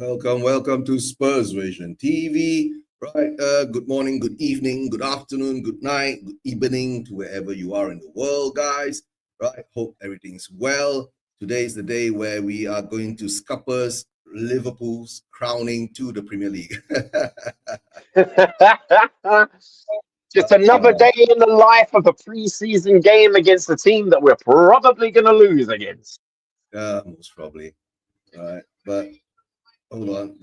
Welcome to Spurs Vision TV. Right, good morning, good evening, good afternoon, good night, good evening to wherever you are in the world, guys. Right, hope everything's well. Today is the day where we are going to scuppers Liverpool's crowning to the Premier League. Just another day in the life of a pre-season game against a team that we're probably going to lose against. Most probably. Right, but hold on.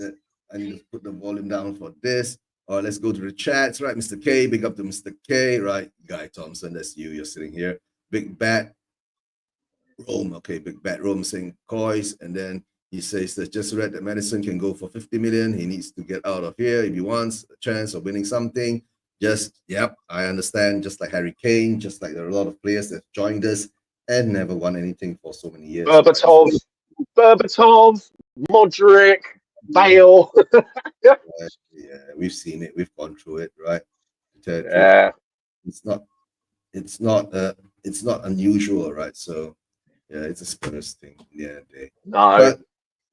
I need to put the volume down for this. All right, let's go to the chats. Right, Mr. K, big up to Mr. K. Right, Guy Thompson, that's you. You're sitting here. Big Bat Rome. Okay, Big Bat Rome saying Coys, and then he says that just read that Madison can go for 50 million. He needs to get out of here if he wants a chance of winning something. I understand. Just like Harry Kane, just like there are a lot of players that joined us and never won anything for so many years. Berbatov, Modric, Bale. Yeah, we've seen it. We've gone through it, right? Yeah. It's not unusual, right? So yeah, it's a Spurs thing. Yeah, but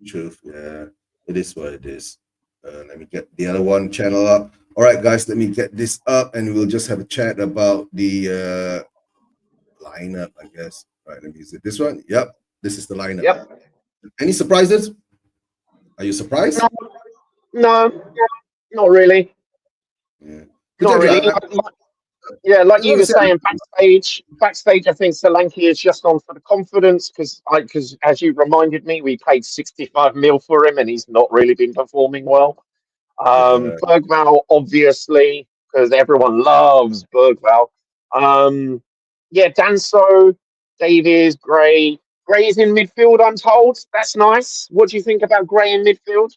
truth, yeah, it is what it is. Let me get the other one channel up. All right, guys, let me get this up, and we'll just have a chat about the lineup, I guess. All right, let me use it. This one. Yep, this is the lineup. Yep. Any surprises? Are you surprised? No, not really. Yeah. Not really. Like you were saying, backstage, I think Solanke is just on for the confidence because as you reminded me, we paid 65 mil for him and he's not really been performing well. Bergvall, obviously, because everyone loves Bergvall. Danso, Davies, Gray. Gray's in midfield, I'm told. That's nice. What do you think about Gray in midfield?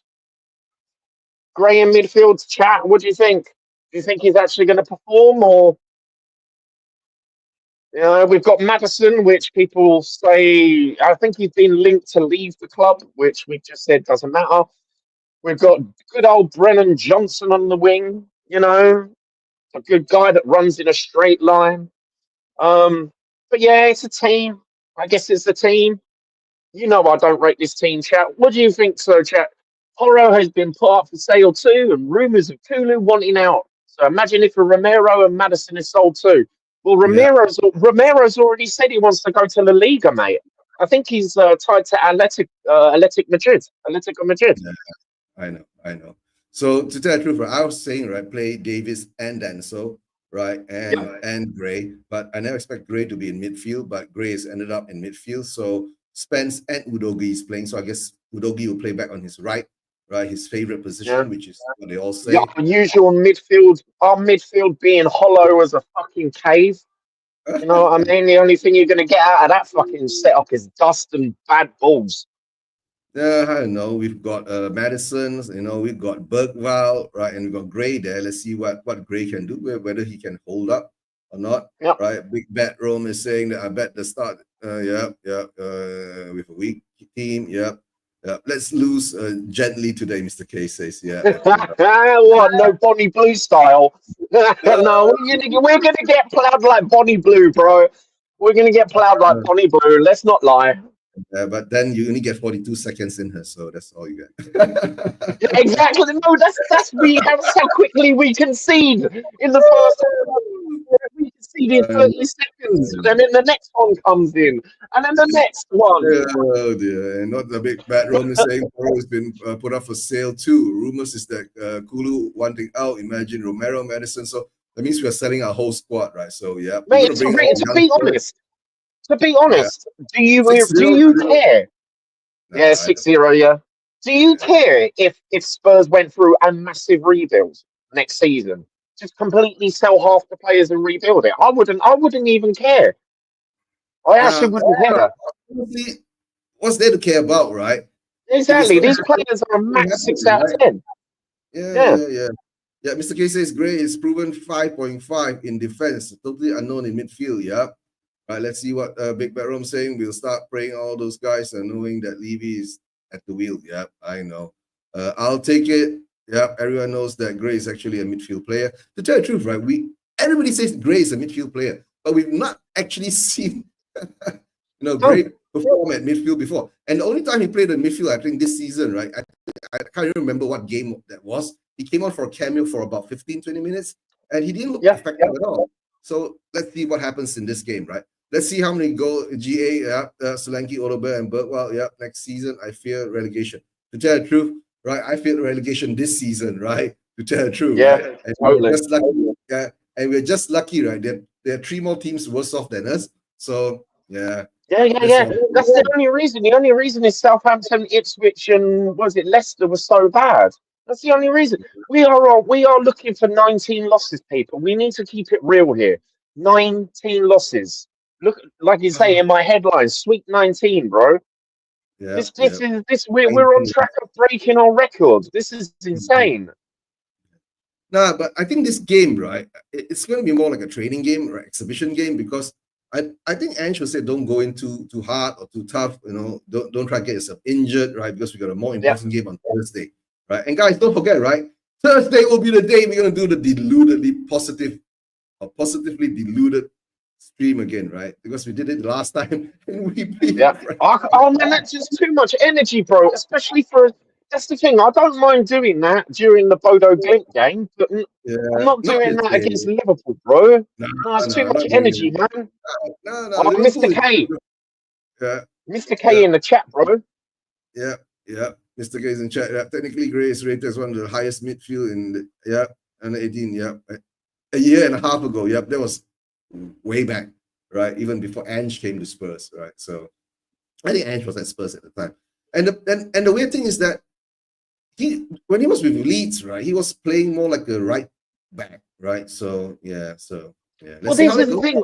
Gray in midfield, chat. What do you think? Do you think he's actually going to perform, or we've got Maddison, which people say I think he's been linked to leave the club, which we just said doesn't matter. We've got good old Brennan Johnson on the wing, a good guy that runs in a straight line. But yeah, it's a team. I guess it's a team. I don't rate this team, chat. What do you think, so, chat? Porro has been put up for sale too, and rumours of Kulu wanting out. So imagine if a Romero and Maddison is sold too. Well, Romero's already said he wants to go to La Liga, mate. I think he's tied to Athletic Madrid. Yeah, I know. So to tell the truth, I was saying, right, play Davis and Danso, right, and Gray, but I never expect Gray to be in midfield, but Gray has ended up in midfield. So Spence and Udogie is playing. So I guess Udogie will play back on his right, his favorite position, which is what they all say. Yeah, usual midfield. Our midfield being hollow as a fucking cave. You know what I mean? The only thing you're going to get out of that fucking setup is dust and bad balls. Yeah, I know. We've got Madison, we've got Bergvall, right, and we've got Gray there. Let's see what Gray can do, whether he can hold up or not. Yep. Right? Big Bet Rome is saying that I bet the start, with a weak team, let's lose gently today, Mr. K says, What? No Bonnie Blue style? No, we're gonna get plowed like Bonnie Blue, bro. We're gonna get plowed like Bonnie Blue. Let's not lie. But then you only get 42 seconds in her, so that's all you get. Yeah, exactly. No, that's how quickly we concede in the first. We concede in 30 seconds, and then the next one comes in, and then the next one. Oh dear! And not the Big Bad Rome is saying Porro has been put up for sale too. Rumors is that Kulu wanting out. Imagine Romero, Madison. So that means we are selling our whole squad, right? So yeah. Mate, to be honest, do you care? No, yeah, 6-0. Yeah. Do you care if Spurs went through a massive rebuild next season? Just completely sell half the players and rebuild it. I wouldn't even care. I actually wouldn't care. What's there to care about, right? Exactly. These players are a max 6 out of 10. Yeah, Mr. K says Gray is proven 5.5 in defense, totally unknown in midfield. Yeah. Right, let's see what Big Bad Rome saying. We'll start praying all those guys and knowing that Levy is at the wheel. Yeah, I know. I'll take it. Yeah, everyone knows that Gray is actually a midfield player. To tell the truth, right? Everybody says Gray is a midfield player, but we've not actually seen, Gray perform at midfield before. And the only time he played in midfield, I think this season, right? I can't even remember what game that was. He came on for a cameo for about 15, 20 minutes, and he didn't look effective at all. So let's see what happens in this game, right? Let's see how many goals GA, Solanke, Odober, and Bergwall. Next season, I fear relegation. To tell the truth, right? I fear relegation this season, right? To tell the truth, right? And totally. we're just lucky, and we're just lucky, right? There are 3 more teams worse off than us. So Yeah. That's the only reason. The only reason is Southampton, Ipswich, and was it Leicester was so bad. That's the only reason. We are looking for 19 losses, people. We need to keep it real here. 19 losses. Look, like you say in my headline, sweet 19, bro. We're on track of breaking our records. This is insane. Nah, but I think this game, right, it's going to be more like a training game or exhibition game, because I think Ange will say don't go in too hard or too tough, don't try to get yourself injured, right? Because we got a more important game on Thursday, right? And guys, don't forget, right? Thursday will be the day we're going to do the positively deluded stream again, right? Because we did it last time and we beat Oh man, that's just too much energy, bro. Especially for that's the thing. I don't mind doing that during the Bodo Glimt game, but I'm not doing that against Liverpool, bro. No, it's too much energy, man. No, Mr. K. Mr. K in the chat, bro. Yeah. Mr. K is in chat. Technically, Gray is rated as one of the highest midfield in under 18. A year and a half ago. That was way back, right? Even before Ange came to Spurs, right? So I think Ange was at Spurs at the time. And the weird thing is that when he was with Leeds, right, he was playing more like a right back, right? So Let's this is the thing.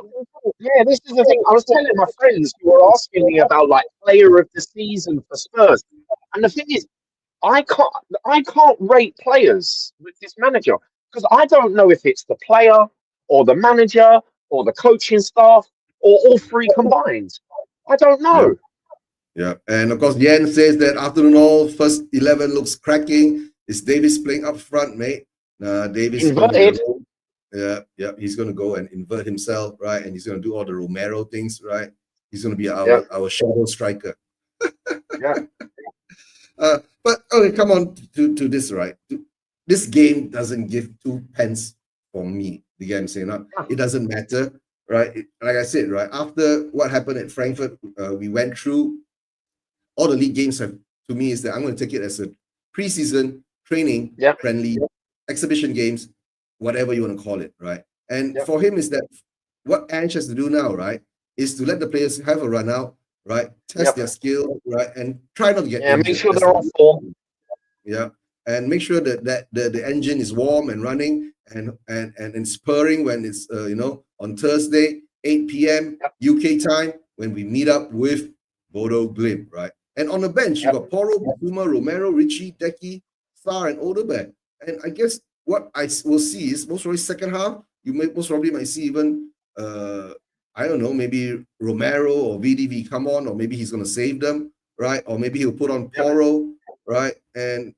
Yeah, this is the thing. I was telling my friends who were asking me about like player of the season for Spurs, and the thing is, I can't rate players with this manager because I don't know if it's the player or the manager or the coaching staff or all 3 combined. I don't know. Yeah, and of course, Yen says that afternoon all first 11 looks cracking. Is Davis playing up front, mate? Davis inverted. He's going to go and invert himself, right? And he's going to do all the Romero things, right? He's going to be our shadow striker. But okay, come on to this, right? This game doesn't give 2 pence for me. The game saying that it doesn't matter, right? Like I said, right after what happened at Frankfurt, we went through. All the league games have, to me, is that I'm going to take it as a preseason training, friendly, exhibition games, whatever you want to call it, right? And for him is that what Ange has to do now, right, is to let the players have a run out, right, test their skill, right, and try not to get injured. Make sure they're on form. And make sure that the engine is warm and running and spurring when it's on Thursday 8 p.m. UK time when we meet up with Bodo Glimt, right? And on the bench, you got Porro, Buma, Romero, Richie, Deki, Star, and Odeberg. And I guess what I will see is most probably second half, most probably might see even, I don't know, maybe Romero or VDV come on, or maybe he's going to save them, right? Or maybe he'll put on Porro, right? And,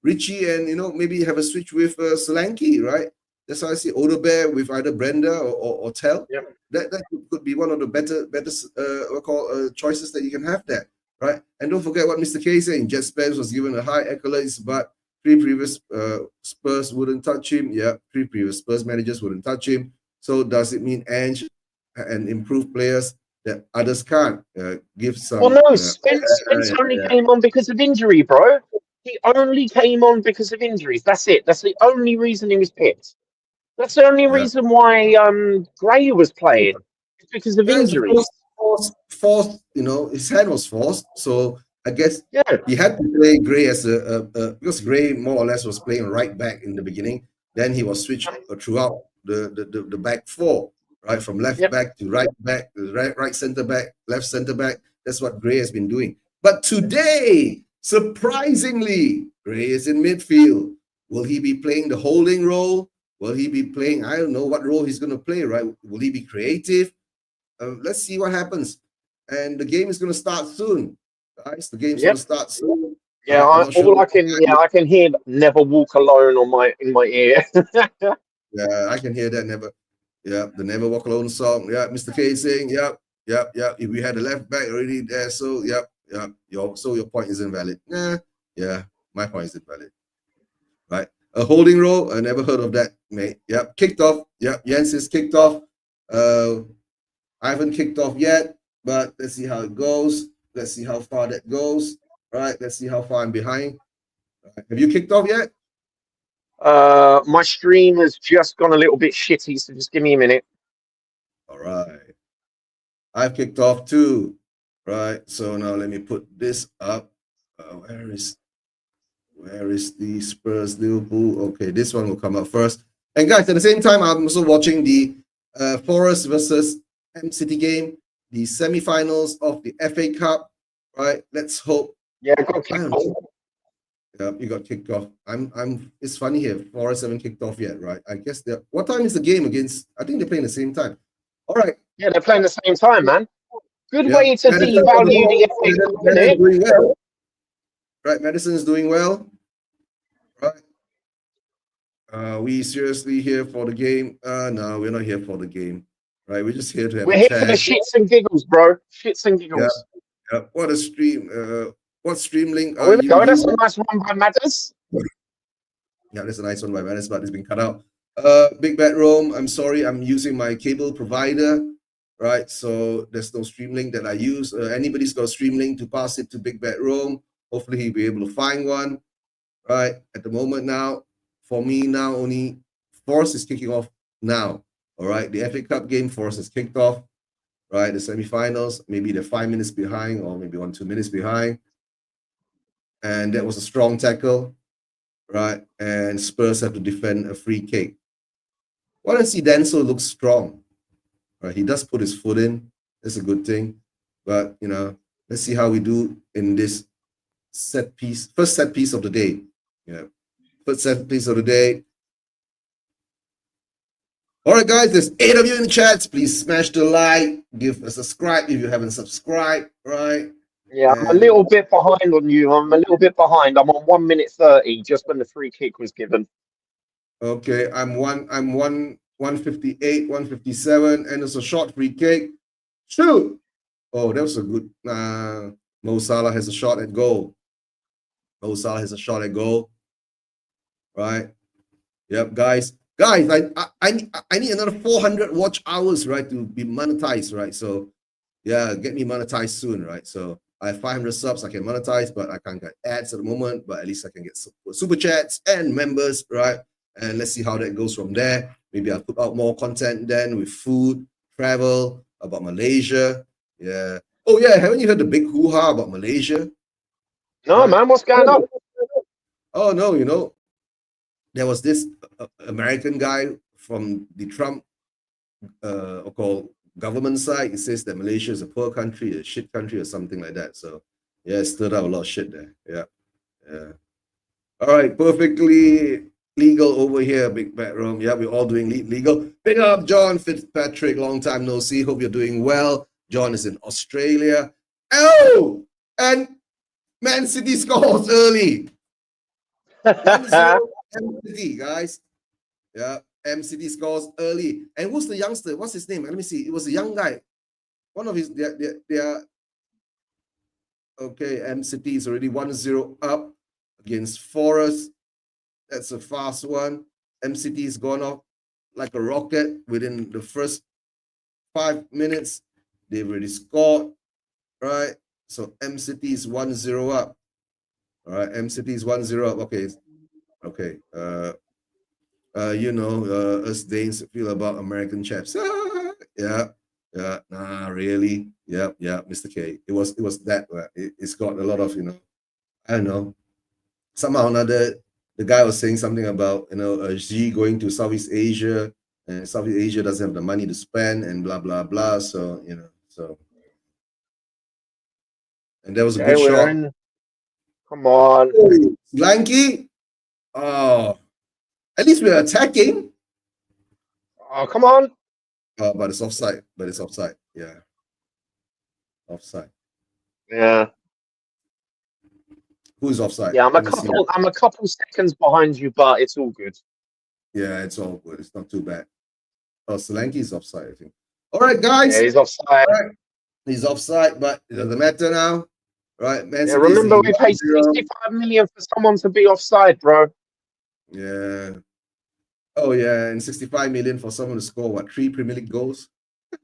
Richie and, maybe have a switch with Solanke, right? That's how I see Odeberg with either Brenda or Tel. That could be one of the better choices that you can have there. Right, and don't forget what Mr. K said. Jet Spence was given a high accolades, but 3 previous Spurs wouldn't touch him. 3 previous Spurs managers wouldn't touch him. So does it mean Ange and improve players that others can't give some? Well, no, Spence only came on because of injury, bro. He only came on because of injuries. That's it. That's the only reason he was picked. That's the only reason why Gray was playing. It's because of injuries. Forced, his hand was forced, so I guess he had to play Gray as because Gray more or less was playing right back in the beginning. Then he was switched throughout the back 4, right, from left back to right back, right center back, left center back. That's what Gray has been doing. But today, surprisingly, Gray is in midfield. Will he be playing the holding role? Will he be playing? I don't know what role he's going to play. Right? Will he be creative? Let's see what happens. And the game is going to start soon, guys. The game's going to start soon. I can hear "Never Walk Alone" in my ear. I can hear that. The Never Walk Alone song. Mr. K saying, Yep, yep. If we had a left back already there, so yep, yep. Your point isn't valid. Nah, yeah, my point isn't valid. Right. A holding role, I never heard of that, mate. Yep. Kicked off. Yep. Jens is kicked off. I haven't kicked off yet, but let's see how it goes. Let's see how far that goes. Right. Let's see how far I'm behind. Have you kicked off yet? My stream has just gone a little bit shitty, so just give me a minute. All right. I've kicked off too. Right. So now let me put this up. Where is the Spurs Liverpool? Okay, this one will come up first. And guys, at the same time, I'm also watching the Forest versus M.City game, the semi-finals of the FA Cup. Right. Let's hope. Yeah, I got kicked off. Yeah, you got kicked off. It's funny here. Forest haven't kicked off yet, right? I guess what time is the game against? I think they're playing the same time. All right. Yeah, they're playing the same time, man. Good Yeah. way to devalue the FA Cup, isn't it? Doing well. Right, Madison is doing well. Right. We seriously here for the game? No, we're not here for the game. Right, we're just here to have We're a here chat. for the shits and giggles, bro. Shits and giggles. Yeah. What a stream. What stream link Oh, are here we you go. That's using? a nice one by Matters. Yeah, that's a nice one by Venice, but it's been cut out. Big Bedroom, I'm sorry, I'm using my cable provider, right? So there's no stream link that I use. Anybody's got a stream link to pass it to Big Bedroom. Hopefully he'll be able to find one, right? At the moment now, for me now, only Force is kicking off now, all right? The FA Cup game, Force is kicked off, right? The semifinals, maybe they're 5 minutes behind or maybe 2 minutes behind. And that was a strong tackle, right? And Spurs have to defend a free kick. Well, I see Denso looks strong, right? He does put his foot in. That's a good thing. But, let's see how we do in this first set piece of the day. Yeah, first set piece of the day. All right, guys, there's 8 of you in the chats. Please smash the like, give a subscribe if you haven't subscribed, right? Yeah, I'm a little bit behind on you. I'm a little bit behind. I'm on 1 minute 30, just when the free kick was given. Okay, I'm 158, 157, and it's a short free kick. Shoot! Oh, that was a good. Mo Salah has a shot at goal. Mo Salah has a shot at goal. Right. Yep, guys. I need another 400 watch hours, right, to be monetized, right? So, yeah, get me monetized soon, right? So I have 500 subs, I can monetize, but I can't get ads at the moment. But at least I can get super chats and members, right? And let's see how that goes from there. Maybe I'll put out more content then with food, travel, about Malaysia. Yeah. Oh, yeah. Haven't you heard the big hoo-ha about Malaysia? No, right? Man, what's going on? Oh, no, there was this American guy from the Trump called government side. It says that Malaysia is a poor country, a shit country, or something like that. So, yeah, it stirred up a lot of shit there. Yeah. All right, perfectly legal over here, Big Bedroom. Yeah, we're all doing legal. Big up, John Fitzpatrick. Long time no see. Hope you're doing well. John is in Australia. Oh, and M.City scores early. 1-0 M.City, guys. Yeah, M.City scores early. And who's the youngster? What's his name? Let me see. It was a young guy. One of his, okay, M.City is already 1-0 up against Forest. That's a fast one. M.City has gone off like a rocket within the first 5 minutes. They've already scored, right? So M.City is 1-0 up. All right, M.City is 1-0 up. Okay. Us Danes feel about American chaps. Yeah. Nah, really. Yeah, Mr. K. It was that. It's got a lot of, I don't know. Somehow or another, the guy was saying something about, Xi going to Southeast Asia, and Southeast Asia doesn't have the money to spend, and blah blah blah. So and that was a good shot. Come on, Lanky. Oh, at least we're attacking. Oh, come on. But it's offside. Yeah. Offside. Yeah. Who's offside? Yeah, I'm a couple seconds behind you, but it's all good. Yeah, it's all good. It's not too bad. Oh, Solanke is offside, I think. All right, guys. Yeah, he's offside. All right. He's offside, but it doesn't matter now, right? Man Yeah, City is remember leading we paid 1-0. 65 million for someone to be offside, bro. Yeah. Oh yeah, and 65 million for someone to score what 3 Premier League goals. I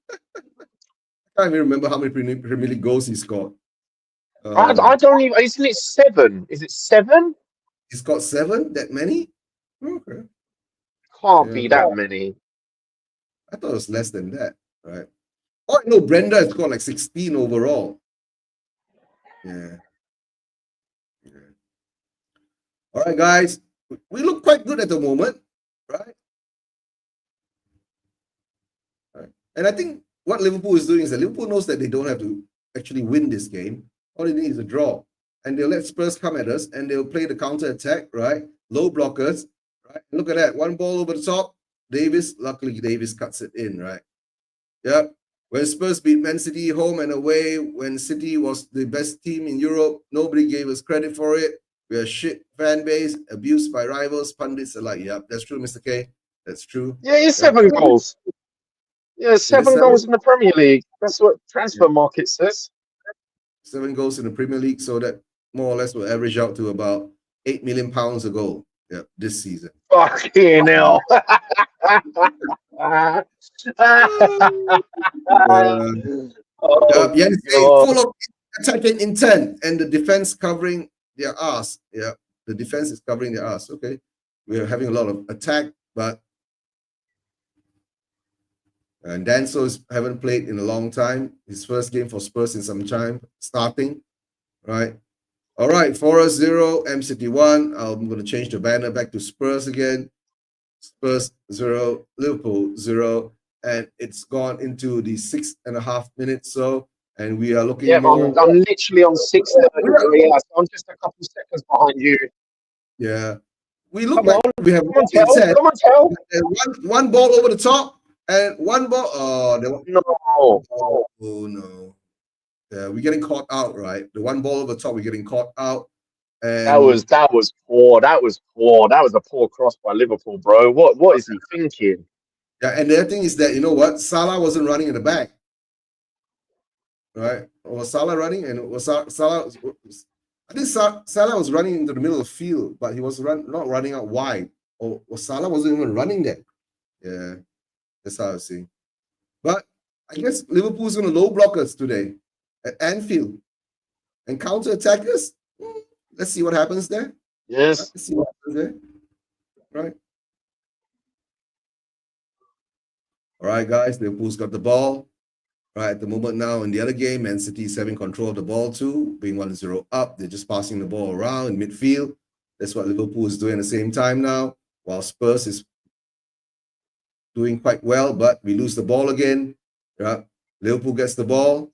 can't even remember how many Premier League goals he scored. I don't even. Isn't it 7? Is it 7? He scored 7. That many? Okay. Can't Yeah, be that many. I thought it was less than that. Right. Oh no, Brenda has scored like 16 overall. Yeah. Yeah. All right, guys. We look quite good at the moment, right? Right. And I think what Liverpool is doing is that Liverpool knows that they don't have to actually win this game. All they need is a draw. And they'll let Spurs come at us and they'll play the counter attack, right? Low blockers, right? Look at that. One ball over the top. Davis, luckily Davis cuts it in, right? Yep. When Spurs beat Man City home and away, when City was the best team in Europe, nobody gave us credit for it. We're a shit fan base, abused by rivals, pundits alike. Yep, that's true, Mr. K. That's true. Yeah, it's Yep. 7 goals. Yeah, Is it 7 seven? goals in the Premier League. That's what Yeah. transfer market says. 7 goals in the Premier League, so that more or less will average out to about £8 million a goal. Yeah, this season. Fucking hell. Oh, God. Full of attacking intent, and the defense covering their ass. Yeah, the defense is covering their ass. Okay, we are having a lot of attack, but and Danso haven't played in a long time. His first game for Spurs in some time, starting. Right. All right, Forest 0, M.City 1. I'm going to change the banner back to Spurs again. Spurs 0, Liverpool 0. And it's gone into the 6.5 minutes. So, and we are looking Yeah, more. I'm literally on 6:30. So yeah, so I'm just a couple seconds behind you. Yeah. We look Come like on. we have Come on, tell. intent. Come on, tell. One ball over the top and one ball. Oh, No. oh no. Yeah, we're getting caught out, right? The one ball over the top, we're getting caught out. That And was poor. That was poor. That was a poor cross by Liverpool, bro. What is he thinking? yeah, and the other thing is that you know what? Salah wasn't running in the back. Right? Was Salah running? And was Salah? I think Salah was running into the middle of the field, but he was not running out wide. Or Salah wasn't even running there. Yeah, that's how I see. But I guess Liverpool's going to low block us today at Anfield and counter attack us. Let's see what happens there. Yes. Let's see what happens there. Right. All right, guys. Liverpool's got the ball. Right, at the moment now in the other game, Man City is having control of the ball too, being 1-0 up. They're just passing the ball around in midfield. That's what Liverpool is doing at the same time now, while Spurs is doing quite well, but we lose the ball again. Yeah. Liverpool gets the ball.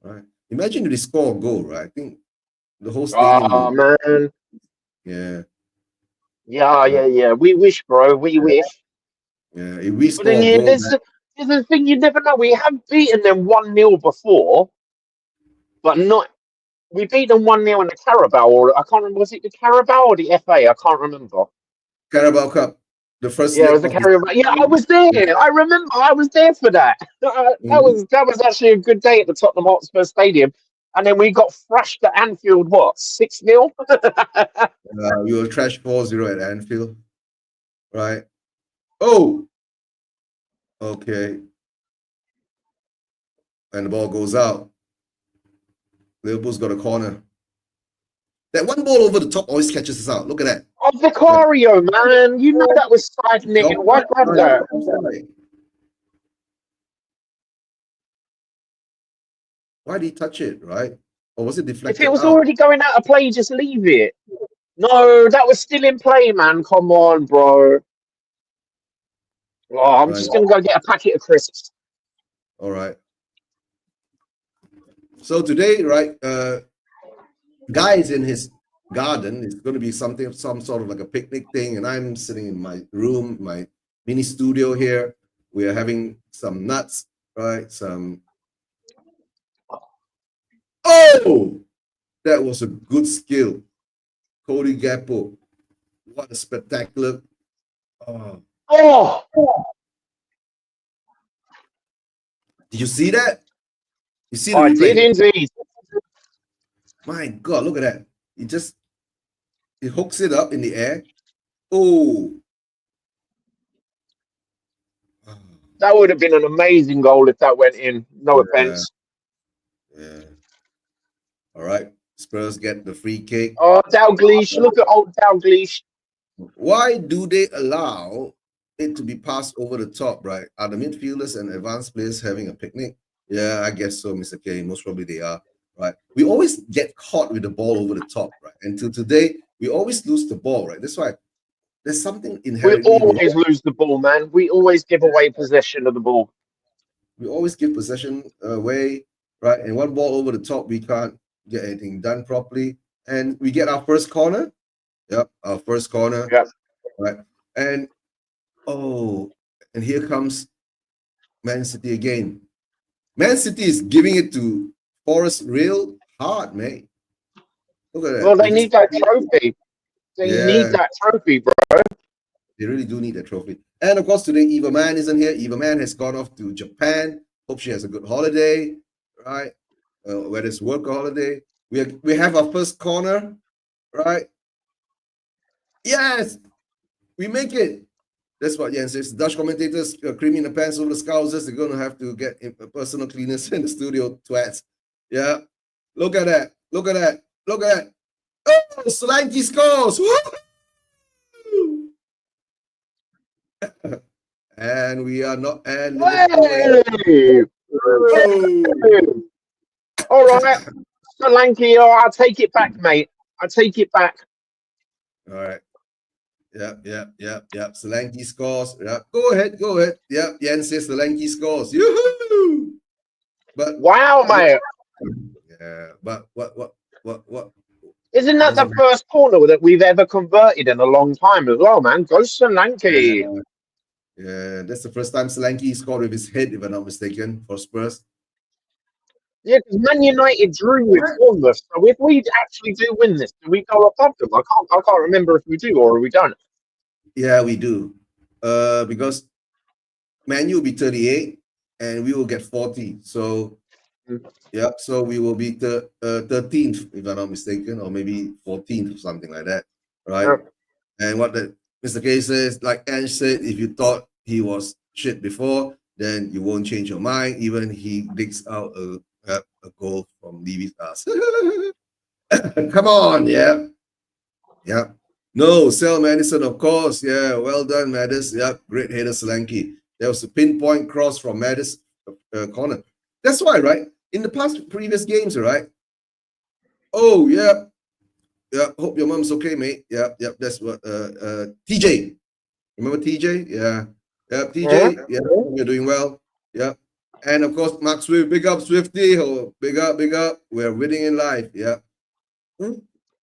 Right. Imagine if they score a goal, right? I think the whole stadium Oh will. man. Yeah. Yeah. We wish, bro. We wish. Yeah. If we But then score a yeah, goal, there's the thing you never know. We have beaten them 1-0 before, but not. We beat them 1-0 in the Carabao, or I can't remember. Was it the Carabao or the FA? I can't remember. Carabao Cup, the first Yeah, it leg was the of this. Carabao. Yeah, I was there. I remember. I was there for that. That was actually a good day at the Tottenham Hotspur Stadium. And then we got thrashed at Anfield. What 6-0? We will trash 4-0 at Anfield. Right. Oh, okay. And the ball goes out. Liverpool's got a corner. That one ball over the top always catches us out. Look at that. Oh, Vicario, man. You know that was side net. Why grab that? Why did he touch it, right? Or was it If it deflected was out? already going out of play, just leave it. No, that was still in play, man. Come on, bro. Oh, I'm Right. just going to go get a packet of crisps. All right. So today, right, Guy is in his garden. It's going to be some sort of like a picnic thing. And I'm sitting in my room, my mini studio here. We are having some nuts, right? Oh, that was a good skill. Cody Gakpo. What a spectacular. Oh. Oh, Did you see that? You see the I did replay? indeed. My God, look at that. He hooks it up in the air. Oh. That would have been an amazing goal if that went in. No Yeah. offense. Yeah. All right. Spurs get the free kick. Oh, Dalglish. Look at old Dalglish. Why do they allow it to be passed over the top, right? Are the midfielders and advanced players having a picnic? Yeah, I guess so, Mr. K. Most probably they are, right? We always get caught with the ball over the top, right? Until today, we always lose the ball, right? That's why there's something We inherently wrong. always lose the ball, man. We always give away possession of the ball. We always give possession away, right? And one ball over the top, we can't get anything done properly. And we get our first corner. Yep, our first corner, Yeah. right? And oh, and here comes M.City again. M.City is giving it to Forest real hard, mate. Look at Well, that. they need that trophy. They need Yeah, that trophy, bro. they really do need that trophy. And of course, today Eva Man isn't here. Eva Man has gone off to Japan. Hope she has a good holiday, right? Whether it's work or holiday. We have our first corner, right? Yes, we make it. That's what Jens says. Dutch commentators creaming the pants over the Scousers. They're going to have to get personal cleaners in the studio, twats. Yeah. Look at that. Look at that. Look at that. Oh, Solanke scores. Woo! And we are not. And Liverpool. Hey! Oh. All right. Solanke, I'll take it back, mate. I take it back. All right. Yep. Solanke scores. Yep. Go ahead. Yep. Jens says Solanke scores. Yoo-hoo! But Wow, mate. yeah, but what? Isn't that the Doesn't first corner that we've ever converted in a long time as well, man? Go Solanke. yeah, that's the first time Solanke scored with his head, if I'm not mistaken, for Spurs. Yeah, because Man United drew with Bournemouth. So if we actually do win this, do we go above them? I can't remember if we do or we don't. Yeah, we do. Because Man U will be 38 and we will get 40. So yeah, so we will be 13th, if I'm not mistaken, or maybe 14th or something like that. Right. Yeah. And what the Mr. K says, like Ange said, if you thought he was shit before, then you won't change your mind. Even he digs out a goal from leaving us. Come on, yeah. No, sell Madison, of course. Yeah, well done, Madis. Yep, great header, Solanke. There was a pinpoint cross from Madis corner. That's why, right? In the previous games, right? Oh, yeah. Yeah, hope your mom's okay, mate. Yep. That's what TJ. Remember TJ? Yeah. TJ. Yeah, you're doing well. Yeah. And of course, Mark Swift, big up Swifty. Oh, big up. We're winning in life. Yeah.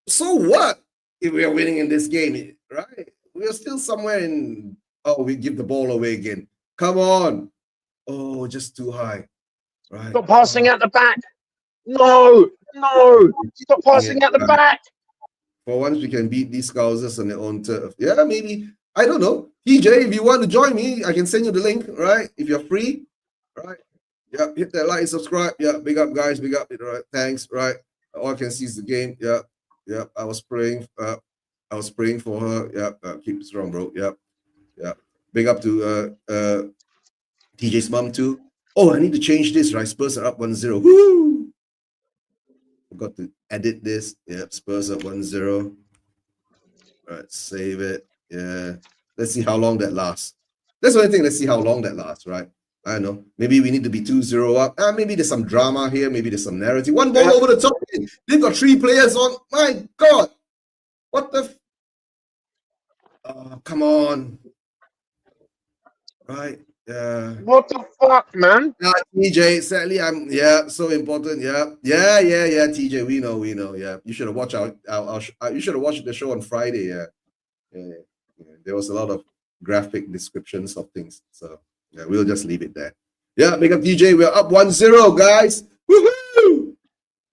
So what if we are winning in this game, right? We are still somewhere in. Oh, we give the ball away again. Come on. Oh, just too high. Right. Stop passing at the back. No. Stop passing at the back. For once, we can beat these Scousers on their own turf. Yeah, maybe. I don't know. TJ, if you want to join me, I can send you the link, right? If you're free, right? Yeah, hit that like, subscribe. Yeah, big up, guys. Big up. Right. Thanks, right? All I can see is the game. Yeah. I was praying. For her. Yeah. Keep it strong, bro. Yeah. Big up to TJ's mom too. Oh, I need to change this, right? Spurs are up 1-0. Woo! Forgot to edit this. Yep, Spurs up 1-0. All right, save it. Yeah. Let's see how long that lasts. That's the only thing. Let's see how long that lasts, right? I don't know. Maybe we need to be 2-0 up. Maybe there's some drama here. Maybe there's some narrative. One ball over the top. They've got 3 players on. My God. What the? Come on. Right. Yeah. What the fuck, man? TJ, sadly, so important. Yeah. TJ, we know. Yeah. You should have watched you should have watched the show on Friday. Yeah. There was a lot of graphic descriptions of things. So yeah, we'll just leave it there. Yeah, big up TJ. We're up 1-0, guys. Woohoo!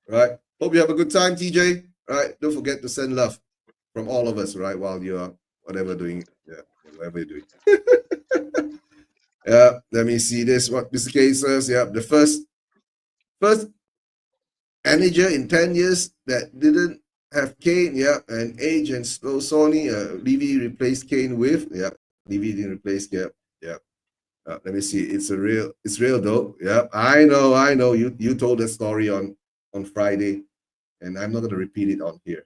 Right. Hope you have a good time, TJ. Right. Don't forget to send love from all of us, right? While you're whatever you're doing. Yeah, let me see this. What Mr. K says. Yeah, the first manager in 10 years that didn't have Kane. Yeah, and age and slow Sony. Levy replaced Kane with. Yeah, Levy didn't replace. Yeah, yeah. Let me see. It's real though. Yeah, I know. You told that story on Friday, and I'm not gonna repeat it on here.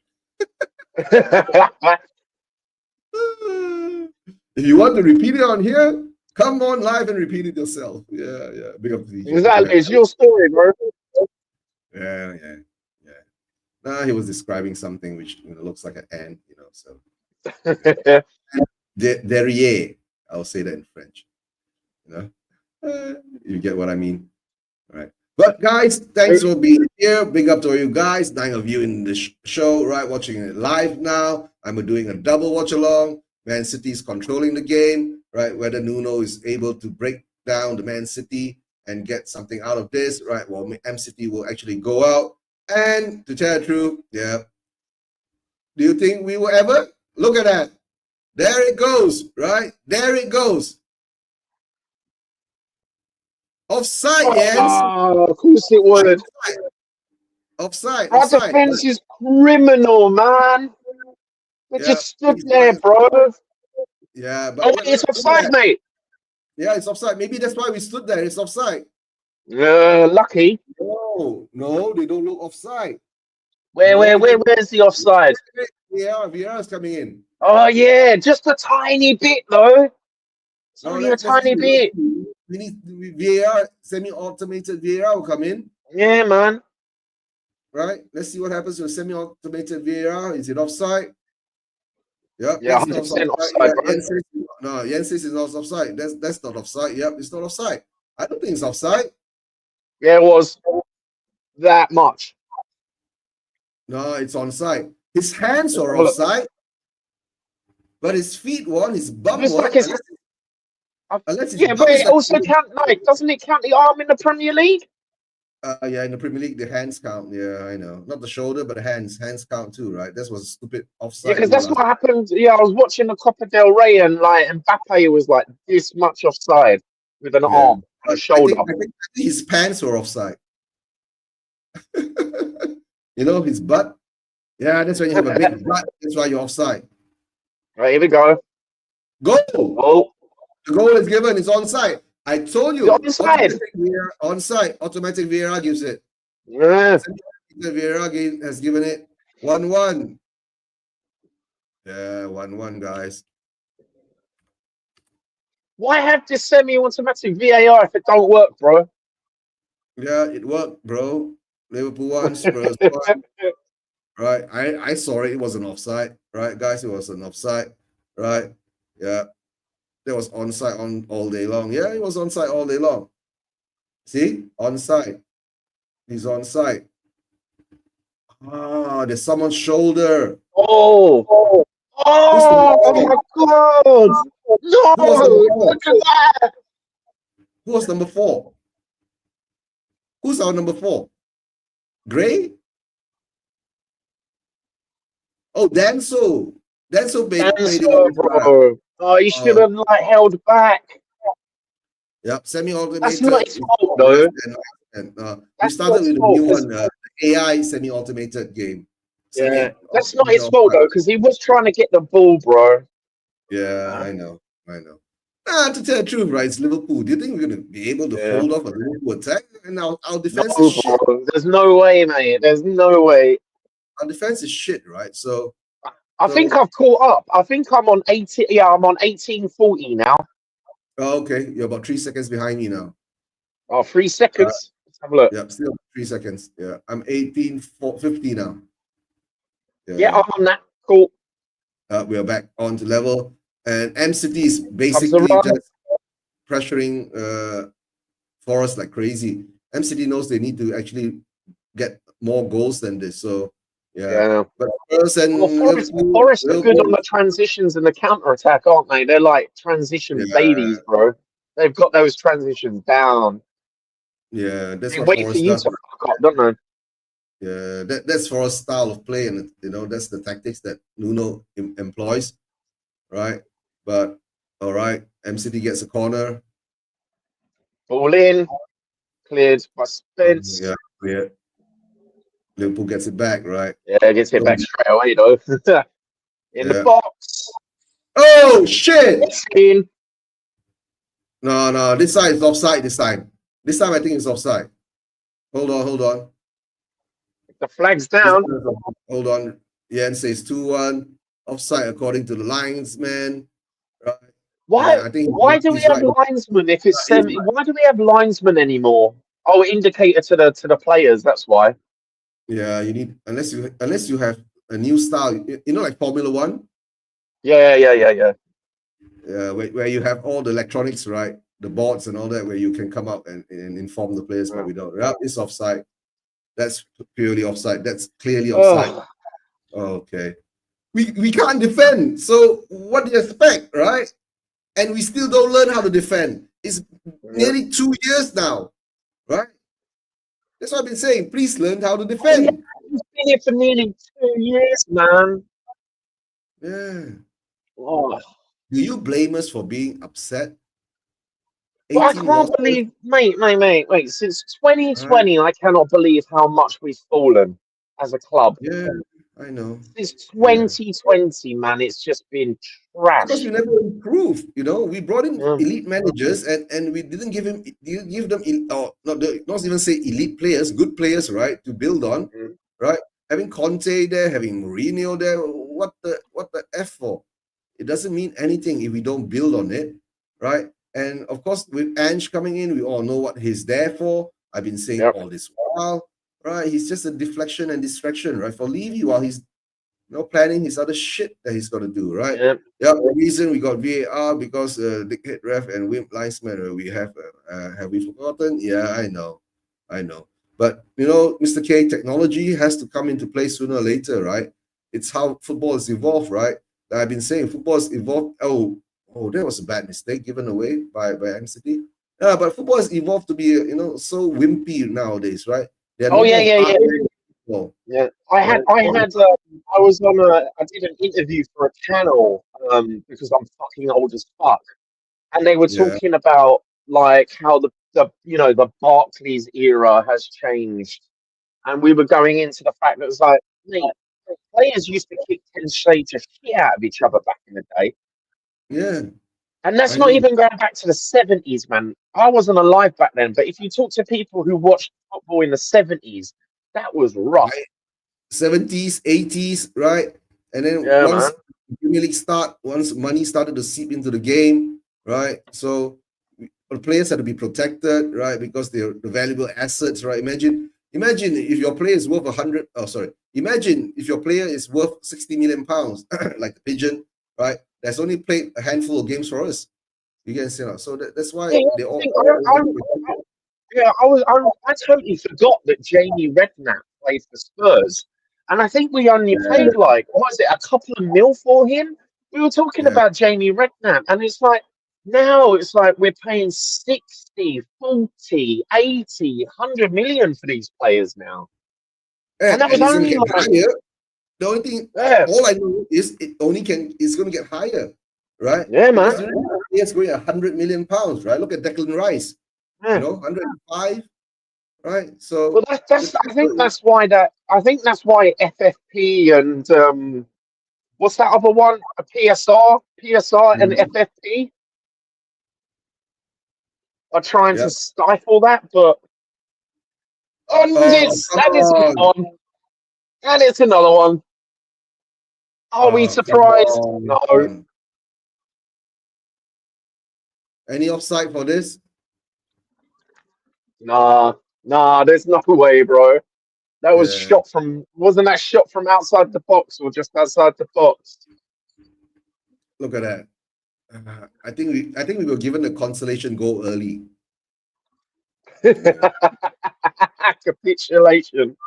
If you want to repeat it on here, come on live and repeat it yourself. Yeah, yeah. Big up to DJ. Go Exactly. ahead. It's your story, bro. Yeah, yeah, yeah. Nah, he was describing something which looks like an ant, So derrière. I'll say that in French. You know, you get what I mean. All right. But guys, thanks for being here. Big up to all you guys. 9 of you in the show, right? Watching it live now. I'm doing a double watch along. Man City is controlling the game, right? Whether Nuno is able to break down the Man City and get something out of this, right? Well, M.City will actually go out. And to tell the truth, yeah. Do you think we will ever? Look at that. There it goes, right? There it goes. Offside, Jens. Of course it would. Offside. Our defense is criminal, man. They just stood there, bro. Yeah, but Oh, it's offside, mate. Yeah, it's offside. Maybe that's why we stood there. It's offside. Lucky. No, they don't look offside. Where's the offside? Yeah, VR is coming in. Oh yeah, just a tiny bit though. It's only a tiny bit. We need VAR, semi-automated VAR will come in. Yeah, man. Right? Let's see what happens with semi-automated VAR. Is it offside? Yep, yeah, 100% offside. Yeah, Jens says it's not offside. That's not offside. Yep, it's not offside. I don't think it's offside. Yeah, it was that much. No, it's onside. His hands are offside, but his feet weren't. His bum weren't. Yeah, but it also count. Like, doesn't it count the arm in the Premier League? Yeah, in the Premier League, the hands count. Yeah, I know. Not the shoulder, but the hands. Hands count too, right? That was a stupid offside. Yeah, because that's what happened. Yeah, I was watching the Copa del Rey and Mbappe was like this much offside with an arm and a shoulder. I think his pants were offside. His butt. Yeah, that's when you have a big butt. That's why you're offside. Right, here we go. Goal. Oh. The goal is given. It's onside. I told you. Onside. Automatic VAR gives it. Yeah. VAR has given it 1-1. Yeah, 1-1, guys. Why have this semi-automatic VAR if it don't work, bro? Yeah, it worked, bro. Liverpool won, Spurs won. Right. I saw it. It was an offside. Right, guys? It was an offside. Right. Yeah. There was onside on all day long. Yeah, it was onside all day long. See? Onside. He's onside. There's someone's shoulder. Oh my God! No! Look at that! Who was number 4? Who's our number 4? Gray? Oh, Danso. Danso played bro. Oh, you should have held back. Yep, semi-automated. That's not his fault, though. We started with a new one, the AI semi-automated game. Yeah, that's not his fault though, because he was trying to get the ball, bro. Yeah, I know. To tell the truth, right? It's Liverpool. Do you think we're going to be able to hold off a Liverpool attack? And our defense is shit. There's no way, mate. There's no way. Our defense is shit, right? So I think I've caught up. I think I'm on 18. Yeah, I'm on 1840 now. Oh, okay. You're about 3 seconds behind me now. Oh, 3 seconds. Let's have a look. Yep, still 3 seconds. Yeah, I'm 1850 now. Yeah, I'm on that. Cool. We are back on to level. And M.City is basically just pressuring Forest like crazy. M.City knows they need to actually get more goals than this. So, yeah. But Forest are good on the transitions and the counter-attack, aren't they? They're like transition babies, bro. They've got those transitions down. Yeah, that's they what wait Forest for you does. to fuck up, don't they? Yeah, that's Forest's style of play, and that's the tactics that Nuno employs, right? But all right, M.City gets a corner. Ball in, cleared by Spence. Yeah, yeah. Liverpool gets it back, right? Yeah, gets it Oh, back straight away though. In the yeah. box. Oh shit! It's in. No, no, this side is offside. This time. This time I think it's offside. Hold on, hold on. The flag's This down. time is offside. Hold on. Yen says 2-1. Offside according to the linesman. Right. Why? I think Why do we he's have right. linesmen if it's He's semi? right. Why do we have linesmen anymore? Oh, indicator to the players. That's why. Yeah, you need unless you have a new style, like Formula One, Yeah. where you have all the electronics, right? The boards and all that, where you can come out and inform the players, but we don't. Yeah, it's offside. That's purely offside. That's clearly offside. Oh, Okay. We can't defend. So what do you expect, right? And we still don't learn how to defend. It's yeah. nearly 2 years now, right? That's what I've been saying. Please learn how to Oh, yeah. defend. He's been here for nearly 2 years, man. Yeah. Oh. Do you blame us for being upset? But I 18 can't losses. believe, mate. Since Right? 2020, I cannot believe how much we've fallen as a club. Yeah, I know. Since Yeah. 2020, man, it's just been Because trash. we never improved. We brought in Yeah. elite managers and we didn't give them or not even say elite players, good players, right, to build on, Mm. right? Having Conte there, having Mourinho there, what the F for? It doesn't mean anything if we don't build on it, right? And of course, with Ange coming in, we all know what he's there for. I've been saying Yep. all this while, right? He's just a deflection and distraction, right? For Levy while he's planning his other shit that he's got to do, right? Yep. Yeah, the reason we got VAR because the head ref and Wimp linesman, we have we forgotten? Yeah, I know. But Mr. K, technology has to come into play sooner or later, right? It's how football has evolved, right? I've been saying football has evolved. Oh, that was a bad mistake given away by M.City. Yeah, but football has evolved to be so wimpy nowadays, right? There are Oh no yeah, more yeah, art yeah, in football, yeah. right? I was on I did an interview for a channel because I'm fucking old as fuck, and they were Yeah, talking about like how the Barclays era has changed, and we were going into the fact that it was like, mate, players used to kick 10 shades of shit out of each other back in the day. yeah, And that's I not know. even going back to the 70s, man. I wasn't alive back then, but if you talk to people who watched football in the 70s, that was rough. Right? 70s, 80s, right? And then Yeah, man. once the Premier League once money started to seep into the game, right? So the players had to be protected, right? Because they're the valuable assets, right? Imagine if your player is worth 100. Oh, sorry. Imagine if your player is worth 60 million pounds, like the Pigeon, right? That's only played a handful of games for us. You can see now. So that's why Yeah, they I all think yeah, I totally forgot that Jamie Redknapp played for Spurs, and I think we only paid like what is it, a couple of mil for him. We were talking yeah. about Jamie Redknapp, and it's like now it's like we're paying 60, 40, 80, 100 million for these players now, and that And was it's gonna only get like higher. The only thing, yeah, all I know is it's going to get higher, right? yeah, man, Because it's going 100 million pounds, right? Look at Declan Rice, yeah. 105, right? Well, So that's I think that's why FFP and what's that other one? A PSR and Mhm. FFP are trying to Yeah. stifle that, but Oh, come and it's on. one, and it's another one. Are we Oh, come surprised? No, on. Any offside for this? nah, nah. There's no way, bro. That was Yeah. shot from. Wasn't that shot from outside the box or just outside the box? Look at that. I think we were given the consolation goal early. Yeah. Capitulation.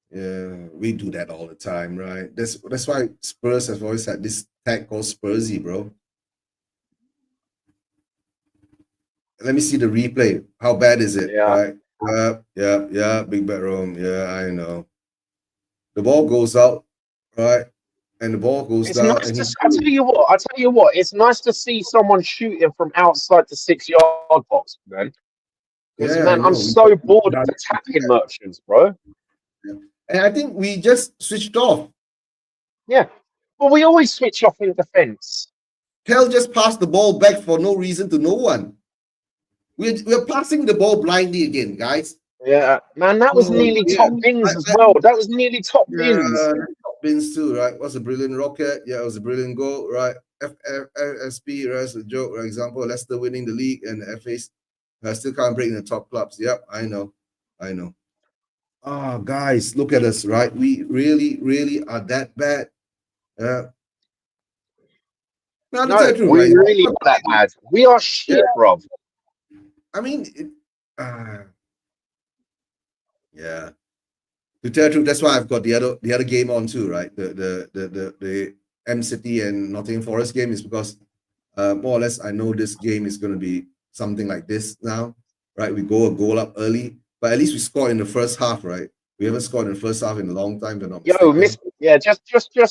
Yeah, we do that all the time, right? That's why Spurs have always had this tag called Spursy, bro. Let me see the replay. How bad is it? Yeah. Right? Yeah. Big bedroom. Yeah, I know. The ball goes out, right? and the ball goes It's down, nice and to. he I tell you what. I tell you what. It's nice to see someone shooting from outside the 6-yard box, man. Because yeah, I man, I'm know. so bored of the tapping merchants, bro. Yeah. And I think we just switched off. Yeah. Well, we always switch off in defence. Hell just passed the ball back for no reason to no one. We're passing the ball blindly again, guys. Yeah, man, that was Oh, nearly yeah. top bins as well. That was nearly top bins. Yeah, top bins too, right? Was a brilliant rocket. Yeah, it was a brilliant goal, right? FSP, right? As a joke, for example, Leicester winning the league and the FA's still can't break in the top clubs. Yep, I know. I know. Oh, guys, look at us, right? We really, really are that bad. Yeah. Now, to tell No, you the truth, we right? really are that bad. We are Yeah, shit, bruv. I mean, yeah. To tell the truth, that's why I've got the other game on too, right? The M.City and Nottingham Forest game is because more or less I know this game is going to be something like this now, right? We go a goal up early, but at least we scored in the first half, right? We haven't scored in the first half in a long time, if I'm not Yo, mistaken. yeah, just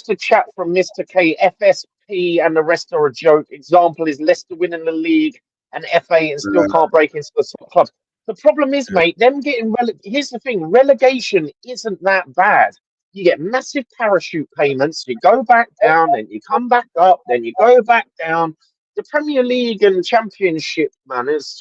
a chat from Mr. K. FSP and the rest are a joke. Example is Leicester winning the league and FA and still Uh, can't break into the top clubs. The problem is, yeah, mate, them getting here's the thing: relegation isn't that bad. You get massive parachute payments. You go back down, then you come back up, then you go back down. The Premier League and Championship, man, it's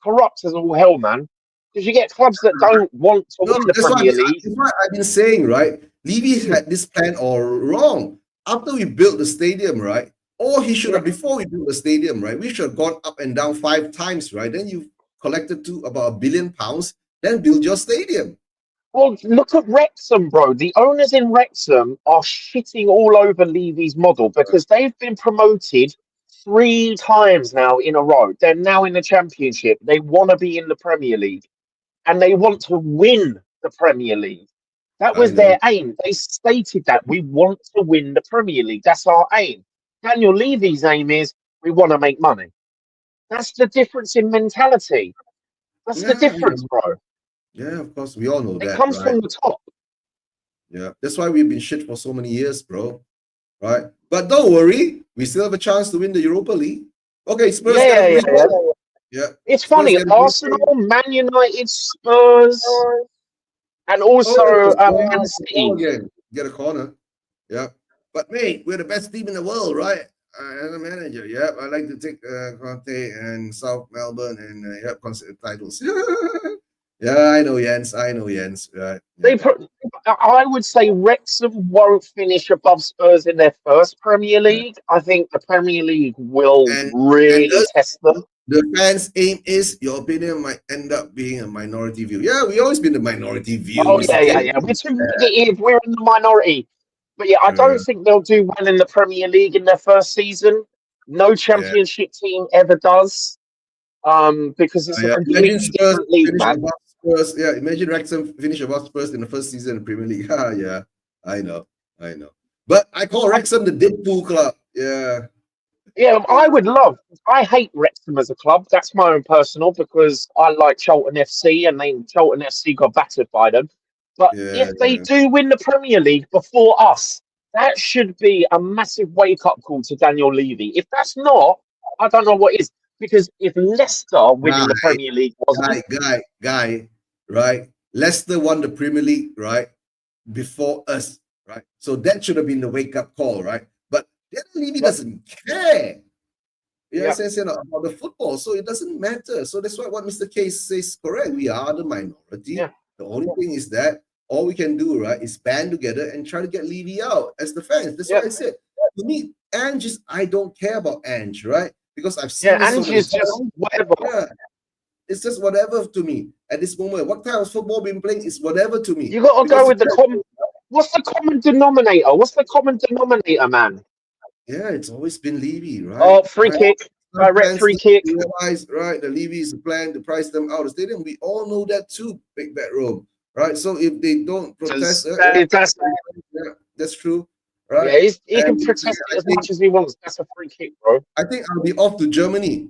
corrupt as all hell, man. Because you get clubs that don't want to no, win the Premier League. that's what I've been saying, right? Levy Hmm. had this plan all wrong. After we built the stadium, right? Or he should Yeah. have before we built the stadium, right? We should have gone up and down 5 times, right? Then you collected to about £1 billion, then build your stadium. Well, look at Wrexham, bro. The owners in Wrexham are shitting all over Levy's model because they've been promoted 3 times now in a row. They're now in the Championship. They want to be in the Premier League and they want to win the Premier League. That I was know. their aim. They stated that we want to win the Premier League. That's our aim. Daniel Levy's aim is we want to make money. That's the difference in mentality. That's the Yeah, I difference, know. bro. Yeah, of course, we all know It that, comes right? from the top. Yeah, that's why we've been shit for so many years, bro. Right? But don't worry, we still have a chance to win the Europa League. Okay, Spurs got a Yeah, yeah, free yeah. goal. Yeah, It's Spurs funny. get a free Arsenal, goal. Man United, Spurs, and also Oh, Man wow, ball City. again. Get a corner. Yeah. But mate, we're the best team in the world, right? As a manager, yeah. I like to take Conte and South Melbourne and consider titles. Yeah, I know Jens. I know Jens. Right. Yeah. They put. I would say Wrexham won't finish above Spurs in their first Premier Yeah. League. I think the Premier League will And really test them. the fans' aim is your opinion might end up being a minority view. Yeah, we always been the minority view, Oh Mr. yeah, K. yeah, yeah. We're too negative. We're in the minority. But yeah, I don't think they'll do well in the Premier League in their first season. No Yeah. Championship team ever does. Because it's a Yeah. Imagine completely Spurs different league, finish man. above Spurs. Yeah, imagine Wrexham finish above Spurs in the first season in the Premier League. Yeah, I know, I know. But I call Wrexham the Deadpool club. Yeah. Yeah, I would love. I hate Wrexham as a club. That's my own personal because I like Charlton FC and Charlton FC got battered by them. But Yeah, if they yeah. do win the Premier League before us, that should be a massive wake up call to Daniel Levy. If that's not, I don't know what is. Because if Leicester winning the Guy, Premier League wasn't, guy, right? Leicester won the Premier League, right? Before us, right? So that should have been the wake-up call, right? But Daniel Levy yep, doesn't care. Yeah, yep, sense about the football, so it doesn't matter. So that's what Mr. Case says correct. We are the minority. yeah, The only thing is that all we can do, right, is band together and try to get Levy out as the fans. That's why yep, I said to me, Ange is I don't care about Ange, right? Because I've yeah. seen this so Ange many is just times. whatever. Yeah, it's just whatever to me at this moment. What kind of football been playing is whatever to me You got to go because with the What's the common denominator? What's the common denominator, man? yeah, it's always been Levy, right? Oh, free Right? kick, Some direct fans free need kick. to realize, right, the Levy is the plan to price them out of the stadium. We all know that too, Big Bad Rome, right? So if they don't protest, That's yeah, that's true, yeah. right? He can And protest it as much as he wants. That's a free kick, bro. I think I'll be off to Germany.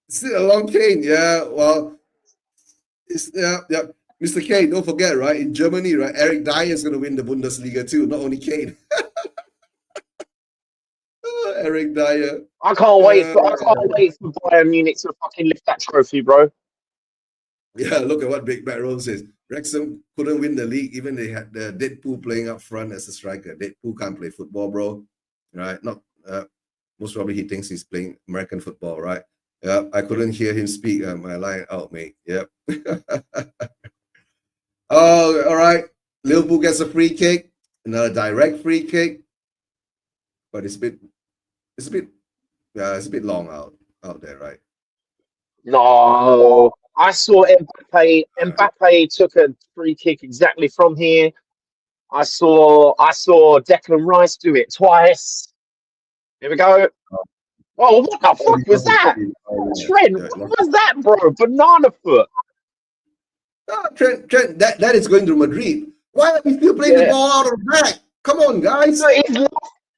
Still a long train, yeah. Well, it's yeah, yeah. Mr. Kane, don't forget, right? In Germany, right? Eric Dyer is going to win the Bundesliga too, not only Kane. Eric Dyer. I can't wait for Bayern Munich to fucking lift that trophy, bro. Yeah, look at what Big Bad Rome says. Wrexham couldn't win the league, even they had the Deadpool playing up front as a striker. Deadpool can't play football, bro. Right? Not most probably he thinks he's playing American football, right? Yeah, I couldn't hear him speak. My line out, mate. Yep. Oh, all right. Liverpool gets a free kick, another direct free kick, but it's a bit, it's a bit long out there, right? No, I saw Mbappe. Mbappe took a free kick exactly from here. I saw Declan Rice do it twice. Here we go. Oh, what the fuck was that? Trent, what was that, bro? Banana foot. Trent, that is going to Madrid. Why are we still playing the ball out of the back? Come on, guys. So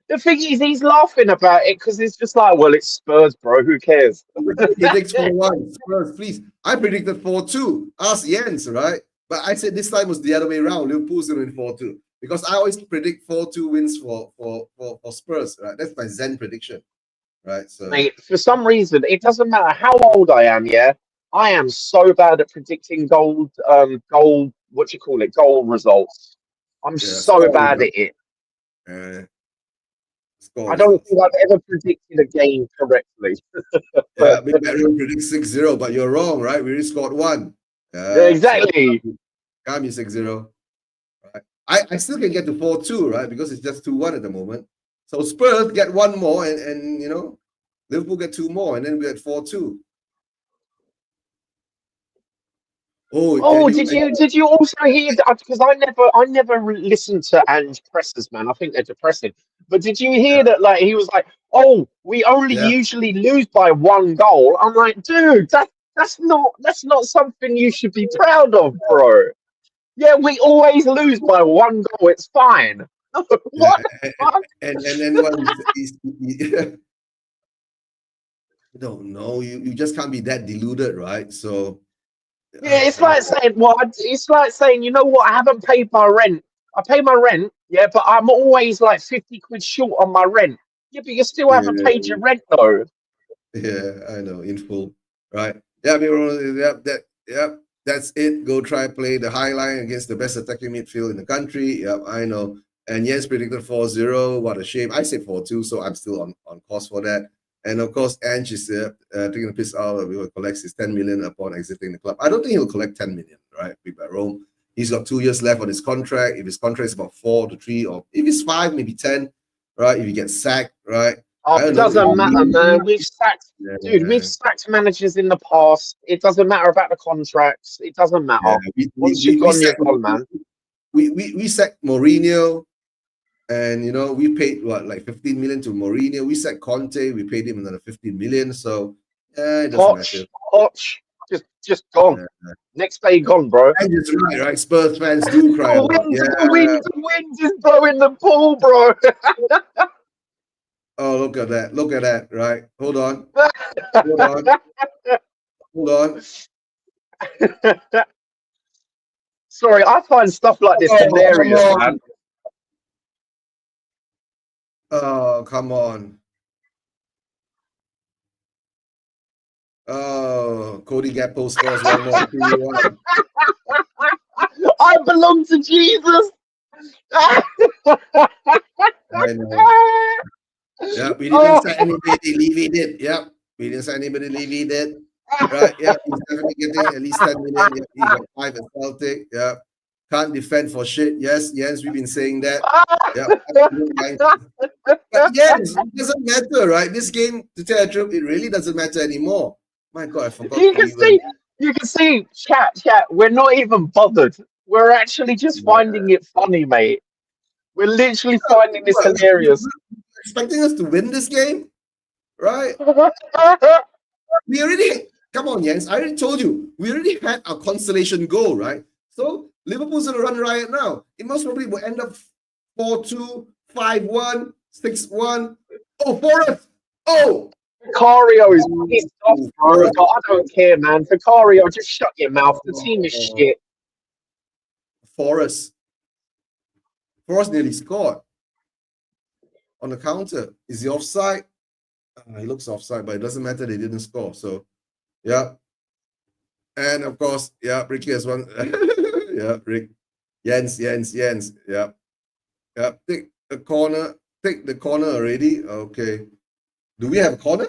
the thing is, he's laughing about it because it's just like, well, it's Spurs, bro. Who cares? Predicts 4-1. Spurs, please. I predicted 4-2. Ask Jens, right? But I said this time was the other way around. Liverpool's going to win 4-2. Because I always predict 4-2 wins for Spurs, right? That's my Zen prediction, right? So, mate, for some reason, it doesn't matter how old I am. Yeah, I am so bad at predicting goal, what you call it, goal results. I'm so bad at it. I don't think I've ever predicted a game correctly. Yeah, Big Bad Room predicts 6-0, but you're wrong, right? We already scored 1. Yeah, exactly. So can't be 6-0. Right? I still can get to 4-2, right? Because it's just 2-1 at the moment. So Spurs get 1 more, and you know, Liverpool get 2 more, and then we get 4-2. Did you also hear that? Because I never listened to Ange Pressers, man. I think they're depressing. But did you hear that? Like he was like, "Oh, we only usually lose by 1 goal." I'm like, dude, that's not something you should be proud of, bro. Yeah, we always lose by 1 goal. It's fine. What? And then what I don't know. You just can't be that deluded, right? So. Yeah, it's like saying, you know what? I haven't paid my rent. I pay my rent, yeah, but I'm always like 50 quid short on my rent. Yeah, but you still haven't paid your rent though. Yeah, I know, in full, right? Yeah, that's it. Go try play the high line against the best attacking midfield in the country. Yep, I know. And yes, predicted 4-0. What a shame. I say 4-2, so I'm still on course for that. And of course, Ange is taking the piss out of it. Collects his 10 million upon exiting the club. I don't think he'll collect 10 million, right? Big Bad Rome. He's got 2 years left on his contract. If his contract is about 4 to 3, or if it's 5, maybe 10, right? If he gets sacked, right? Oh, it doesn't matter, man. We've sacked managers in the past. It doesn't matter about the contracts. It doesn't matter. Once you've gone, you've gone, man. We sacked Mourinho. And you know, we paid like 15 million to Mourinho. We said Conte, we paid him another 15 million. So it doesn't matter. Poch, just gone. Yeah. Next day gone, bro. And it's right? Spurs fans do cry. The wind is blowing the pool, bro. Oh, look at that, right? Hold on. Sorry, I find stuff like this hilarious, man. Oh, come on. Oh, Cody Gakpo scores 1 more. I belong to Jesus. I know. Yeah, we didn't say anybody leave it. Yep, we didn't say anybody leave it. Right? Yeah, he's definitely getting at least 10 million. Yep, he got 5 at Celtic. Yeah. Can't defend for shit. Yes, we've been saying that. Yeah. But yes, it doesn't matter, right? This game, to tell the truth, it really doesn't matter anymore. My God, I forgot. You can see, chat. We're not even bothered. We're actually just finding it funny, mate. We're literally finding this hilarious. Expecting us to win this game, right? We already, come on, Jens. I already told you, we already had our consolation goal, right? So Liverpool's gonna run riot now. It most probably will end up 4-2, 5-1, 6-1. Oh, Forrest! Oh! Vicario is pissed off, bro. I don't care, man. Vicario, just shut your mouth. The team is shit. Forrest. Forrest nearly scored on the counter. Is he offside? He looks offside, but it doesn't matter. They didn't score. So, yeah. And of course, yeah, Ricky has one. Yeah, Rick. Jens. Yeah. Yeah. Take the corner already. Okay. Do we have a corner?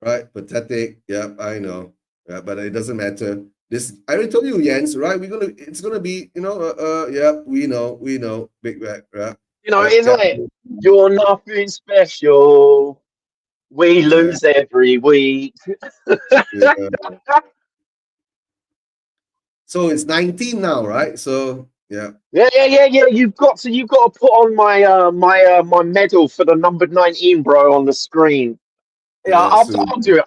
Right. Pathetic. Yeah, I know. Yeah, but it doesn't matter. This I already told you, Jens, right? It's gonna be, yeah, we know. Big back, right? You know, Yeah, it's like you're nothing special. We yeah, lose every week. yeah. So it's 19 now, right? So yeah. Yeah. You've got to put on my medal for the number 19, bro, on the screen. Yeah, Yeah, I'll, soon. I'll do it.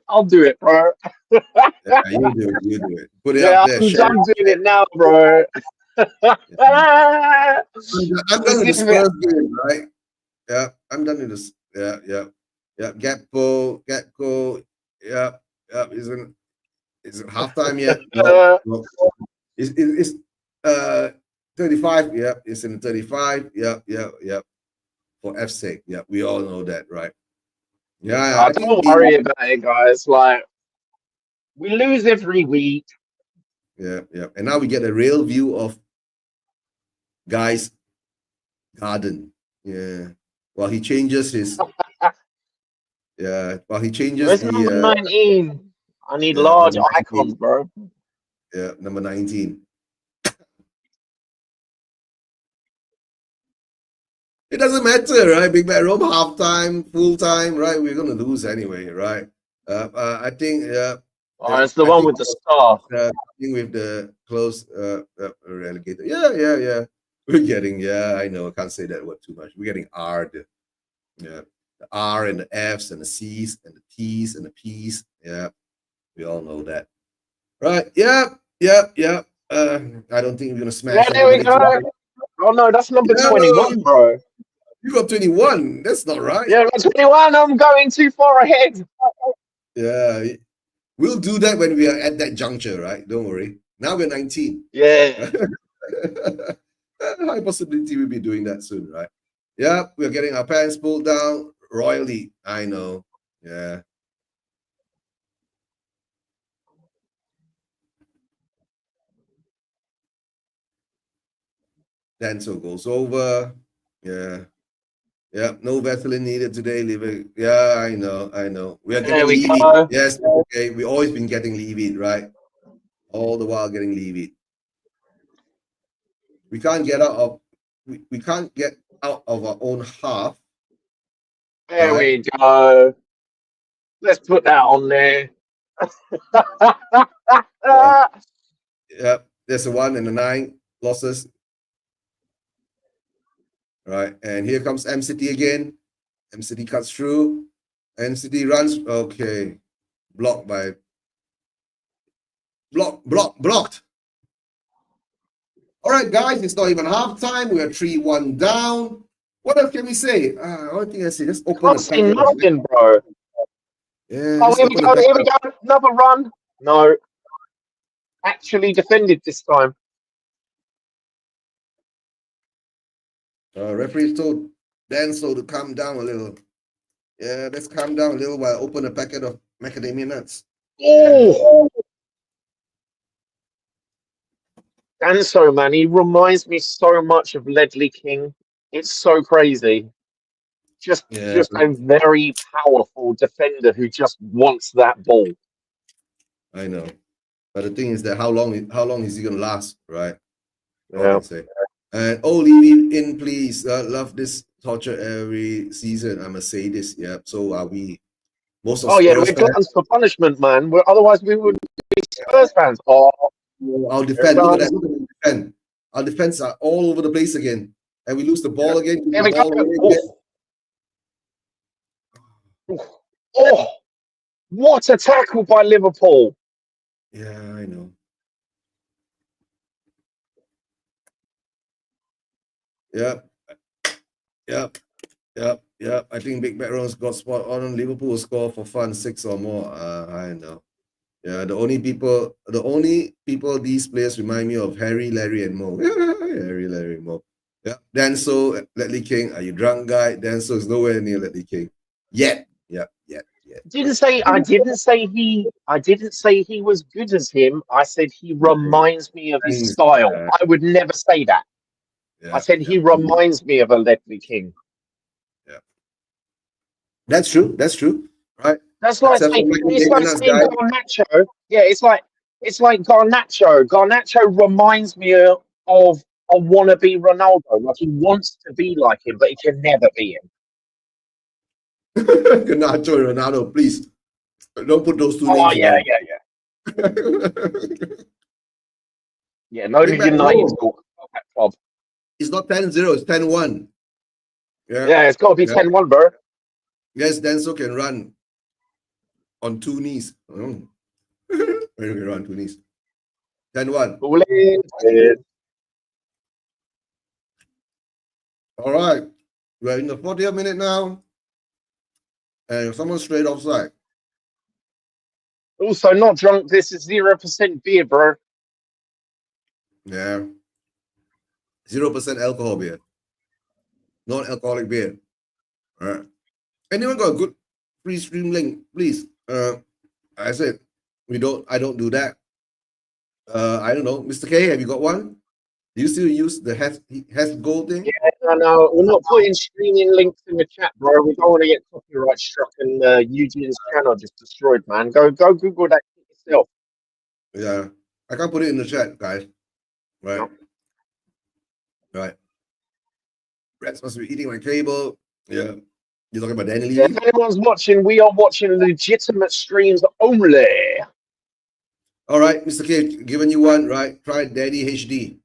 I'll do it, bro. Yeah, you do it. Put it Yeah, up there, I'm share done it. doing it now, bro. Yeah. I'm done Just with the give it. Spurs game, right? Yeah, I'm done with this. Yeah. Gakpo. Yeah. Is it halftime yet? No, Uh, no. It's 35. Yeah, it's in the 35. Yeah. For F's sake. Yeah, we all know that, right? Yeah, I think don't worry about it, guys. Like we lose every week. yeah. And now we get a real view of Guy's garden. Yeah. While he changes his while he changes Where's number the 19? I need yeah, large number icons, 19. bro. Yeah, number 19. It doesn't matter, right? Big Bad Rome, halftime, full time, right? We're gonna lose anyway, right? I think Oh, it's the I one think with the star. with the close relegator. Yeah. We're getting, I know, I can't say that word too much. We're getting the R and the F's and the C's and the T's and the P's. Yeah, we all know that. Right. Yeah. I don't think we're gonna Yeah, smash there we anybody go. today. Oh no, that's number Yeah, 21, bro. you got 21. That's not right. Yeah, that's 21. I'm going too far ahead. Yeah, we'll do that when we are at that juncture, right? Don't worry. Now we're 19. Yeah. High possibility we'll be doing that soon, right? Yeah, we're getting our pants pulled down royally. I know. Yeah. Denso goes over. Yeah. Yeah. No Vaseline needed today, leave. Yeah, I know. We are There getting we leave. go. Yes, okay. We always been getting leave, right? All the while getting leave. We can't get out of we can't get out of our own half, There right? we go. Let's put that on there. Yeah. Yeah. There's a 1 and a 9 losses. Right. And here comes M.City again. M.City cuts through. M.City runs. Okay. Blocked. All right, guys, it's not even halftime. We are 3-1 down. What else can we say? Only thing I say, just open Can't a say packet of nothing, bro. Oh, just here we open a go. packet. Here we go. Another run. No, actually defended this time. Referee told Denso to calm down a little. Yeah, let's calm down a little while I open a packet of macadamia nuts. Oh, Danso, man, he reminds me so much of Ledley King. It's so crazy. Just, Yeah, just a very powerful defender who just wants that ball. I know. But the thing is that how long is he gonna last, right? All I Yeah. can say. And leave it in, please. Love this torture every season. I'm a sadist. Yeah, so are we. Most of Oh yeah, Spurs we're fans. gluttons for punishment, man. Otherwise, we would be Spurs fans. Oh, I'll here it defend. Look at that. comes. Look at the defend. Our defense are all over the place again. And we lose the Yeah. ball again. Here The we go. ball away again. Oh, oh, what a tackle by Liverpool. Yeah, I know. Yep. I think Big Backrone's got spot on. Liverpool will score for fun 6 or more. I know. Yeah, the only people these players remind me of Harry, Larry, and Mo. Harry, Larry, Mo. Yeah. Danso, Ledley King. Are you drunk, guy? Danso is nowhere near Ledley King. Yet. Yeah, yet. Didn't Right. say I didn't say he was good as him. I said he reminds me of his Thanks. style. I would never say that. I Yeah, said yeah, he reminds me of a Ledley King. yeah. That's true. That's true. Right. That's like Except for saying Michael it's like Davis, saying guy. Garnacho. Yeah, it's like Garnacho. Garnacho reminds me of a wannabe Ronaldo. Like he wants to be like him, but he can never be him. Nacho and Ronaldo, please don't put those two Oh names yeah, together. yeah, yeah. Yeah, no Bring back United home. talk about that club. It's not 10-0, it's 10-1. Yeah. Yeah, it's got to be Yeah. 10-1, bro. Yes, Denso can run on two knees. He can run on two knees. 10-1. All in. All right. We're in the 40th minute now. And someone straight offside. Also, not drunk. This is 0% beer, bro. Yeah. 0% alcohol beer. Non-alcoholic beer. All right. Anyone got a good free stream link? Please. I said I don't do that. I don't know. Mr. K, have you got one? Do you still use the has gold thing? Yeah, no, we're not putting streaming links in the chat, bro. We don't want to get copyright struck and Eugene's channel just destroyed, man. Go Google that shit yourself. Yeah. I can't put it in the chat, guys. Right. No. Right. Rats must be eating my cable. Yeah. You're talking about Danny Yeah, if Levy? anyone's watching, we are watching legitimate streams only. All right, Mr. K, giving you one, right? Try Daddy HD.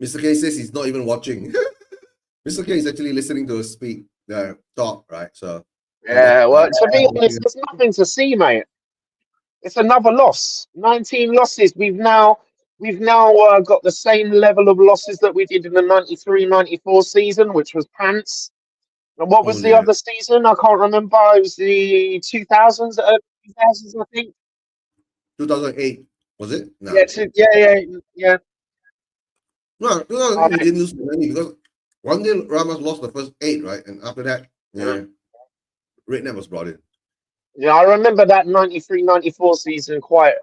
Mr. K says he's not even watching. Mr. K is actually listening to us speak, talk, right? So, Yeah, well, to be honest, there's nothing to see, mate. It's another loss. 19 losses. We've now got the same level of losses that we did in the 93-94 season, which was pants. And what oh, was the yeah. other season? I can't remember. It was the 2000s, 2000s, I think. 2008, was it? Yeah, No. yeah. No, All 2008, we right. didn't lose to many because one day Ramos lost the first 8, right? And after that, Yeah. yeah, Redknapp was brought in. Yeah, I remember that 93-94 season quite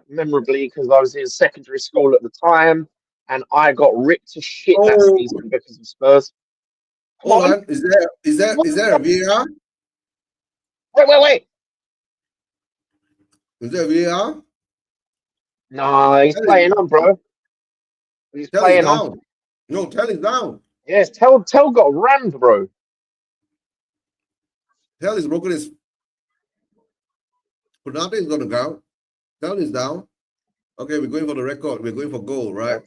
memorably because I was in secondary school at the time and I got ripped to shit that Oh, season because of Spurs. Come hold on. on. Is there a VAR? Wait. Is there a VAR? No, he's Tell is, playing on, bro. He's tell is playing on. down. No, tell is down. Yes, Tell got rammed, bro. Tell is broken his. Konate is on the ground. Tell is down. Okay, we're going for the record. We're going for goal, right?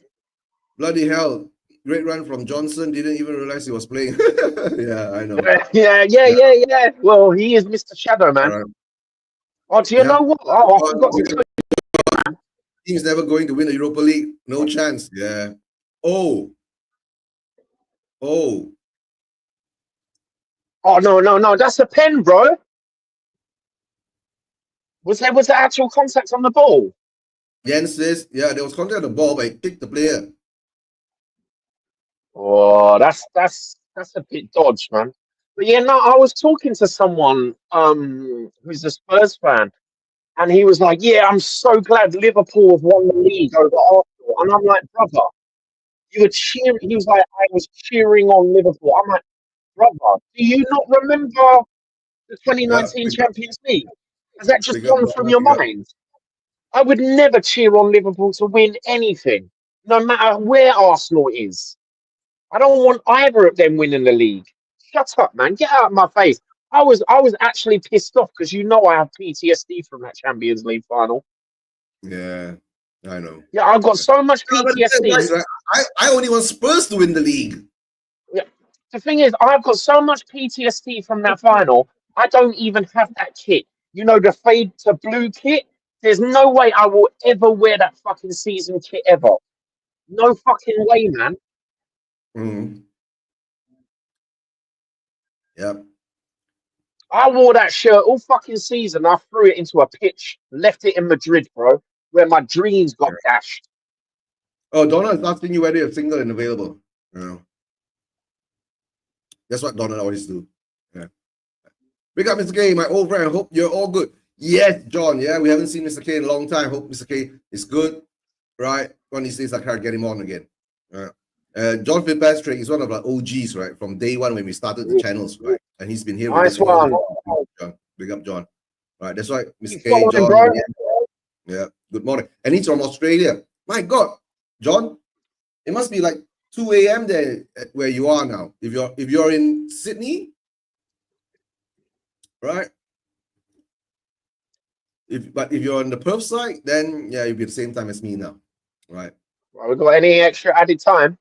Bloody hell. Great run from Johnson. Didn't even realize he was playing. Yeah, I know. Yeah. Well, he is Mr. Shadow, man. All right. Oh, do you Yeah. know what? Oh, I forgot to tell you. Team's never going to win the Europa League. No chance. Yeah. Oh. Oh, no. That's a pen, bro. Was there actual contact on the ball? Jens says, yeah, there was contact on the ball, but he kicked the player. Oh, that's a bit dodge, man. But yeah, no, I was talking to someone who's a Spurs fan, and he was like, "Yeah, I'm so glad Liverpool have won the league over Arsenal." And I'm like, "Brother, you were cheering." He was like, "I was cheering on Liverpool." I'm like, "Brother, do you not remember the Yeah. 2019 Champions League? Has that just Pick up, gone from brother. your Pick up. mind?" I would never cheer on Liverpool to win anything, no matter where Arsenal is. I don't want either of them winning the league. Shut up, man. Get out of my face. I was actually pissed off because I have PTSD from that Champions League final. Yeah, I know. Yeah, I've got so much No, but PTSD. guys, right? I only want Spurs to win the league. Yeah. The thing is, I've got so much PTSD from that final. I don't even have that kit. You know, the fade to blue kit. There's no way I will ever wear that fucking season kit ever. No fucking way, man. Mm-hmm. Yep. I wore that shirt all fucking season. I threw it into a pitch, left it in Madrid, bro, where my dreams got dashed. Oh, Donna is asking you whether you're single and available. Yeah. That's what Donna always do. Yeah. Big up, Mr. K, my old friend. I hope you're all good. Yes, John. Yeah, we haven't seen Mr. K in a long time. Hope Mr. K is good. Right? One of these days I can't get him on again. John Fitzpatrick is one of our OGs, right? From day one when we started the channels, right? And he's been here with us. Nice one. John. Big up, John. Right, that's right. Mr. Keep K, following, John. bro. Yeah. Good morning. And he's from Australia. My God, John, it must be like 2 a.m. there where you are now. If you're in Sydney, right? But if you're on the Perth side, then yeah, you'll be the same time as me now, right? Well, we got any extra added time?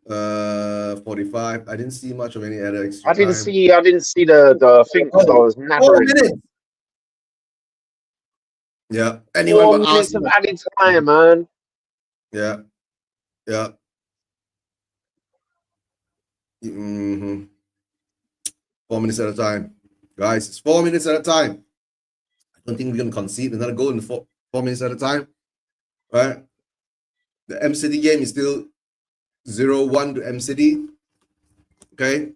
45. I didn't see much of any other extra I didn't time. see the thing because I was 4 nabbering. minutes. Yeah. Anyway, 4 minutes of added time, man. Yeah. Yeah. Mm-hmm. 4 minutes at a time. Guys, it's 4 minutes at a time. I don't think we're going to concede another goal in 4 minutes at a time. Right? The M.City game is still 0-1 to M.City. Okay?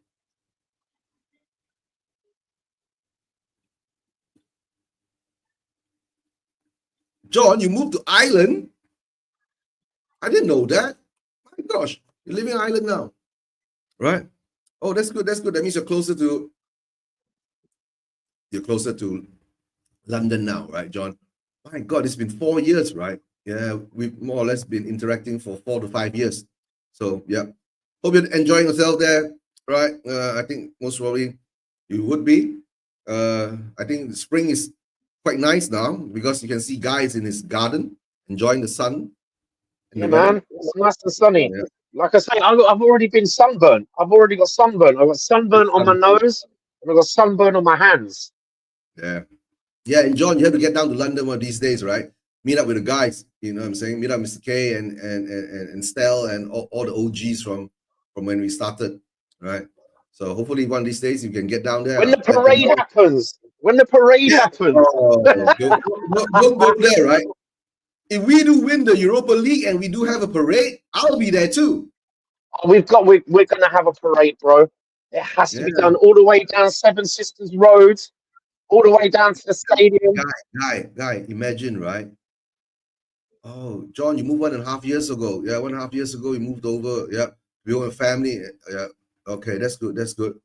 John, you moved to Ireland? I didn't know that. My gosh, you're living in Ireland now. Right? Oh, that's good. That's good. That means you're closer to London now, right, John? My God, it's been 4 years, right? Yeah, we've more or less been interacting for 4 to 5 years. So yeah, hope you're enjoying yourself there, right? I think most probably you would be. I think the spring is quite nice now because you can see guys in his garden enjoying the sun. Yeah, man, it's nice and sunny. Yeah. Like I say, I've already been sunburned. I've already got sunburn. I've got sunburn on my nose and I've got sunburn on my hands. Yeah. Yeah, and John, you have to get down to London one of these days, right? Meet up with the guys, you know what I'm saying? Meet up Mr. K and Stel and all the OGs from when we started, right? So hopefully one of these days you can get down there. When the parade happens. When the parade happens. Oh, don't go there, right? If we do win the Europa League and we do have a parade, I'll be there too. Oh, we're gonna have a parade, bro. It has to be done all the way down Seven Sisters Road, all the way down to the stadium. Guy, imagine, right? Oh, John, you moved 1.5 years ago. Yeah, 1.5 years ago, you moved over. Yeah, we were a family. Yeah, okay, that's good. That's good.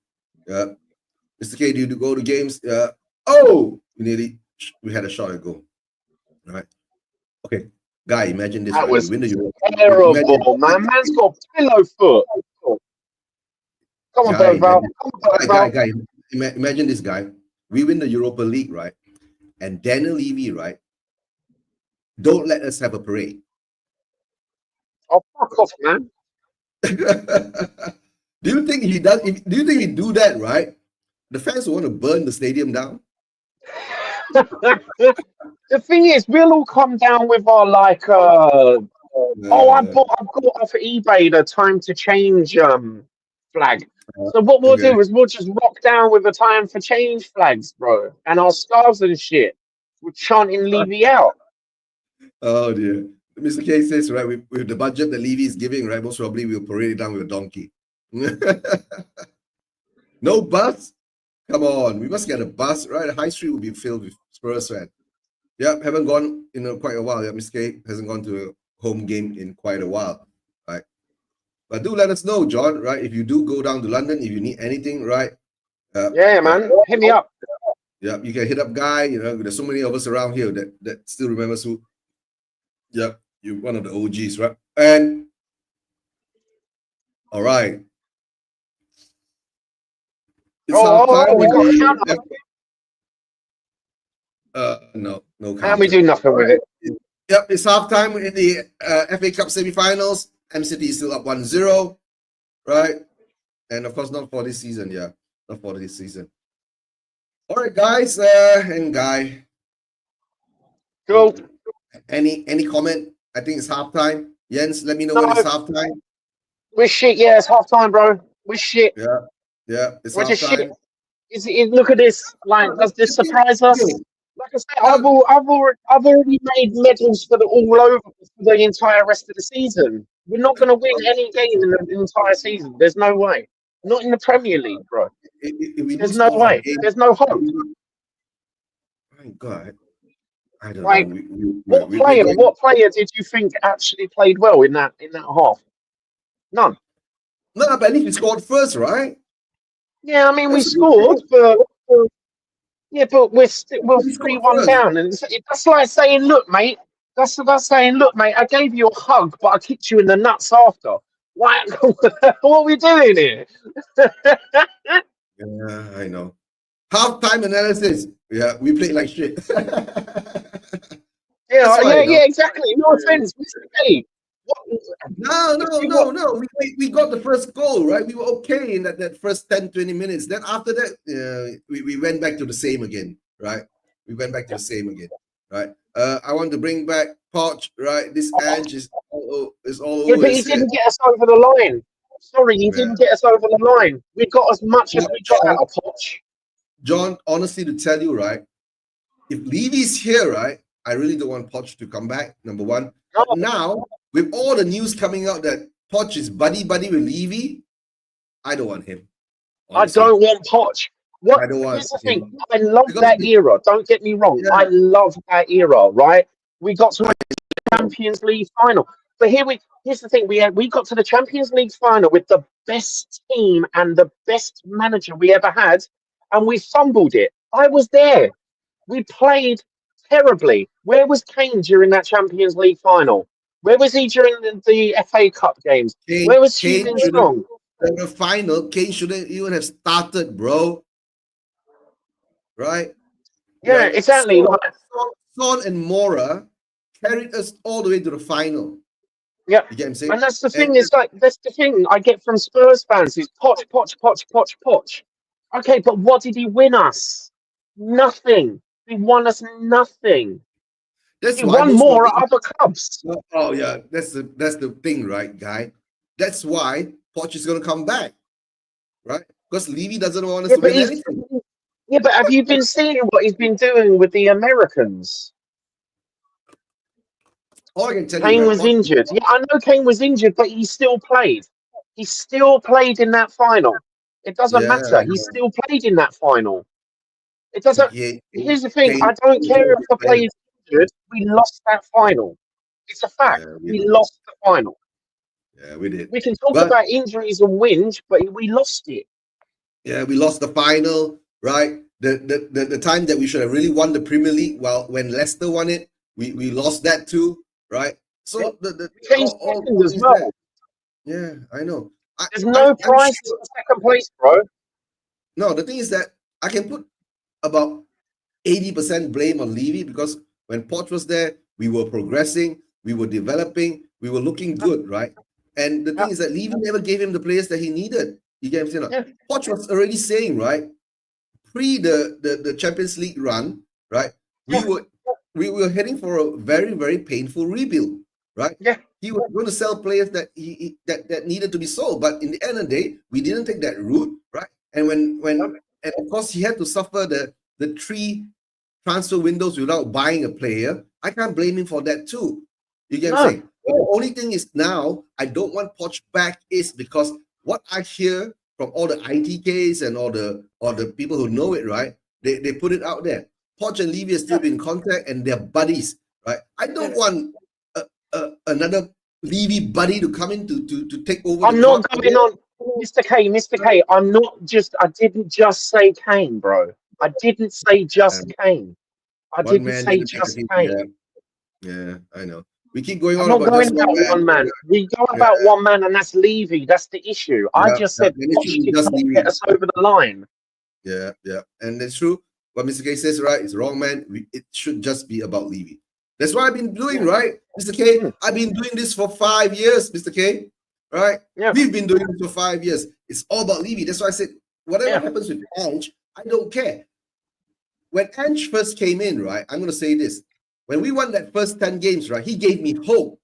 Yeah, Mr. K, do you go to games? Yeah. Oh, we had a shot at goal. Right. Okay, guy, imagine this. That right? was win the terrible, man. Man's got pillow foot. Come on, Bergvall. Guy, imagine this, guy. We win the Europa League, right? And Daniel Levy, right? Don't let us have a parade. Oh, fuck off, man. Do you think he does? Do you think he do that, right? The fans will want to burn the stadium down. The thing is, we'll all come down with our like, I got off of eBay the time to change flag. So what we'll do is we'll just rock down with the time for change flags, bro, and our scarves and shit. We're chanting Levy out. Oh dear. Mr. K says, right, with the budget that Levy is giving, right, most probably we'll parade it down with a donkey. No bus? Come on, we must get a bus, right? The high street will be filled with Spurs fans. Yeah, haven't gone in quite a while. Yeah, Mr. K hasn't gone to a home game in quite a while, right? But do let us know, John, right? If you do go down to London, if you need anything, right? Yeah, man, hit me up. Yeah, you can hit up Guy. You know, there's so many of us around here that still remembers who. Yeah, you're one of the OGs, right? And all right. It's halftime. We got a counter. No counter. And we do nothing with it. Yep, it's halftime in the FA Cup semi-finals. M.City is still up 1-0, right? And of course, not for this season. Yeah, not for this season. All right, guys, and Guy. Cool. Any comment? I think it's halftime. Jens, let me know when it's halftime. We're shit. Yeah, it's halftime, bro. We're shit. Yeah, it's We're halftime. just shit. Is it? Look at this. Like, does this surprise us? Okay, Like I say, now, I've already made medals for the all over for the entire rest of the season. We're not going to win any game in the entire season. There's no way. Not in the Premier League, bro. if we There's lose no all our way. games, There's no hope. my God, I don't know. Like, We're going. What player did you think actually played well in that half? None. No, but at least we scored first, right? Yeah, I mean we That's a good scored, thing. but yeah, but we're We scored 3-1 first. down, and that's like saying, look, mate. That's saying, look, mate. I gave you a hug, but I kicked you in the nuts after. Why? What are we doing here? Yeah, I know. Half-time analysis. Yeah, we played like shit. That's why, Yeah, exactly. No offense, Mr. K. What, No, if no, you no, what? no. We got the first goal, right? We were okay in that first 10, 20 minutes. Then after that, we went back to the same again, right? We went back to the same again, right? I want to bring back Poch, right? This Ange is all Yeah, over but he his head. didn't get us over the line. Sorry, he Yeah. didn't get us over the line. We got as much as we got John, out of Poch. John, honestly, to tell you, right? If Levy's here, right, I really don't want Poch to come back, number one. No, But now, with all the news coming out that Poch is buddy with Levy, I don't want him. I Honestly, don't want Poch. What? I don't want Here's the thing. him I love because that era. Don't get me wrong. yeah, I love that era. Right? We got to I a know. Champions League final, but here's the thing. We got to the Champions League final with the best team and the best manager we ever had, and we fumbled it. I was there. We played terribly. Where was Kane during that Champions League final? Where was he during the FA Cup games? Where was Kane Heung-min should have Song? the final. Kane shouldn't even have started, bro. Right? Yeah, Right? exactly. Like, Son and Mora carried us all the way to the final. yeah, You get what I'm saying? and that's the And thing. Is like that's the thing I get from Spurs fans is Poch, Poch, Poch, Poch, Poch. Okay, but what did he win us? Nothing. He won us nothing. that's He why won most more probably. at other clubs. Oh yeah, that's the thing, right, guy? That's why Poch is gonna come back, right? Because Levy doesn't want us Yeah, to but win he's anything. yeah, but have you been seeing what he's been doing with the Americans? All I can tell you, Kane right? was Poch, injured. Yeah, I know Kane was injured, but he still played. He still played in that final. It doesn't yeah, matter. He still played in that final. It doesn't. yeah, Here's the thing. Kane I don't is one care of if the the players. player's injured. We lost that final. It's a fact. Yeah, We lost the final. we did. We can talk But about injuries and wins, but we lost it. yeah, we lost the final, right? The time that we should have really won the Premier League, well, when Leicester won it, we lost that too, right? Yep. So the We came all second as is that. well. Yeah, I know. There's no I'm prize sure. for second place, bro. No, the thing is that I can put about 80% blame on Levy because when Poch was there, we were progressing, we were developing, we were looking good, right? And the thing Yeah, is that Levy never gave him the players that he needed. You get what I'm saying? yeah, Poch was already saying, right? Pre the Champions League run, right? We yeah, were we were heading for a very, very painful rebuild, right? yeah. He was going to sell players that that needed to be sold, but in the end of the day, we didn't take that route, right? And and of course he had to suffer the three transfer windows without buying a player. I can't blame him for that too. You get what I'm No. saying? But the only thing is now I don't want Poch back is because what I hear from all the ITKs and all the people who know it, right? They put it out there. Poch and Levy are still in contact and they're buddies, right? I don't want another Levy buddy to come in to take over the I'm club not going again. on, Mr. K, Mr. K. I'm not just. I didn't just say Kane, bro. I didn't say just Kane. I One didn't man say didn't make a just team. Kane. Yeah, yeah, I know. We keep going I'm on not about going just one about man. one man. We go Yeah, about one man, and that's Levy. That's the issue. I yeah, just yeah. said And it should Poch be did just not get Levy. us over the line. Yeah, yeah. And it's true. What Mr. K says, right? It's wrong, man. It should just be about Levy. That's what I've been doing, Yeah, right? Mr. K, mm, I've been doing this for 5 years, Mr. K. Right? yeah, We've been doing this for 5 years. It's all about Levy. That's why I said, whatever yeah. happens with Ange, I don't care. When Ange first came in, right? I'm gonna say this. When we won that first 10 games, right? He gave me hope.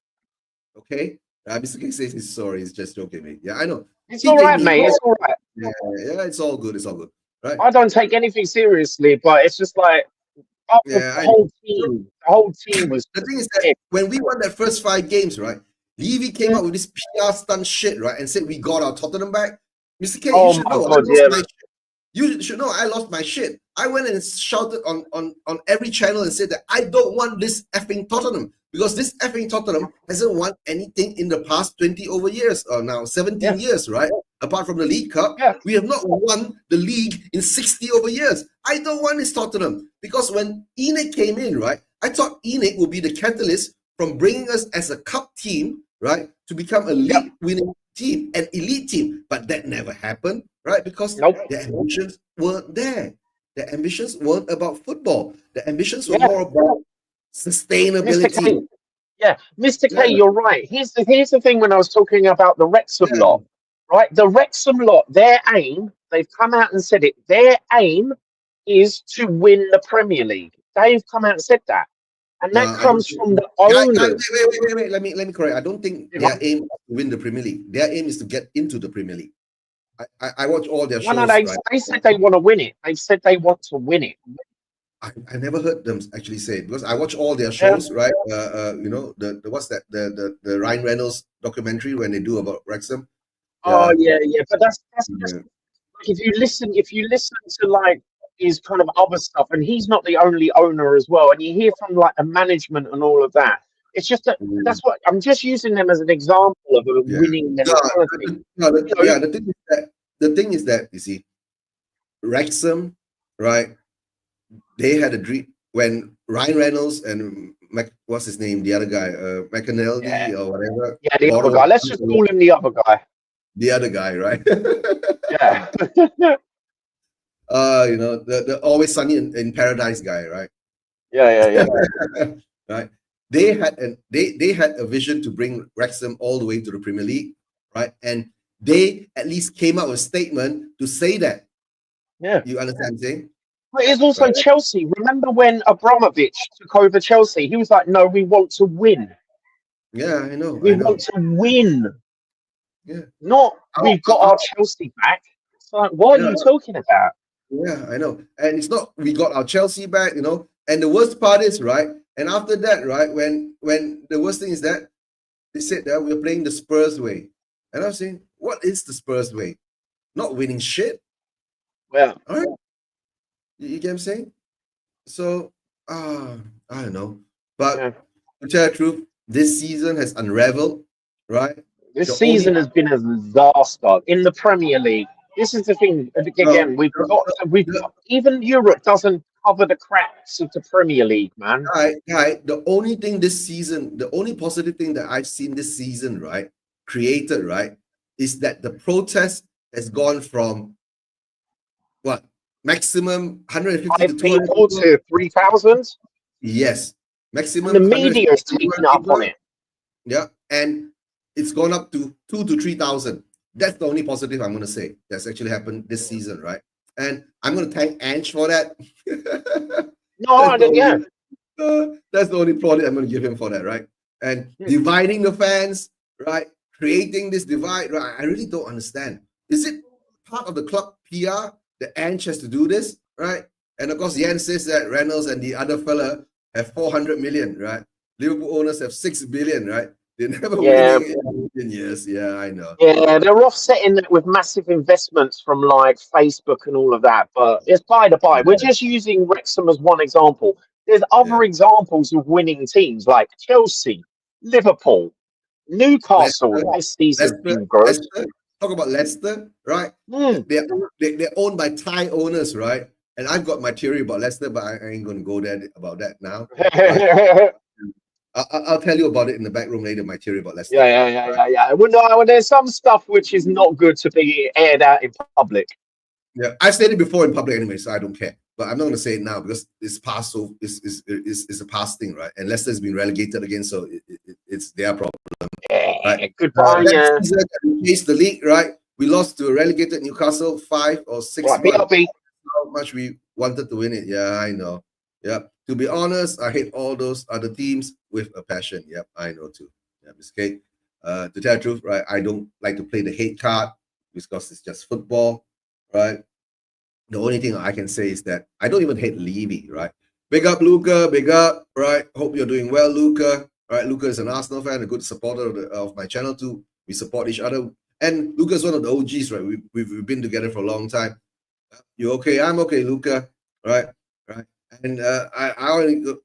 Okay. Mr. K says he's sorry, he's just joking, mate. Yeah, I know. It's He all gave right, me mate. hope. It's all right. Yeah, yeah, it's all good. It's all good. right? I don't take anything seriously, but it's just like the Yeah, I whole know. team. The whole team was The thing is that sick. when we won that first 5 games, right, Levy came Mm. out with this PR stunt shit, right, and said we got our Tottenham back. Mr. K, you Oh should my know I god, lost yeah, my man. shit. You should know I lost my shit. I went and shouted on every channel and said that I don't want this effing Tottenham because this effing Tottenham hasn't won anything in the past 20 over years or now 17 Yeah, years, right? Apart from the League Cup, yeah, we have not won the league in 60 over years. I don't want this Tottenham because when Enid came in, right, I thought Enid would be the catalyst from bringing us as a cup team, right, to become a yeah. league winning team, an elite team. But that never happened, right? Because Nope. their ambitions weren't there. Their ambitions weren't about football. The ambitions were Yeah, more about Mr. sustainability. K. Yeah, Mr. Yeah, K, you're right. Here's the thing when I was talking about the Wrexham yeah. lot, right? The Wrexham lot, their aim, they've come out and said it, their aim is to win the Premier League. They've come out and said that. And that I don't comes think. from the Wait, owners. wait, wait. Let me correct. I don't think You their know? aim is to win the Premier League. Their aim is to get into the Premier League. I watch all their No, no, shows, right? they said they want to win it. They said they want to win it. I never heard them actually say it because I watch all their Yeah. shows, right? You know the what's that the Ryan Reynolds documentary when they do about Wrexham. Oh Yeah, yeah, yeah. But that's just yeah. like if you listen to like his kind of other stuff, and he's not the only owner as well, and you hear from like the management and all of that. It's just that Mm, that's what I'm just using them as an example of a yeah. winning No, mentality. You know, yeah. The thing is that you see Wrexham, right? They had a dream when Ryan Reynolds and what's his name, the other guy, yeah, McAnally or whatever, yeah, the bought other over guy. Let's just call him the other guy. the other guy, right? Yeah, The Always Sunny in Paradise guy, right? yeah, yeah, Right. They had a vision to bring Wrexham all the way to the Premier League, right? And they at least came out with a statement to say that. yeah. You understand what I'm saying? But it's also Right. Chelsea. Remember when Abramovich took over Chelsea? He was like, "No, we want to win. Yeah, I know, We I want know. to win. Yeah. Not I'll, we've got I'll, our Chelsea back." It's like, what are yeah, you talking about? yeah, I know. And it's not we got our Chelsea back, And the worst part is, right? And after that, right, when the worst thing is that they said that we're playing the Spurs way. And I'm saying, what is the Spurs way? Not winning shit. Well, All right. You get what I'm saying? So, I don't know. But yeah. to tell the truth, this season has unraveled, right? This The only season has been a disaster in the Premier League. This is the thing. no, Again, we've no, got no, we've no, got, even Europe doesn't cover the cracks of the Premier League, man. the only thing this season, the only positive thing that I've seen this season, right, created, right, is that the protest has gone from what maximum 150 to Five 200 people people. to 3,000, Yes, and the maximum media 150 is to taking 200 up on people. it. Yeah, and it's gone up to 2 to 3,000. That's the only positive I'm going to say that's actually happened this season, right? And I'm going to thank Ange for that. No, that's the yeah, only that's the only plaudit I'm going to give him for that, right? And dividing the fans, right? Creating this divide, right? I really don't understand. Is it part of the club PR that Ange has to do this, right? And of course, Jan says that Reynolds and the other fella have 400 million, right? Liverpool owners have 6 billion, right? They're never yeah. winning in a million years. Yeah, I know. Yeah, they're offsetting that with massive investments from like Facebook and all of that. But it's by the by. We're Yeah, just using Wrexham as one example. There's yeah. other examples of winning teams like Chelsea, Liverpool, Newcastle. Leicester, This season's Leicester, been good. Leicester. Talk about Leicester, right? Hmm. They're owned by Thai owners, right? And I've got my theory about Leicester, but I ain't going to go there about that now, right? yeah, I'll tell you about it in the back room later. My theory about Leicester, right? yeah. Well, no, there's some stuff which is not good to be aired out in public. Yeah, I said it before in public anyway, so I don't care. But I'm not going to say it now because it's past. So it's a past thing, right? And Leicester's been relegated again, so it's their problem, right? Yeah, goodbye. That Yeah. season we faced the league, right? We lost to a relegated Newcastle 5 or 6 Right, one. BRB. How much we wanted to win it? Yeah, I know. Yeah. To be honest, I hate all those other teams with a passion. Yep, I know too. Yeah, Miss Kate. To tell the truth, right? I don't like to play the hate card because it's just football, right? the only thing I can say is that I don't even hate Levy, right? Big up, Luca. Big up, right? Hope you're doing well, Luca. Right, Luca is an Arsenal fan, a good supporter of my channel too. We support each other, and Luca is one of the OGs, right? We've been together for a long time. You okay? I'm okay, Luca. Right, right. And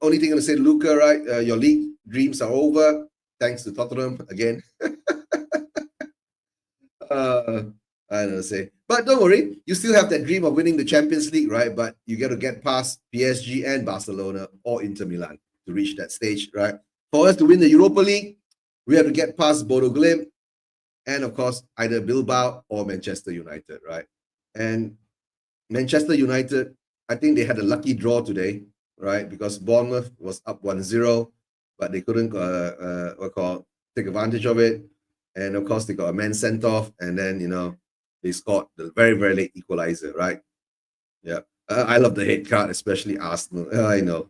only thing I'm gonna say to Luca, right? Your league dreams are over, thanks to Tottenham again. I don't know say, but don't worry, you still have that dream of winning the Champions League, right? But you got to get past PSG and Barcelona or Inter Milan to reach that stage, right? For us to win the Europa League, we have to get past Bodo Glimt and, of course, either Bilbao or Manchester United, right? And Manchester United, I think they had a lucky draw today, right? Because Bournemouth was up 1-0, but they couldn't take advantage of it. And of course, they got a man sent off, and then they scored the very, very late equalizer, right? Yeah, I love the hate card, especially Arsenal. I know.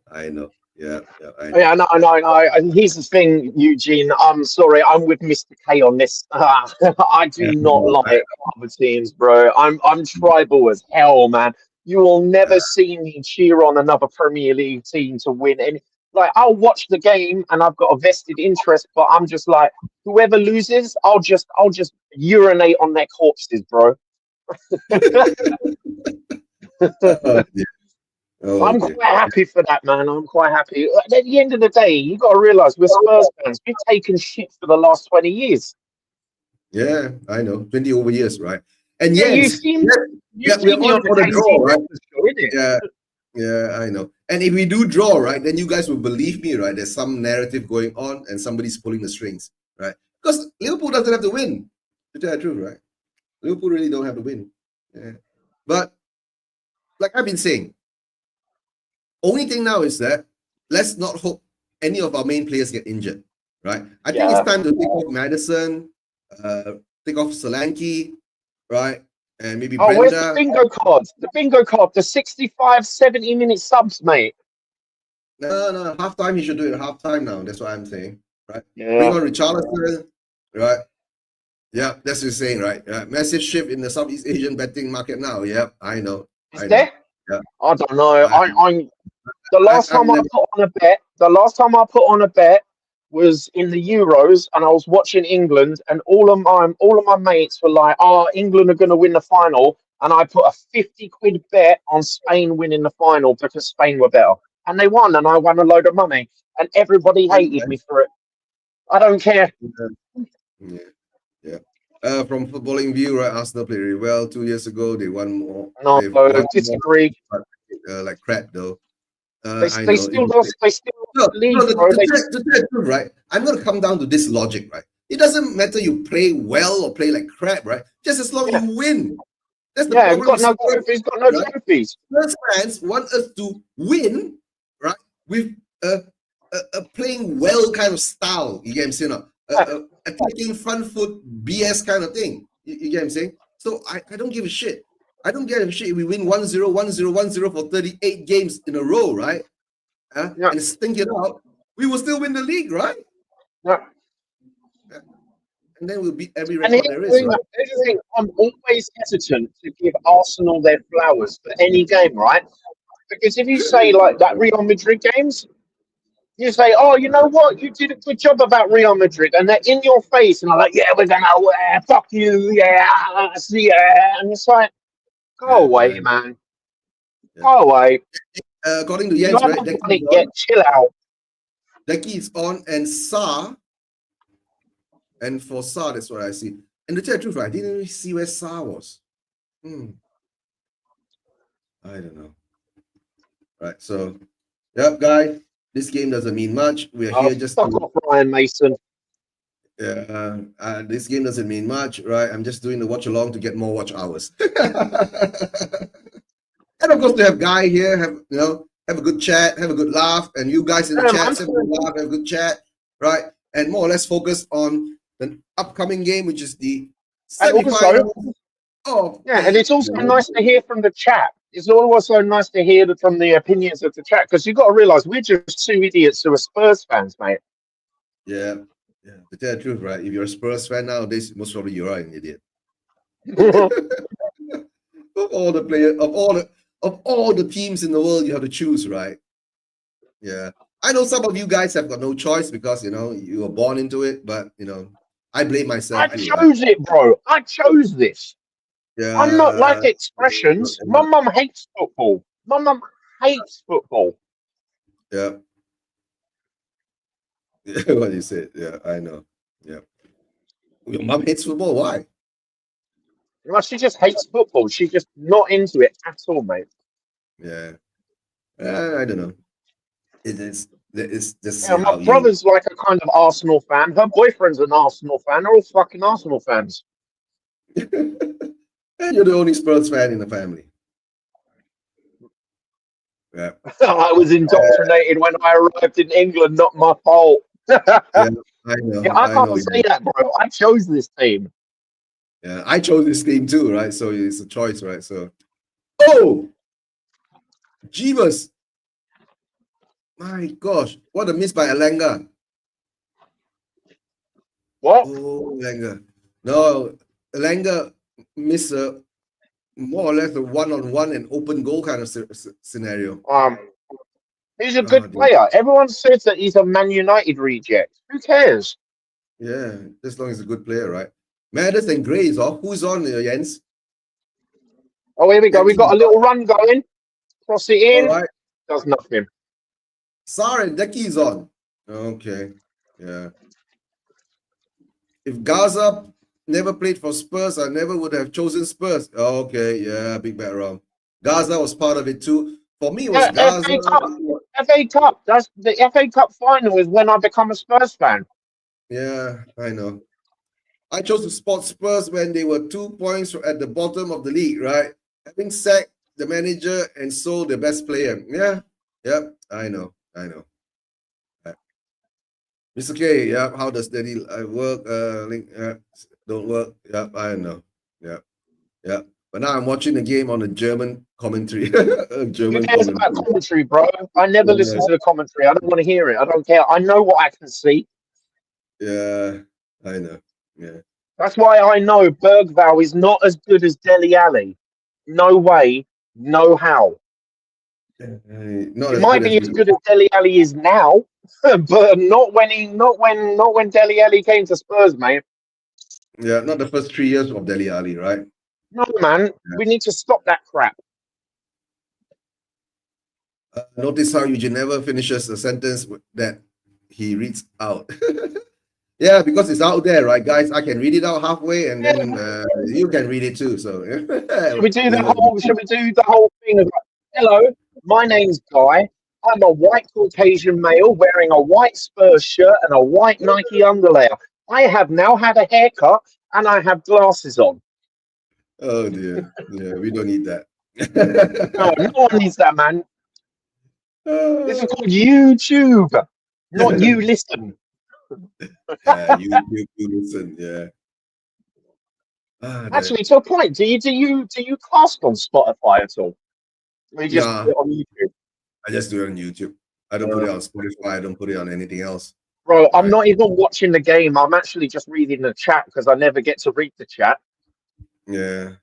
Yeah, I know. Yeah, I know. And here's the thing, Eugene. I'm sorry, I'm with Mr. K on this. I do not like other teams, bro. I'm tribal as hell, man. You will never see me cheer on another Premier League team to win. And like, I'll watch the game, and I've got a vested interest, but I'm just like, whoever loses, I'll just urinate on their corpses, bro. Oh, dear. Oh, I'm dear. quite happy for that, man. I'm quite happy. At the end of the day, you got to realize we're Spurs fans. We've taken shit for the last 20 years. Yeah, I know. 20 over years, right? And Yeah, yes, you've we're seen me on on the for the KC draw, right? Breakfast Show, innit? Yeah, yeah, I know. And if we do draw, right, then you guys will believe me, right? There's some narrative going on and somebody's pulling the strings, right? Because Liverpool doesn't have to win, to tell the truth, right? Liverpool really don't have to win. Yeah. But like I've been saying, only thing now is that let's not hope any of our main players get injured, right? I think it's Yeah. time to take off Madison, take off Solanke, right? And maybe Oh, where's the Brenda. bingo card? The bingo card, the 65, 70-minute subs, mate. No, halftime he should do it at halftime now. That's what I'm saying, right? Bring Yeah. on Richarlison, right? Yeah, that's what you're saying, right? Massive shift in the Southeast Asian betting market now. Yeah, I know. Is there? Yeah, I don't know. I, The last I've time I never. put on a bet, was in the Euros, and I was watching England, and all of my mates were like, "Oh, England are going to win the final," and I put a 50 quid bet on Spain winning the final because Spain were better, and they won, and I won a load of money, and everybody hated me for it. I don't care. Yeah, yeah. From footballing view, right? Arsenal played really well 2 years ago. They won more. No, They've won more, disagree. but, like crap though. They, I they know. still lost. They still lost No, the league, bro. to tell the truth, right? I'm gonna come down to this logic, right? It doesn't matter you play well or play like crap, right? Just as long Yeah, you win. That's the yeah. We've problem got with no Spurs, trophies. Got no right? trophies. Spurs fans want us to win, right? With a playing well kind of style. You get what I'm saying? Attacking front foot BS kind of thing. You get what I'm saying? So I don't give a shit. I don't give a shit if we win 1-0, 1-0, 1-0 for 38 games in a row, right? Yeah, And stink it out, we will still win the league, right? yeah. And then we'll beat every And record there is, right? here's the thing, I'm always hesitant to give Arsenal their flowers for any game, right? Because if you say like that Real Madrid games, you say, "Oh, you know what? You did a good job about Real Madrid," and they're in your face, and I'm like, "Yeah, we're gonna fuck you, yeah, yeah," and it's like, go away, man, Yeah. go away. According to You Jens, right? haven't Decky done it is yet. on. Chill out. Decky is on, and Sa. And for Sa, that's what I see. And to tell the truth, right, I didn't really see where Sa was. I don't know. Right. So, yep, guys, this game doesn't mean much. We are here just Fuck off, Ryan Mason. this game doesn't mean much, right? I'm just doing the watch along to get more watch hours. And of course, to have Guy here, have a good chat, have a good laugh, and you guys in the chat have a good laugh, have a good chat, right? And more or less focus on the upcoming game, which is the semi-final. And it's also nice to hear from the chat. It's also nice to hear from the opinions of the chat, because you've got to realise we're just two idiots who are Spurs fans, mate. Yeah. To tell the truth, right? If you're a Spurs fan nowadays, most probably you are an idiot. Of all the players, of all the teams in the world, you have to choose, right? Yeah. I know some of you guys have got no choice because you were born into it, but I blame I myself too, right? chose it, bro. I chose this. I'm not like Yeah. expressions. My mum hates football. My mum hates football. Yeah. Yeah. What you said. Yeah, I know. Yeah. Your mom hates football. Why? Like, she just hates football. She's just not into it at all, mate. Yeah. I don't know. It's just Yeah, see my how you brother's like a kind of Arsenal fan. Her boyfriend's an Arsenal fan. They're all fucking Arsenal fans. and you're the only Spurs fan in the family. Yeah. I was indoctrinated when I arrived in England. Not my fault. Yeah, I Yeah, know. I I know. can't say that, bro. I chose this team. Yeah, I chose this team too, right? So it's a choice, right? So, oh, Jeebus. My gosh, what a miss by Alanga. What? Oh, Alanga. No, Alanga missed a more or less a one-on-one and open goal kind of scenario. Um, he's a Oh, good dear. player. Everyone says that he's a Man United reject. Who cares? Yeah, as long as he's a good player, right? Maddis and Gray is off. Who's on, Jens? Oh, here we go. That We key, got a little run going. Cross it all in. right. Does nothing. Sar and Decky is on. Okay, yeah. If Gaza never played for Spurs, I never would have chosen Spurs. Okay, yeah, big bet wrong. Gaza was part of it too. For me, it was Yeah, Gaza. FA Cup. FA Cup. That's the FA Cup final is when I become a Spurs fan. Yeah, I know. I chose to support Spurs when they were 2 points at the bottom of the league, right? Having sacked the manager and sold the best player. Yeah, yep, I know. Right. Mr. K, yeah, how does that deal work? Link, don't work. Yep, I know. Yeah. But now I'm watching the game on a German commentary. Who German cares about commentary. commentary, bro? I never listen to the commentary. I don't want to hear it. I don't care. I know what I can see. Yeah, I know. Yeah. That's why I know Bergval is not as good as Deli Ali. No way, no how. Not It as might good as be as good as Deli Ali is now, but not when Deli Ali came to Spurs, mate. yeah, not the first 3 years of Dele Alli, right? No, man, Yeah. we need to stop that crap. Notice how Eugene never finishes a sentence that he reads out. Yeah, because it's out there, right, guys? I can read it out halfway, and then you can read it too. So Should we do the never. whole? Should we do the whole thing of? Hello, my name's Guy. I'm a white Caucasian male wearing a white Spurs shirt and a white Nike underlayer. I have now had a haircut and I have glasses on. Oh dear. Yeah, we don't need that. No, no one needs that, man. This is called YouTube, not you listen. Yeah, you listen. Yeah. Actually, to a point, do you cast on Spotify at all? Or you just Nah, put it on YouTube? I just do it on YouTube. I don't put it on Spotify. I don't put it on anything else. Bro, I'm Right. not even watching the game. I'm actually just reading the chat because I never get to read the chat. Yeah.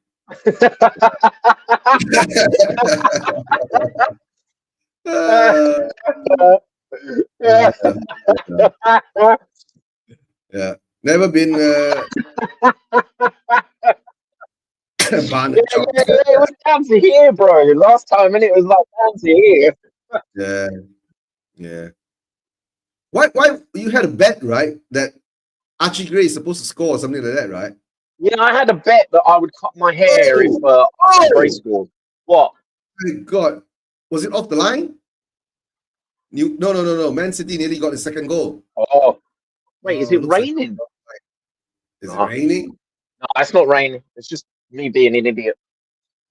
Yeah. Yeah. Never been barn chop. It was down to here, bro. Last time, and it was like down to here. Yeah. Yeah. Why you had a bet, right? That Archie Gray is supposed to score or something like that, right? Yeah, I had a bet that I would cut my hair if Gray scored. What? My God. Was it off the line? No. Man-City nearly got the second goal. Oh, wait, is it Looks like raining? is it No, raining? it's not raining. It's just me being an idiot.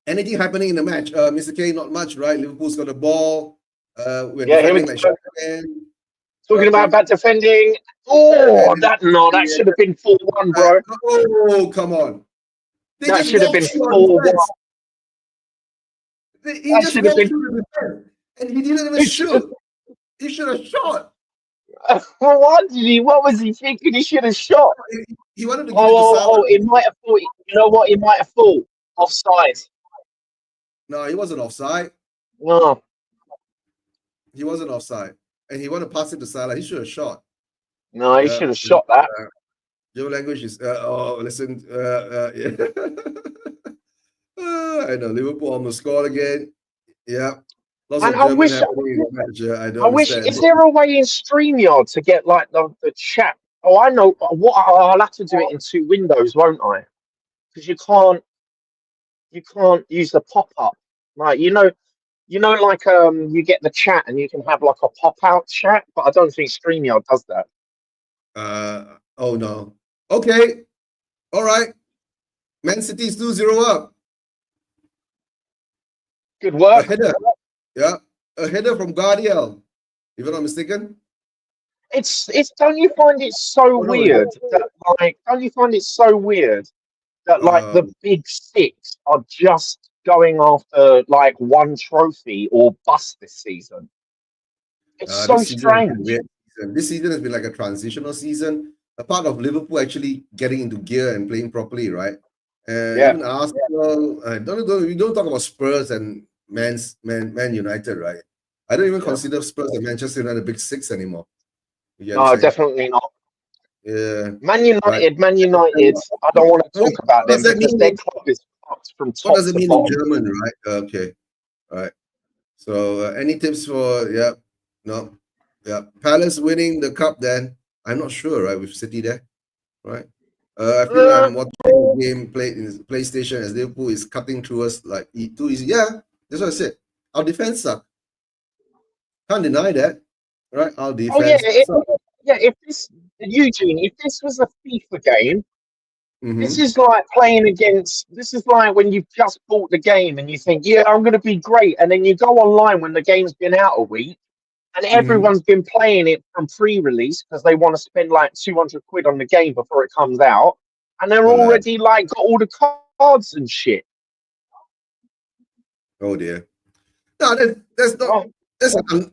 Anything happening in the match? Mr. K, not much, right? Liverpool's got the ball. We're Yeah, here we defending like go. shit. Talking about bad defending. Oh, that should have been 4-1, bro. Oh, come on. They That just should have walked been through our 4-1. defense. He That just should have walked been. through the defense. And he didn't even shoot. He should have shot. What was he thinking? He should have shot. He wanted to give it to Salah. It might have thought. You know what? He might have thought offside. No, he wasn't offside. No, He wasn't offside. And he wanted to pass it to Salah. He should have shot. no, he Yeah. should have shot that. Your language is listen. Yeah. I know Liverpool almost scored again. Yeah. Lots And of German happening in the match. I don't I wish, understand. is there a way in StreamYard to get like the chat? Oh, I know what I'll have to do it in two windows, won't I? Because you can't use the pop up. Like like you get the chat and you can have like a pop out chat, but I don't think StreamYard does that. Oh no. Okay. All right. Man City is 2-0 up. Good A work. header. Yeah. A header from Guardian, if I'm not mistaken. It's don't you find it so no, weird that don't you find it so weird that like the big six are just going after like one trophy or bust this season? It's so This season has been a strange. weird season. This season has been like a transitional season. A part of Liverpool actually getting into gear and playing properly, right? Yeah. Even Arsenal. We don't talk about Spurs and Man United, right? I don't even Yeah. consider Spurs and Manchester United a big six anymore. You get what No, I'm saying? definitely not. Yeah. Man United, Right. Man United. I don't want to talk about them does that because mean their in- club is fucked from What top does it to mean in bottom. German, right? Okay. All right. So any tips for no, Palace winning the cup? Then I'm not sure, right? With City there, right? I feel like I'm watching the game play in PlayStation as Liverpool is cutting through us like too easy. Yeah, that's what I said. Our defense suck. Can't deny that, right? Our Oh defense suck. if this Eugene, if this was a FIFA game, this Mm-hmm. is like playing against. This is like when you've just bought the game and you think, yeah, I'm going to be great, and then you go online when the game's been out a week and Mm-hmm. everyone's been playing it from pre-release because they want to spend like 200 quid on the game before it comes out, and they're Oh, lad. already like got all the cards and shit. Oh dear. No, that's not. Oh,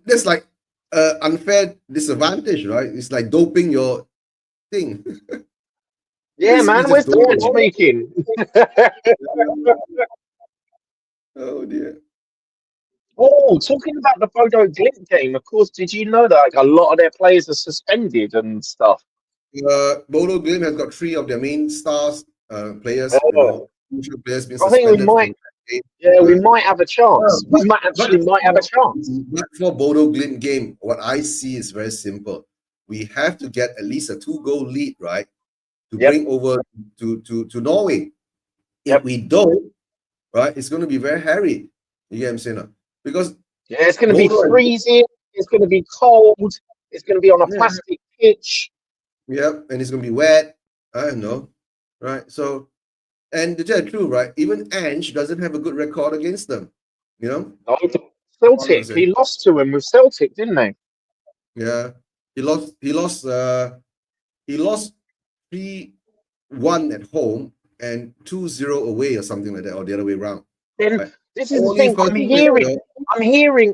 That's like unfair disadvantage, right? It's like doping your thing. yeah, Basically, man, just where's the doping. matchmaking? Oh dear. Oh, talking about the Bodo Glimt game, of course, did you know that like, a lot of their players are suspended and stuff? Bodo Glimt has got three of their main stars, players, Oh, crucial players being I think we suspended might, from that game. yeah, we Uh, might have a chance. We might but have a chance. but for Bodo Glimt game, what I see is very simple. We have to get at least a 2-goal lead, right, to Yep, bring over to Norway. If yep. we don't, right, it's going to be very hairy. You get what I'm saying? Now? Because Yeah, it's going to be Bodo, freezing. It's going to be cold. It's going to be on a yeah, plastic pitch. and it's going to be wet. I don't know, right? So, and to tell the truth, right, even Ange doesn't have a good record against them. You know, Oh, all I'm Celtic, he saying. lost to him with Celtic, didn't they? Yeah, he lost. He lost 3-1 at home and 2-0 away or something like that, or the other way around. Then Right? this is the Only thing. first leg,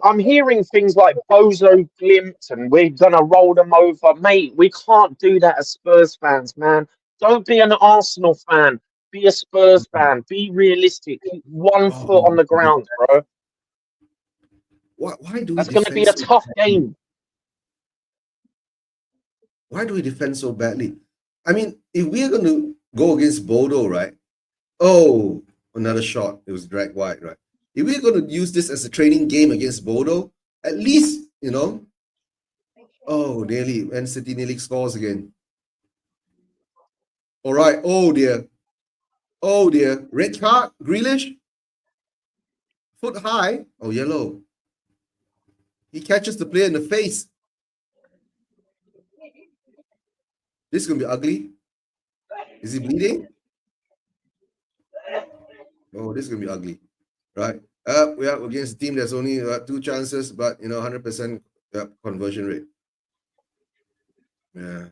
I'm hearing things like Bozo Glimt, and we're gonna roll them over, mate. We can't do that as Spurs fans, man. Don't be an Arsenal fan. Be a Spurs fan. Be realistic. Keep one foot on the ground, bro. Why do we That's gonna be defend a so tough badly? game. Why do we defend so badly? I mean, if we're going to go against Bodo, right? Oh, another shot. It was dragged wide, right? If we're going to use this as a training game against Bodo, at least, oh, M.City nearly scores again. All right. Oh, dear. Oh, dear. Red card, Grealish. Foot high. Oh, yellow. He catches the player in the face. This is going to be ugly. Is he bleeding? Oh, this is going to be ugly. Right? We are against a team that's only 2 chances, but 100% conversion rate. Yeah.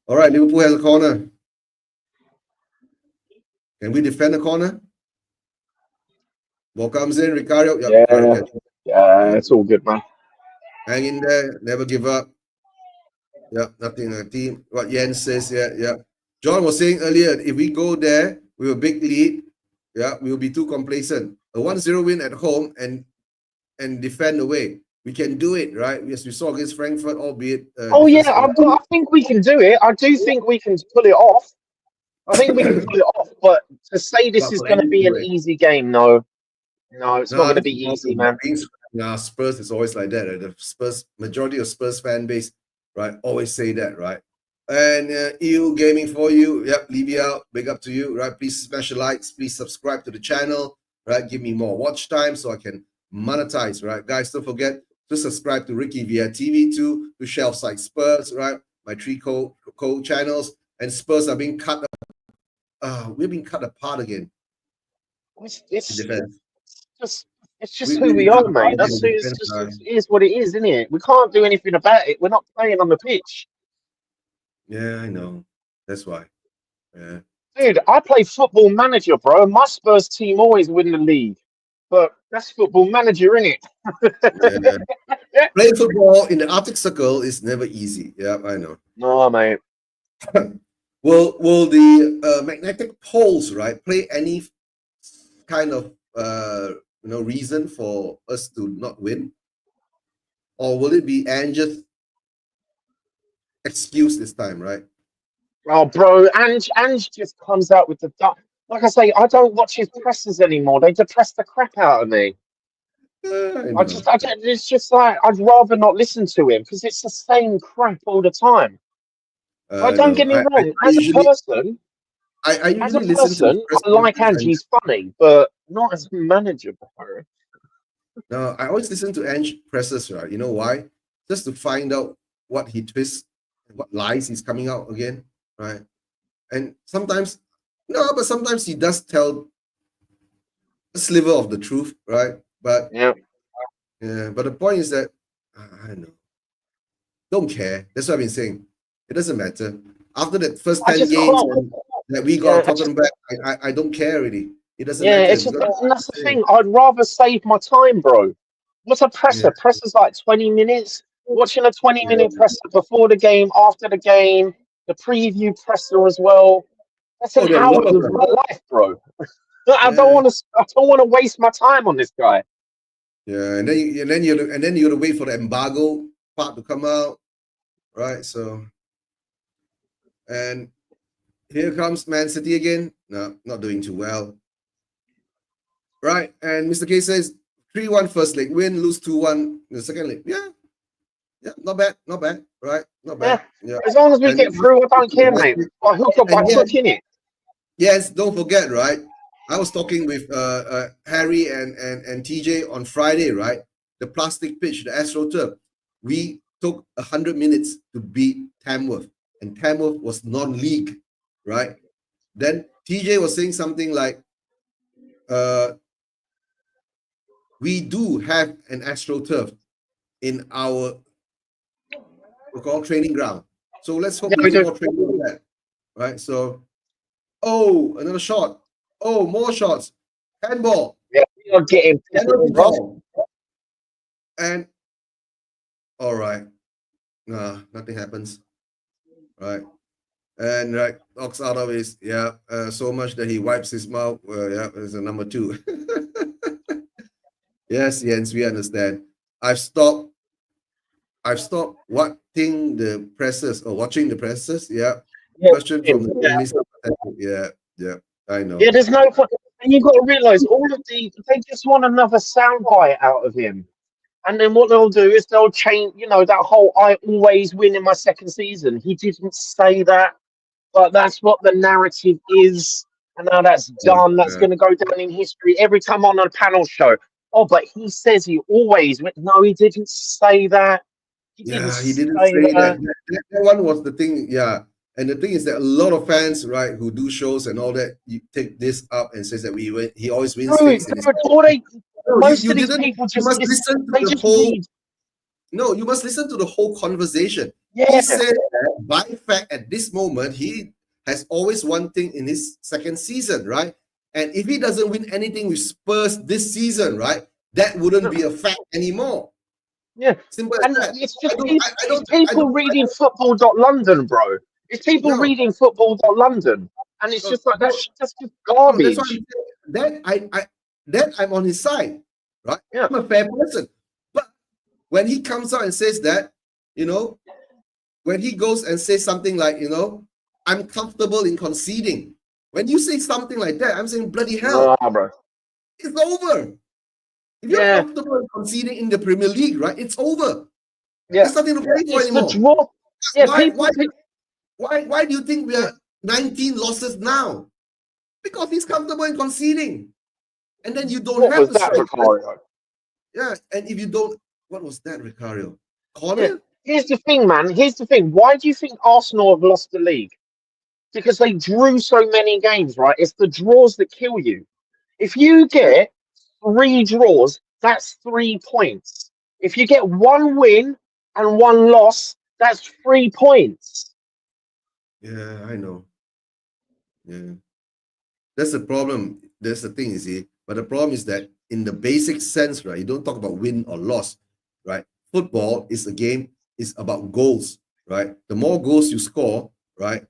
All right, Liverpool has a corner. Can we defend the corner? Ball comes in, Ricardo. Yep, Ricardo catch. Yeah, it's all good, man. Hang in there, never give up. Yep, nothing a team. What Jens says, yeah. John was saying earlier, if we go there with a big lead, Yeah, we'll be too complacent. A 1-0 win at home and defend away. We can do it, right? Yes, we saw against Frankfurt, albeit Oh yeah, different score. I think we can do it. I do think we can pull it off. I think we can pull it off. But to say this But is going to planning be to an do it. easy game, no, it's not No, going to that's be the easy, problem. man. Spurs is always like that. Right? The Spurs majority of Spurs fan base, right, always say that, right? And EU gaming for you, yep, leave you out. Big up to you, right? Please smash the likes, please subscribe to the channel, right? Give me more watch time so I can monetize, right? Guys, don't forget to subscribe to Ricky via TV2, to Shelfside Spurs, right? My three co-channels, and Spurs are being cut. We're being cut apart again in It's defense. just it's We, just who we've we been cut are, apart mate. again That's in it's defense. just it is what it is, isn't it? We can't do anything about it. We're not playing on the pitch. Yeah, I know. That's why. Yeah. Dude, I play Football Manager, bro. My Spurs team always win the league. But that's Football Manager, innit? Yeah. Playing football in the Arctic Circle is never easy. Yeah, I know. No, mate. Will the magnetic poles, right, play any kind of reason for us to not win? Or will it be Ange's excuse this time, right? Oh, bro, Ange just comes out with the like I say, I don't watch his presses anymore. They depress the crap out of me. I know. It's just like I'd rather not listen to him because it's the same crap all the time. Like, don't No. get me wrong. I As a usually listen to his person, press I like conference. Ange. He's funny, but not as a manager, bro. No, I always listen to Ange presses, right? You know why? Just to find out what he twists, what lies he's coming out again, right? And sometimes, no, but sometimes he does tell a sliver of the truth, right? But Yeah. but the point is that I don't know. Don't care. That's what I've been saying. It doesn't matter. After the first I 10 just games can't. that we Yeah, got Tottenham back, I don't care already. It doesn't yeah. matter. It's just and that's the thing. I'd rather save my time, bro. What's a Yeah, presser? Presser's like 20 minutes. Watching a 20 yeah. minute presser before the game, after the game, the preview presser as well. That's an Oh, there are a hour lot of of them. my life, bro. I don't Yeah. want to. I don't want to waste my time on this guy. Yeah, and then you gotta wait for the embargo part to come out, right? So, and here comes Man-City again. No, not doing too well, right? And Mr. K says 3-1 first leg win, lose 2-1 the second leg. Yeah, not bad, right? Not Yeah. bad. Yeah, As long as we and get through, I don't care, mate. By hook or by and crook, innit? yes, don't forget, right? I was talking with Harry and TJ on Friday, right? The plastic pitch, the AstroTurf. We took 100 minutes to beat Tamworth, and Tamworth was non-league, right? Then TJ was saying something like, we do have an AstroTurf in our we training ground. So let's hope Yeah, we we do do. more training on that, right? So, oh, another shot. Oh, more shots. Handball. Yeah, we are getting pissed, Penalty bro. goal. And all right, nothing happens, right? And right, knocks out of his so much that he wipes his mouth. Yeah, is a number 2. Yes, Jens, we understand. I've stopped watching the presses or watching the presses. Yeah. Yeah, Question from the journalist. Yeah, I know. yeah, there's no point. And you've got to realise all of they just want another soundbite out of him. And then what they'll do is they'll change, that whole I always win in my second season. He didn't say that, but that's what the narrative is. And now that's done. That's going to go down in history every time on a panel show. Oh, but he says he always went. No, he didn't say that. He didn't say that. That one was the thing. Yeah. And the thing is that a lot of fans, right, who do shows and all that, you take this up and says that he always wins things. Most of these people just listen to the whole. No, you must listen to the whole conversation. Yeah. He said that by fact at this moment he has always one thing in his second season, right? And if he doesn't win anything with Spurs this season, right, that wouldn't be a fact anymore. Yeah, simple and as that. it's just people reading football.london, bro. It's people reading football.london, and it's just like that's just garbage. that I'm on his side, right? Yeah. I'm a fair person. But when he comes out and says that, when he goes and says something like, I'm comfortable in conceding. When you say something like that, I'm saying, bloody hell, Nah, bro. it's over. If you're Yeah. comfortable in conceding in the Premier League, right, it's over. Yeah. There's nothing to play for It's the anymore. draw. Yeah, Why, people. why, why do you think we are 19 losses now? Because he's comfortable in conceding. And then you don't What have was to that, strike. Ricardo? Yeah, and if you don't, what was that, Ricario? Yeah. Corner? Here's the thing, man. Here's the thing. Why do you think Arsenal have lost the league? Because they drew so many games, right? It's the draws that kill you. If you get 3 draws, that's 3 points. If you get 1 win and 1 loss, that's 3 points. Yeah, I know. Yeah. That's the problem. That's the thing, you see. But the problem is that in the basic sense, right, you don't talk about win or loss, right? Football is a game, is about goals, right? The more goals you score, right,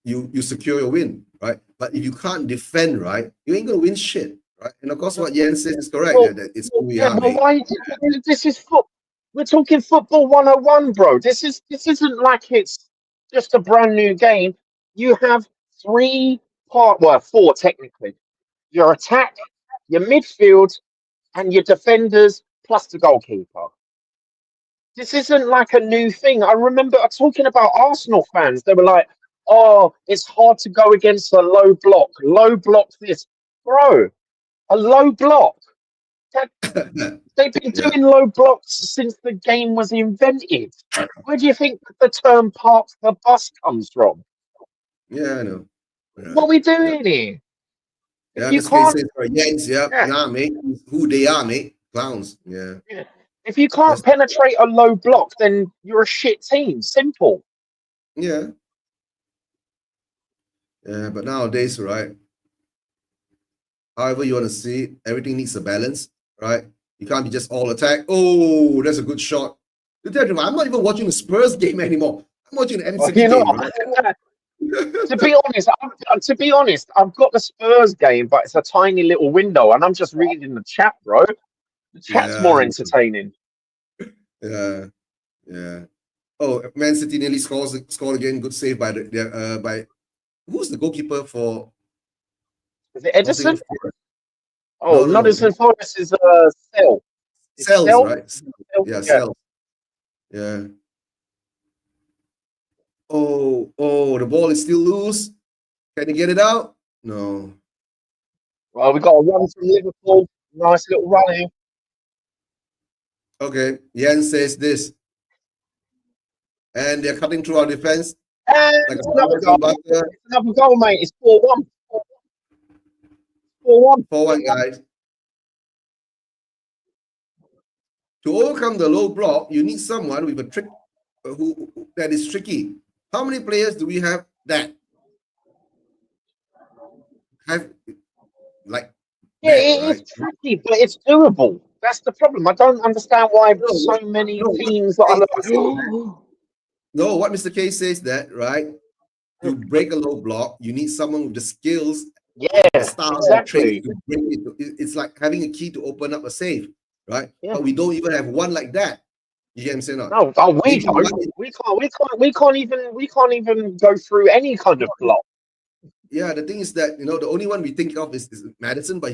you secure your win, right? But if you can't defend, right, you ain't gonna win shit, right? And of course, what Jens says is correct. Well, That it's who we yeah, are, but mate. why? This is foot. We're talking football 101, bro. This isn't like it's just a brand new game. You have 4 technically. Your attack, your midfield, and your defenders plus the goalkeeper. This isn't like a new thing. I remember talking about Arsenal fans. They were like, "Oh, it's hard to go against a low block. Low block this, bro. A low block. That they've been Yeah, doing low blocks since the game was invented. Where do you think the term "park the bus" comes from? yeah, I know. What Right. are we Yeah. doing here? If Yeah, you this case can't, says for Jens, yeah, yeah, yeah, mate. Who they are, mate. Clowns. Yeah. yeah. If you can't That's penetrate a low block, then you're a shit team. Simple. yeah. Yeah. But nowadays, right? However you want to see it, everything needs a balance, right? You can't be just all attack. Oh, that's a good shot. To tell you, I'm not even watching the Spurs game anymore. I'm watching the Well, M.City you know, game, right? I've got the Spurs game, but it's a tiny little window, and I'm just reading the chat, bro. The chat's Yeah, more entertaining. yeah, yeah. Oh, Man City nearly scored again. Good save by by who's the goalkeeper for Is it Nottingham Edison? Forest? Oh, No, no, no. Nottingham Forest is Cell. It's Cells, Cell. right? Yeah, Yeah. Cells. Yeah. Oh, the ball is still loose. Can he get it out? No. Well, we got a run from Liverpool. Nice little run here. Okay. Jan says this. And they're cutting through our defense And like a it's another bread goal. and butter. It's another goal, mate. It's 4-1. 4-1. Forward, guys. To overcome the low block, you need someone with a trick who that is tricky. How many players do we have that have like Yeah, that, it is right? tricky, but it's doable. That's the problem. I don't understand why No, so many what teams are K like, says that, no, what Mr. K says that, right? To break a low block, you need someone with the skills, the yeah, style and traits exactly. to break it. It's like having a key to open up a safe, right? Yeah. But we don't even have one like that. You get what I'm saying? Not No, we maybe don't. one. We can't even go through any kind of block. Yeah, the thing is that the only one we think of is Madison, but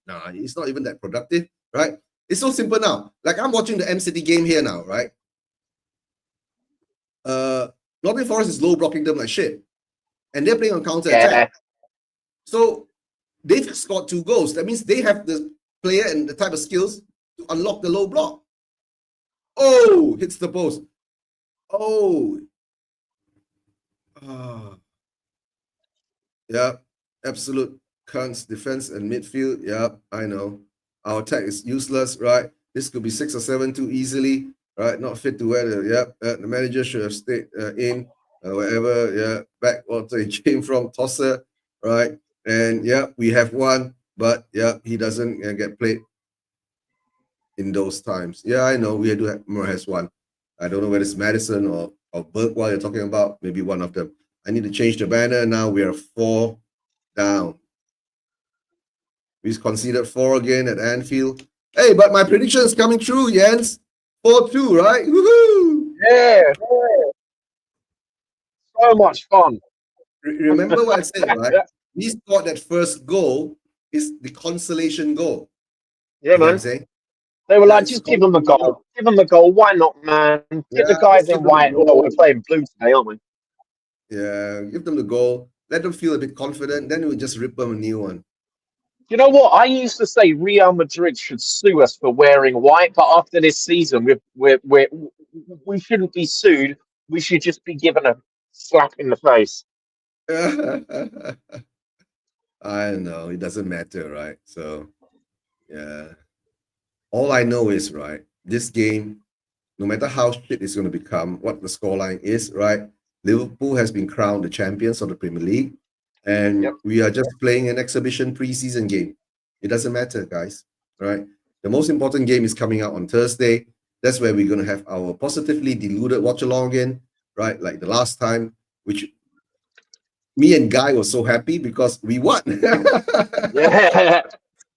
nah, he's not even that productive, right? It's so simple now. Like I'm watching the M.City game here now, right? Nottingham Forest is low blocking them like shit, and they're playing on counter Yeah. attack. So they've scored 2 goals. That means they have the player and the type of skills to unlock the low block. Oh, hits the post. Oh, ah, yeah, absolute cunts. Defense and midfield. Yeah, I know. Our attack is useless, right? This could be 6 or 7 too easily, right? Not fit to wear the manager should have stayed in wherever, back what he came from, tosser, right? And we have one, but he doesn't get played in those times. Yeah, I know we do have more has one. I don't know whether it's Madison or Burke while you're talking about, maybe one of them. I need to change the banner. Now we are 4 down. We conceded 4 again at Anfield. Hey, but my prediction is coming true, Jens. 4-2, right? Woohoo! Yeah, so much fun. Remember what I said, right? We scored that first goal is the consolation goal. Yeah, You know what I'm man. saying? They were Yeah, like, it's just give them a goal. Give them a goal. Why not, man? Get the yeah, guys just in give them the white. Well, we're goal. playing blue today, aren't we? Yeah, give them the goal. Let them feel a bit confident. Then we just rip them a new one. You know what? I used to say Real Madrid should sue us for wearing white, but after this season, we shouldn't be sued. We should just be given a slap in the face. I know it doesn't matter, right? So yeah, all I know is right. This game, no matter how shit it's going to become, what the scoreline is, right? Liverpool has been crowned the champions of the Premier League, and Yep. we are just playing an exhibition preseason game. It doesn't matter, guys, right? The most important game is coming out on Thursday. That's where we're going to have our positively deluded watch along again, right? Like the last time, which me and Guy were so happy because we won. Yeah.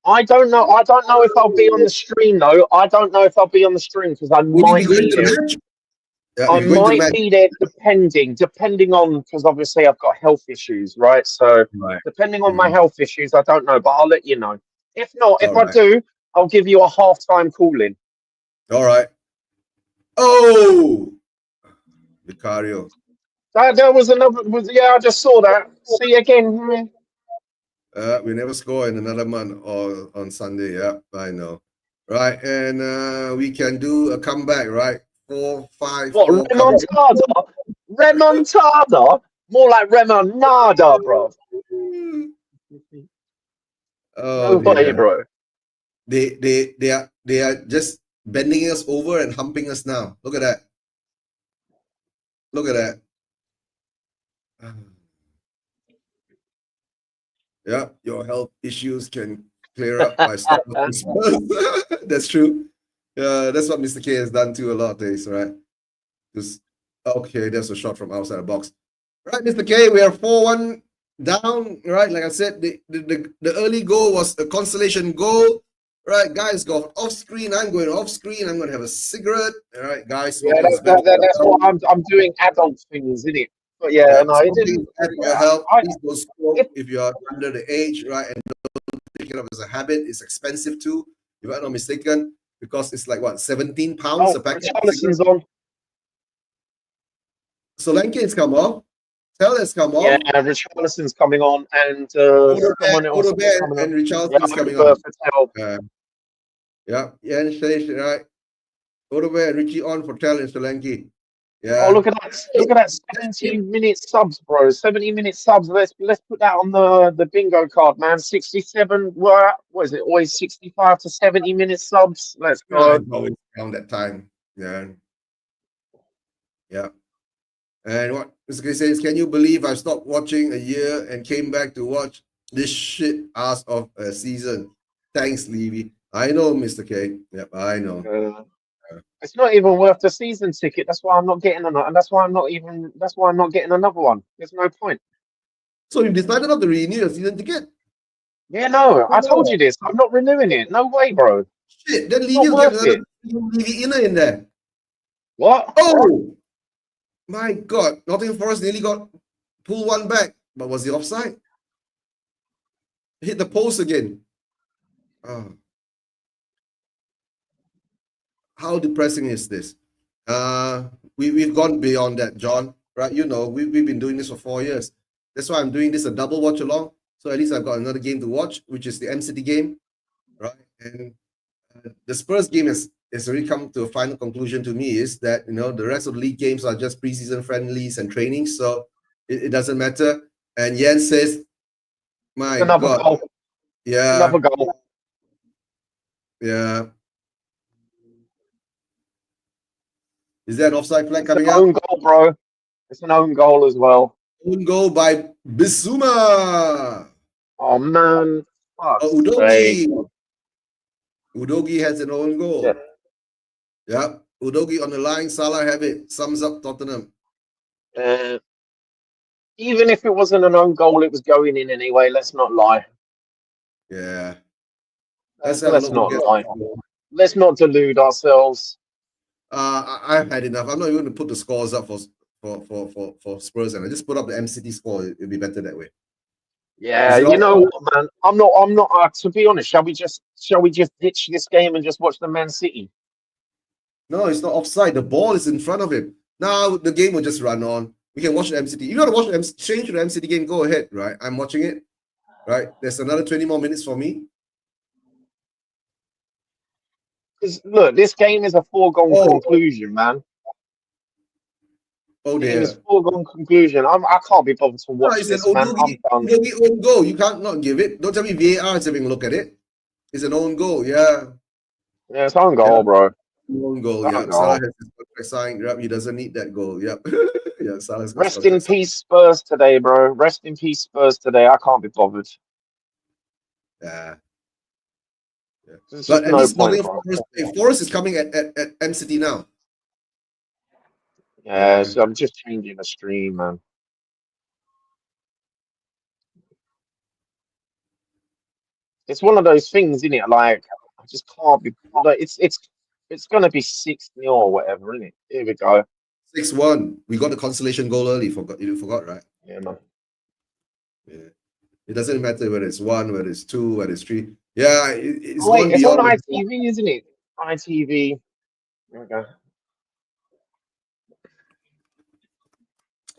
I don't know. I don't know if I'll be on the stream though. I don't know if I'll be on the stream because I Would you be might going be to there. the match? Yeah, I if you're going to the might match, be there depending on because obviously I've got health issues, right? So right? depending on my Mhm. health issues, I don't know, but I'll let you know. If not, if All I right, do, I'll give you a halftime call in. all right. Oh, Vicario. That was another. Yeah, I just saw that. See again. We never score in another month or on Sunday. Yeah, I know. Right, and we can do a comeback, right? 4-5-4 What comeback. remontada? Remontada? More like remonada, bro. Oh No way, dear. bro. They are just bending us over and humping us now. Look at that. Look at that. Yeah, your health issues can clear up by stopping Spurs. That's true. Yeah, that's what Mr. K has done too a lot of days, right? Just okay, there's a shot from outside the box. Right, Mr. K, we are 4-1 down. Right, like I said, the early goal was a consolation goal. Right, guys, go off screen. I'm going off screen. I'm gonna have a cigarette. All right, guys, Yeah, smoking is bad for that's your what health. I'm doing. Adult things, isn't it? But yeah, Yeah, no, it smoking didn't. is bad for your health. I, Please don't smoke if if you are under the age, right? And pick it up as a habit. It's expensive too, if I'm not mistaken, because it's like what, 17 pounds oh, a packet of Richarlison's cigarettes. on. Solanke has come off. Tell has come Yeah, off. Richarlison's coming on, and someone else is Odobe coming on. and Yeah, Richarlison is coming on. Patel. Yeah, yeah, and Shaish, right. Odobe and Richie on for Tell and Solanke. Oh, Yeah. look at that! Look at that! 70-minute subs, bro. 70-minute subs. Let's put that on the bingo card, man. 67. What is it? Always 65 to 70-minute subs. Let's Yeah, go. it's always around that time. Yeah. Yeah. And what Mr. K says, can you believe I stopped watching a year and came back to watch this shit ass of a season? Thanks, Levy. I know, Mr. K. Yep, I know. Uh, it's not even worth the season ticket. That's why I'm not getting another, and that's why I'm not even. That's why I'm not getting another one. There's no point. So you decided not to renew your season ticket? Yeah, no. I told Oh, you this. I'm not renewing it. No way, bro. shit. Then Not Levy will get worth another it. Levy inner in there. What? Oh, my God. Nottingham Forest nearly got pulled one back. But was he offside? Hit the post again. Oh, how depressing is this? We've gone beyond that, John. Right? You know, we've been doing this for 4 years. That's why I'm doing this a double watch along. So at least I've got another game to watch, which is the M.City game, right? And the Spurs game has already come to a final conclusion to me is that, you know, the rest of the league games are just preseason friendlies and trainings. So it doesn't matter. And Jens says, It's my another God, goal. It's yeah, another goal. yeah. Is there an offside flag It's an coming out? own goal, bro. It's an own goal as well. Own goal by Bissouma. Oh man, fuck's sake. Udogi. Udogi has an own Yeah. goal. Yeah. Udogi on the line. Salah have it. Sums up Tottenham. Uh, even if it wasn't an own goal, it was going in anyway. Let's not lie. Yeah. Let's have a Let's look. We'll not get. lie. Let's not delude ourselves. I've had enough. I'm not even going to put the scores up for Spurs, and I just put up the M.City score. It'll be better that way. Yeah, Is it you know offside? what, man? I'm not. To be honest, shall we just ditch this game and just watch the Man City? No, it's not offside. The ball is in front of him. Now the game will just run on. We can watch the M.City. You want to watch the change to the M.City game? Go ahead. Right, I'm watching it. Right, there's another 20 more minutes for me. Because look, this game is a foregone Oh, conclusion, man. oh Game is dear. foregone conclusion. I can't be bothered to No, watch it's an this, man. I'm done. own goal. You can't not give it. Don't tell me VAR is having a look at it. It's an own goal. Yeah, Yeah, it's on yeah. goal, bro. Own It's goal. on Yeah. Salah goal. has his contract signed. Yep, he doesn't need that goal. Yep. Yeah, Salah's got his Rest in contract signed. peace, Spurs today, bro. Rest in peace, Spurs today. I can't be bothered. Yeah. Yeah. There's But just at no least point, Nottingham bro. Forest, Forest is coming at M.City now. Yeah, Yeah. so I'm just changing the stream, man. It's one of those things, isn't it? Like I just can't be like it's gonna be 6-0 or whatever, isn't it? Here we go. 6-1. We got the consolation goal early. You forgot, right? Yeah, man. Yeah. It doesn't matter whether it's one, whether it's two, whether it's three. Yeah, it's Oh wait, gone it's on beyond. ITV, isn't it? ITV. There we go.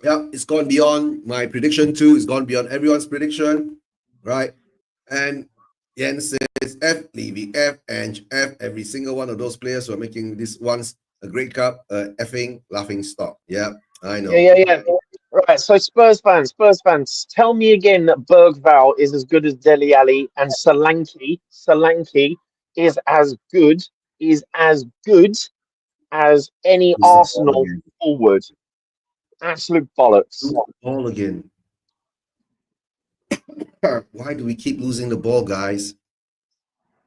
Yeah, it's gone beyond my prediction too. It's gone beyond everyone's prediction, right? And Jens says F, Levy F, and F. Every single one of those players who are making this once a great cup, effing laughing stock. Yeah, I Yeah, know. yeah, yeah. Right, so Spurs fans, tell me again that Bergval is as good as Dele Alli and Solanke is as good as any Lose the ball Arsenal again. forward. Absolute bollocks. Lose the ball again. Why do we keep losing the ball, guys?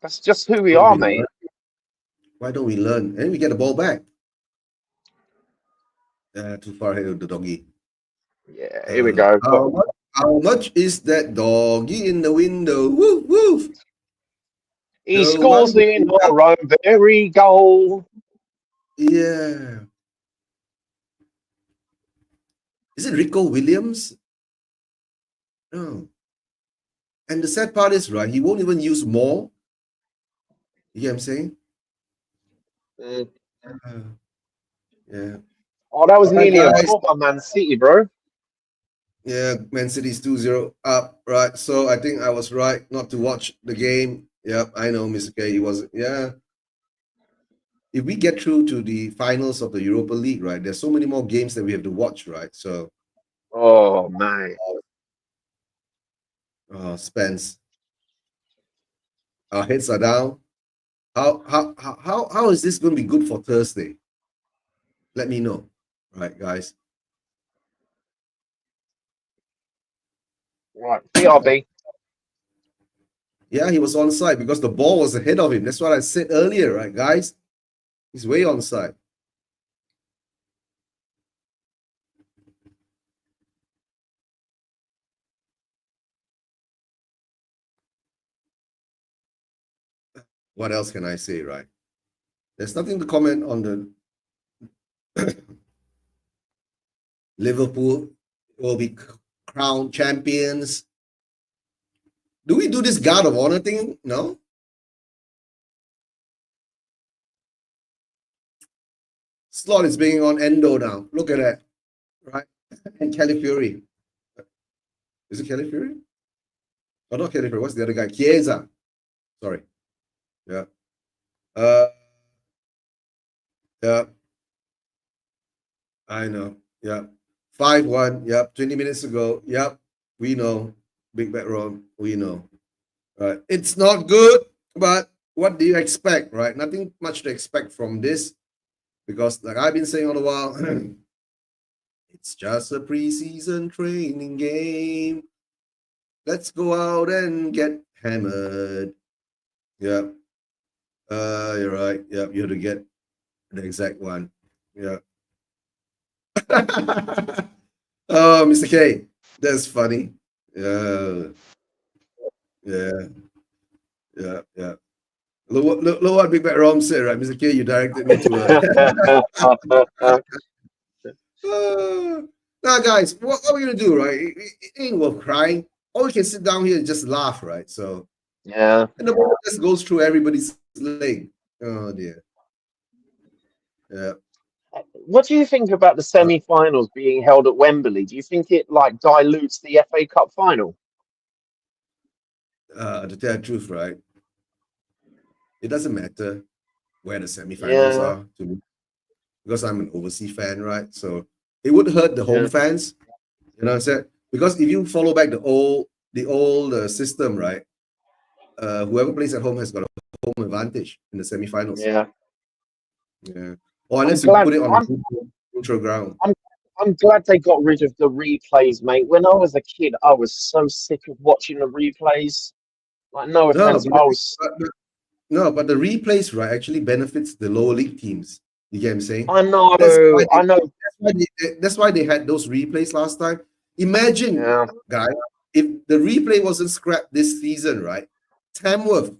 That's just who we Why don't are, we mate. learn? Why don't we learn? And we get the ball back. Too far ahead of the doggy. Yeah, here we go. How much is that doggy in the window? Woof, woof. He No scores one. in our own very goal. Yeah. Is it Rico Williams? No. And the sad part is, right, he won't even use more. You get what I'm saying? Mm. Yeah. Oh, that was All right, nearly a guys. goal by Man City, bro. Yeah, Man City's 2-0 up, right? So I think I was right not to watch the game. Yep, I know, Mr. K. He wasn't. Yeah. If we get through to the finals of the Europa League, right, there's so many more games that we have to watch, right? So, Oh, man. Spence, our heads are down. How is this going to be good for Thursday? Let me know, right, guys? Right, BRB. Yeah, he was on side because the ball was ahead of him. That's what I said earlier, right, guys? He's way on side. What else can I say, right? There's nothing to comment on the Liverpool will be crowned champions. Do we do this guard of honor thing? No. Slot is being on Endo now. Look at that, right? And Kelly Fury. Is it Kelly Fury? Oh, not Kelly Fury. What's the other guy? Chiesa. Sorry. Yeah. Uh. Yeah. I know. Yeah. 5-1. Yep. 20 minutes ago. Yep. We know. Big bet wrong. We know. Right. It's not good, but what do you expect, right? Nothing much to expect from this because, like I've been saying all the while, it's just a preseason training game. Let's go out and get hammered. Yeah. You're right. Yeah, you have to get the exact one. Yeah. Oh, Mr. K, that's funny. Yeah. Yeah. Yeah. Yeah. Look what Big Bad Rom said, right? Mr. K, you directed me to now, guys, what are we gonna do, right? It ain't worth crying. Or we can sit down here and just laugh, right? So, Yeah. and the ball just goes through everybody's leg. Oh dear. Yeah. What do you think about the Uh, semi-finals being held at Wembley? Do you think it like dilutes the FA Cup final? to tell the truth, right? It doesn't matter where the semi-finals Yeah, are to me because I'm an overseas fan, right? So it would hurt the home yeah, fans, you know what I'm saying? Because if you follow back the old system, right? Whoever plays at home has got a home advantage in the semi-finals. yeah. Yeah. Or I'm unless you glad. put it on neutral ground. I'm I'm glad they got rid of the replays, mate. When I was a kid, I was so sick of watching the replays. Like, no No, offense, I was. but the replays, right, actually benefits the lower league teams. You get what I'm saying? I That's why know, they, I know. that's why they had those replays last time. Imagine, Yeah, guys, if the replay wasn't scrapped this season, right? Tamworth,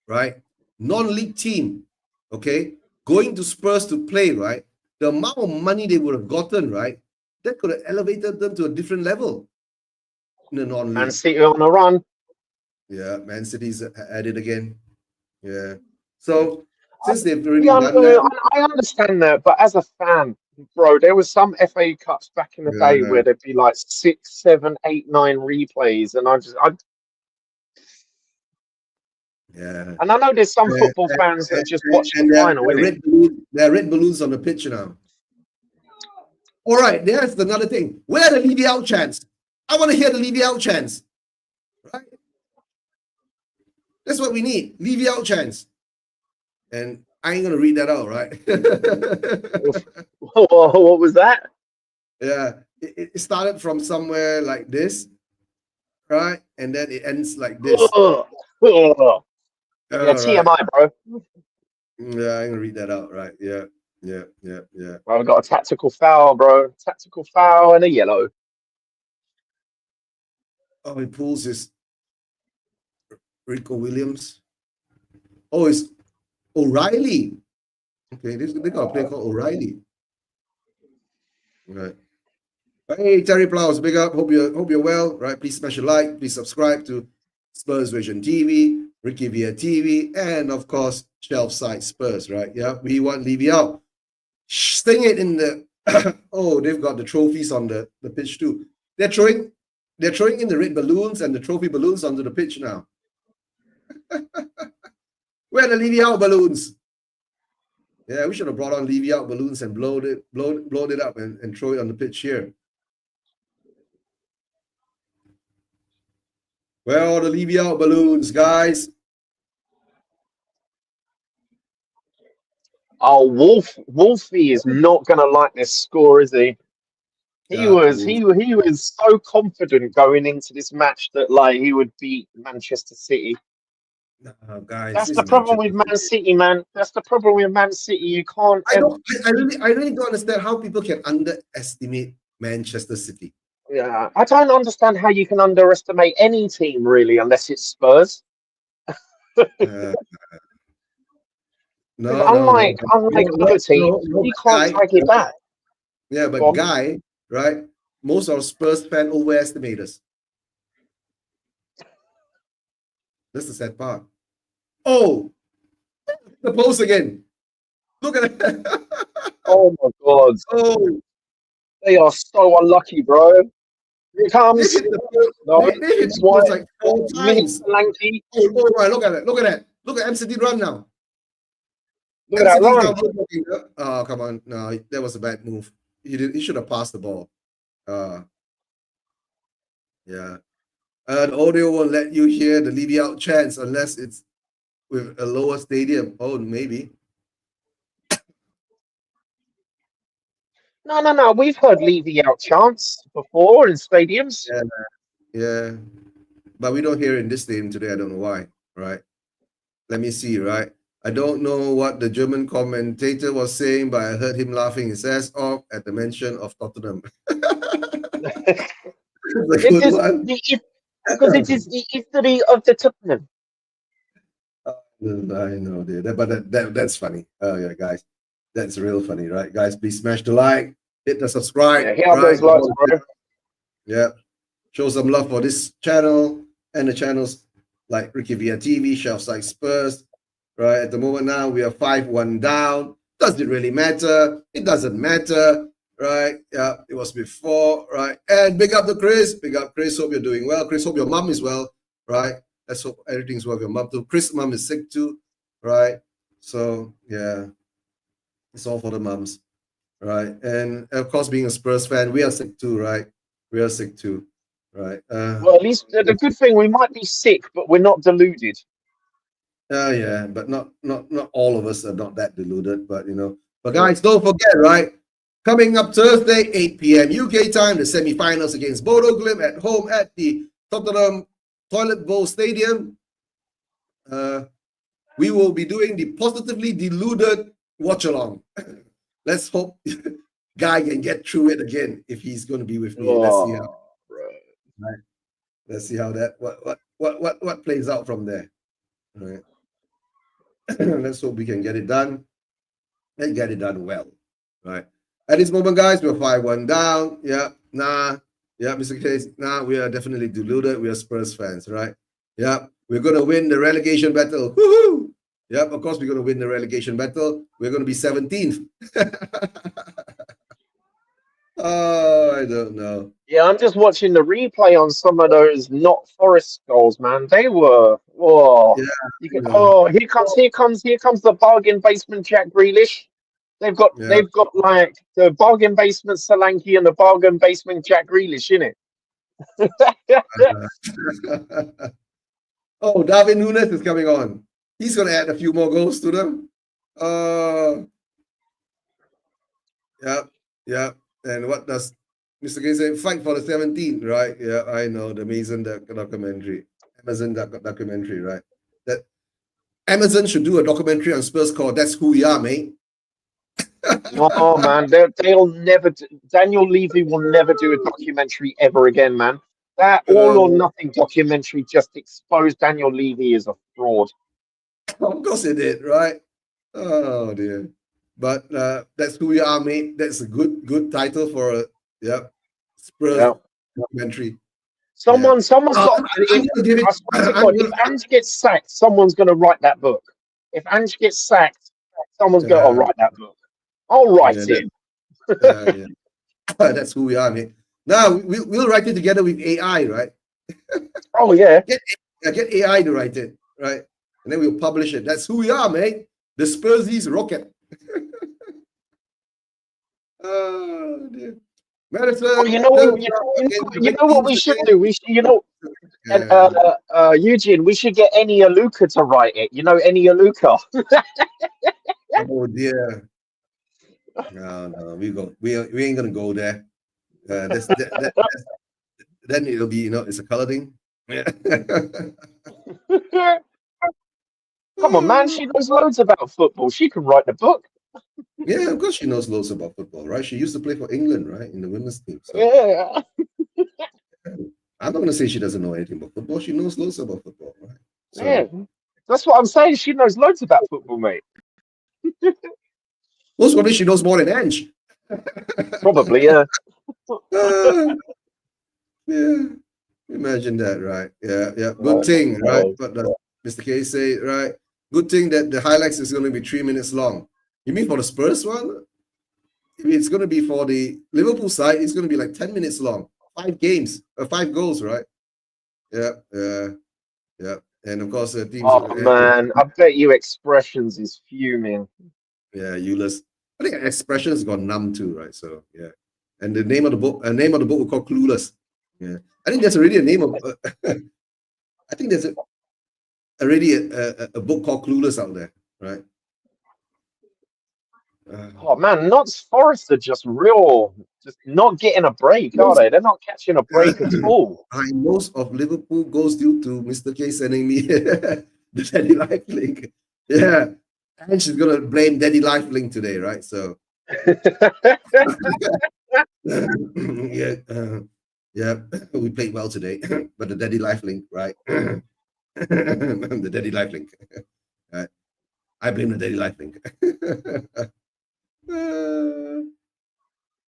right? Non-league team, okay, going to Spurs to play, right? The amount of money they would have gotten, right? That could have elevated them to a different level in the Man non-league. City on the run. Yeah, Man City's at it again. Yeah. So I, since they've already yeah, done that, I understand that, but as a fan, bro, there was some FA Cups back in the day yeah, where there'd be like 6, 7, 8, 9 replays, and yeah. and I know there's some And, football fans that and, just watch the and final, innit? there are red balloons on the pitch now. All right, there's another thing. Where are the Levy out chants? I want to hear the Levy out chants. Right? That's what we need. Levy out chants. And I ain't gonna read that out, right? What was that? Yeah. It started from somewhere like this, right? And then it ends like this. Ugh. Ugh. Yeah, All right. TMI, bro. Yeah, I'm gonna read that out, right? Yeah, yeah. Well, I've got a tactical foul, bro. Tactical foul and a yellow. Oh, he pulls his Rico Williams. Oh, it's O'Reilly. Okay, they got a player called O'Reilly. Right. Hey, Terry Plows, big up. Hope you're well. Right. Please smash a like. Please subscribe to Spurs Vision TV, Ricky Via TV, and of course, Shelf Side Spurs. Right. Yeah. We want Levy out. Sting it in the oh, they've got the trophies on the pitch too. They're throwing in the red balloons and the trophy balloons onto the pitch now. Where are the Levy out balloons? Yeah, we should have brought on Levy out balloons and blown it up and throw it on the pitch here. Where are the Levy out balloons, guys? Oh, Wolfie is not gonna like this score, is he? He was Wolf. he was so confident going into this match that like he would beat Manchester City. Guys, That's this the is problem Manchester with Man City. City, man. That's the problem with Man City. You can't I ever. don't. I really don't understand how people can underestimate Manchester City. Yeah, I don't understand how you can underestimate any team really, unless it's Spurs. Uh, Because no, no, no, unlike other teams, no. we can't Guy, drag it back. yeah, Go but on. Guy, right? Most of Spurs fans overestimate us. That's the sad part. Oh, the post again. Look at it. Oh my God, Oh, they are so unlucky, bro. Here it they comes. hit the post. No, They hit it's the post white. like 4 times. Mr. Lanky. Oh, right. Look at it. Look at that. Look at M.City run now. Look at that M.City's now run. looking. Oh, come on. No, that was a bad move. He should have passed the ball. Yeah. The audio won't let you hear the Levy out chants unless it's with a lower stadium. Oh, maybe. No. We've heard Levy out chants before in stadiums. Yeah. But we don't hear it in this stadium today. I don't know why. Right. Let me see. Right. I don't know what the German commentator was saying, but I heard him laughing his ass off at the mention of Tottenham. That's a It good is one. because it is the history of the Tottenham. I know, dude. But that's funny. Oh yeah, guys, that's real funny, right? Guys, please smash the like, hit the subscribe, Yeah, hit up right? those likes, bro. Yeah, show some love for this channel and the channels like Ricky Via TV, Shelf Side Spurs. Right at the moment now we are 5-1 down. Does it really matter? It doesn't matter, right? Yeah, it was before, right? And big up to Chris. Big up, Chris. Hope you're doing well. Chris, hope your mom is well, right? Let's hope everything's well with your mom too. Chris' mom is sick too, right? So yeah, it's all for the moms, right? And of course, being a Spurs fan, we are sick too, right? We are sick too, right? Well, at least the good thing, we might be sick, but we're not deluded. Yeah, but not all of us are not that deluded, but But guys, don't forget, right? Coming up Thursday, 8 p.m. UK time, the semi-finals against Bodo Glimt at home at the Tottenham Toilet Bowl Stadium. We will be doing the positively deluded watch along. Let's hope Guy can get through it again if he's going to be with me. Let's see how. Right. Let's see how that what plays out from there. All right. Let's hope we can get it done and get it done well. Right. At this moment, guys, we're 5-1 down. Yeah. Yeah, Mr. Case. We are definitely deluded. We are Spurs fans, right? Yeah. We're gonna win the relegation battle. Woohoo! Yep, of course we're gonna win the relegation battle. We're gonna be 17th. Oh, I don't know. Yeah, I'm just watching the replay on some of those not Forest goals, man. They were here comes the bargain basement Jack Grealish. They've got like the bargain basement Solanke and the bargain basement Jack Grealish in it. Oh, Darwin Núñez is coming on. He's gonna add a few more goals to them. Yeah. And what does Mr. K say? Fight for the 17, right? Yeah, I know the Amazon documentary, right? That Amazon should do a documentary on Spurs called "That's Who We Are, Mate." No, man, they'll never. Daniel Levy will never do a documentary ever again, man. That All or Nothing documentary just exposed Daniel Levy as a fraud. Of course it did, right? Oh dear. But That's Who We Are, Mate. That's a good title for a Spurs documentary. Someone's got. If Ange gets sacked, someone's going to write that book. If Ange gets sacked, someone's going to write that book. I'll write it. That's Who We Are, mate. Now we'll write it together with AI, right? Oh yeah. Get AI to write it, right? And then we'll publish it. That's Who We Are, mate. The Spursies rocket. Oh dear. Madison, you know what we should do? We should, Eugene, we should get Eni Aluka to write it. You know Eni Aluka. Oh dear. No, we ain't gonna go there. Then it'll be it's a color thing. Yeah. Come on, man. She knows loads about football. She can write the book. Yeah, of course she knows loads about football, right? She used to play for England, right, in the women's team. So. Yeah. I'm not going to say she doesn't know anything about football. She knows loads about football, right? So, yeah, that's what I'm saying. She knows loads about football, mate. Most probably she knows more than Ange. Probably, yeah. Yeah. Imagine that, right? Yeah. Good thing, right? But Mr. K say, right? Good thing that the highlights is going to be 3 minutes long. You mean for the Spurs one? If it's going to be for the Liverpool side, it's going to be like 10 minutes long. 5 games, 5 goals, right? Yeah. And of course, the teams. Oh man, I bet you Expressions is fuming. Yeah, Eulis. I think Expressions got numb too, right? So yeah. And the name of the book, we call Clueless. Yeah, I think there's already a name of. I think there's already a book called Clueless out there, right? Oh man, Notts Forest are just not getting a break, are they? They're not catching a break at all. Most of Liverpool goes due to Mr. K sending me the Daddy Life link. Yeah, and she's gonna blame Daddy Life link today, right? So. Yeah, we played well today, but the Daddy Life link, right? The Daddy Life link. I blame the daily life link.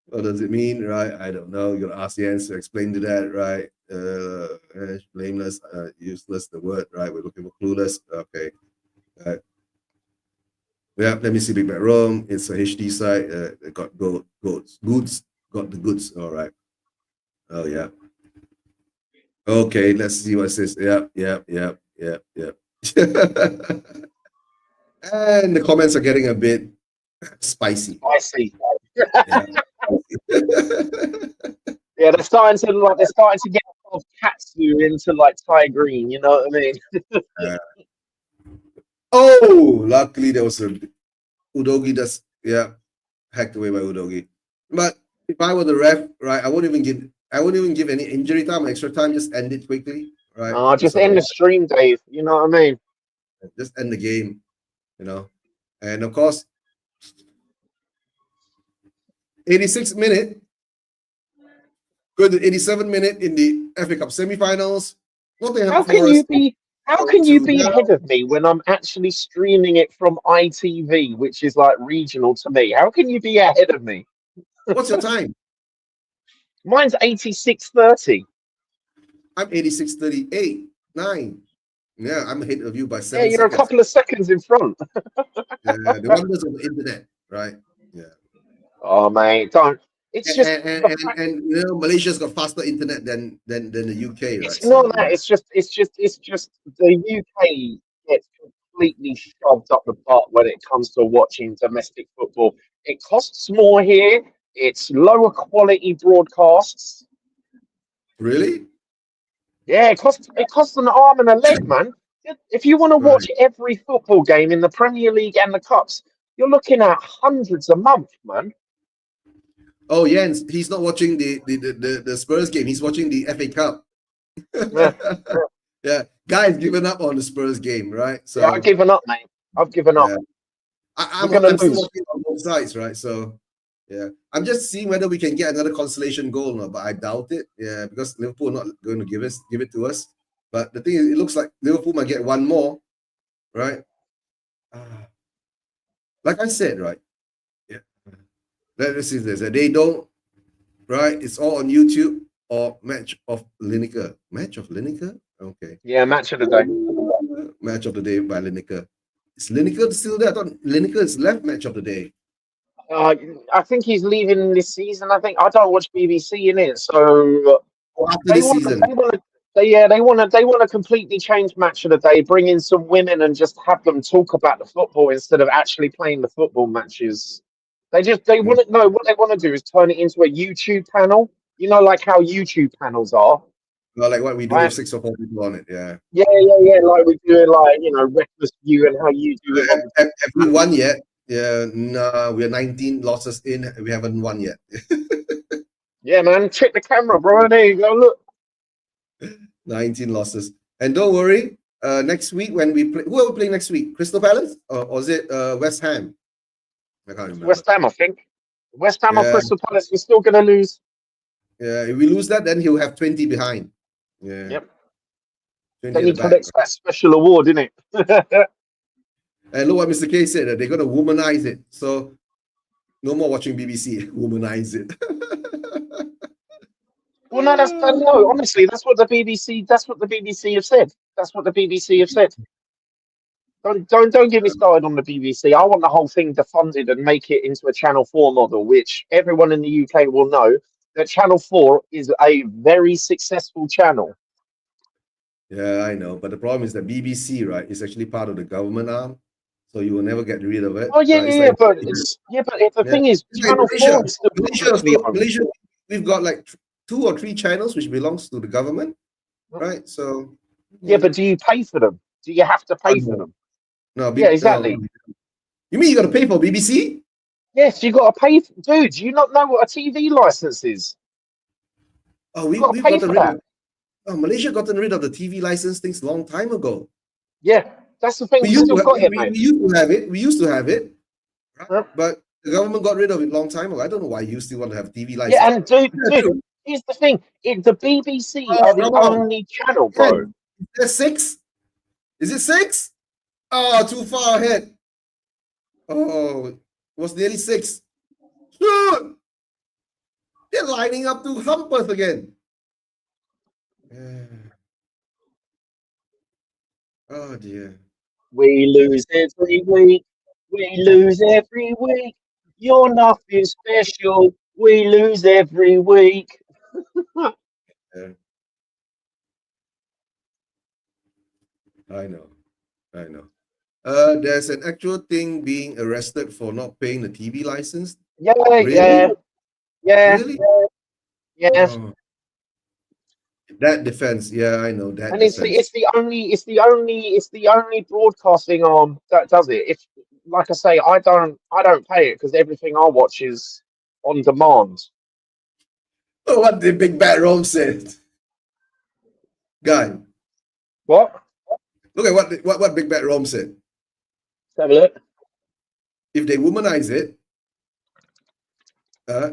What does it mean, right? I don't know. You gotta ask Jens to explain to that, right? Blameless, useless, the word, right? We're looking for clueless. Okay. Yeah, let me see Big Bad Rome. It's a HD site. It got goods. Got the goods. All right. Oh yeah. Okay, let's see what it says. Yep. And the comments are getting a bit spicy. I see. Yeah. Yeah, they're starting to get Katsu into like Thai green. You know what I mean? Oh, luckily there was a Udogi that's hacked away by Udogi. But if I were the ref, right, I wouldn't even give any injury time, extra time, just end it quickly, right? Oh, just end the stream, Dave. You know what I mean? Just end the game, And of course, 86th minute, go to 87th minute in the FA Cup semi-finals. How can you be? How can you be ahead of me when I'm actually streaming it from ITV, which is like regional to me? How can you be ahead of me? What's your time? Mine's 86:30. I'm 86:38, 9. Yeah, I'm ahead of you by 7 Yeah, you're seconds. a couple of seconds in front. The wonders of the internet, right? Yeah. Oh, mate, don't. It's just And Malaysia's got faster internet than the UK, right? it's not that. It's just the UK gets completely shoved up the butt when it comes to watching domestic football. It costs more here. It's lower quality broadcasts. Really? Yeah, it costs an arm and a leg, man. If you want to Right. watch every football game in the Premier League and the Cups, you're looking at hundreds a month, man. Oh, yeah, he's not watching the Spurs game. He's watching the FA Cup. Yeah, Yeah, guy's given up on the Spurs game, right? So yeah, I've given up, mate. I've given up. yeah. We're gonna I'm still lose. watching on both sides, right? So yeah, I'm just seeing whether we can get another consolation goal, no, but I doubt it. Yeah, because Liverpool are not going to give it to us. But the thing is, it looks like Liverpool might get one more, right? Like I said, right? Yeah. Let's see this. They don't, right? It's all on YouTube or Match of Lineker. Match of Lineker? Okay. Yeah, match of the day. Match of the day by Lineker. Is Lineker still there? I thought Lineker is left Match of the day. I think he's leaving this season. I don't watch BBC in it, so After this season. they want to completely change match of the day, bring in some women, and just have them talk about the football instead of actually playing the football matches. They want to know what they want to do is turn it into a YouTube panel. You know, like how YouTube panels are. Well, like what we do Right? with 6 or 4 people on it, yeah. Yeah. Like we do it, like Reckless View and how you do it. Have we won yet? Yeah, no, we're 19 losses in. We haven't won yet. Yeah, man, check the camera, bro. There you go. Look. 19 losses. And don't worry, next week when we play, who are we playing next week? Crystal Palace? Or is it West Ham? I can't remember. West Ham, I think. West Ham or Crystal Palace, we're still going to lose. Yeah, if we lose that, then he'll have 20 behind. Yeah. Yep. 20 Then he collects that special award, isn't it? And look what Mr. K said, that they're going to womanize it. So no more watching BBC. Womanize it. Well, no. Honestly, that's what the BBC have said. That's what the BBC have said. Don't get me started on the BBC. I want the whole thing defunded and make it into a Channel 4 model, which everyone in the UK will know that Channel 4 is a very successful channel. Yeah, I know. But the problem is that BBC, right, is actually part of the government arm. So you will never get rid of it. Oh yeah, right? but the thing is, Channel 4 is still Malaysia, we've got like 2 or 3 channels which belongs to the government, right? So yeah, but do you pay for them? Do you have to pay for them? No, yeah, exactly. No. You mean you got to pay for BBC? Yes, you got to pay. Dude, do you not know what a TV license is? Oh, we've gotten rid of. Oh, Malaysia gotten rid of the TV license things long time ago. Yeah, that's the thing. We used to have it, right? But the government got rid of it long time ago. I don't know why you still want to have TV license. Yeah, and dude, here's the thing: the BBC are the only channel, bro. Is there 6? Is it 6? Oh, too far ahead. Oh, it was nearly 6. Shoot! They're lining up to hump us again. Oh dear. We lose every week. We lose every week. You're nothing special. We lose every week. Yeah, I know. I know. There's an actual thing being arrested for not paying the TV license. Yeah, Really? yeah, Really? yeah. Oh, that defense. Yeah, I know that And it's the defense. it's the only it's the only broadcasting arm that does it. If like I say, I don't pay it because everything I watch is on demand. Oh, what the big bad Rome said. Guy, What? look at what big bad Rome said. Let's have a look. If they womanize it, uh,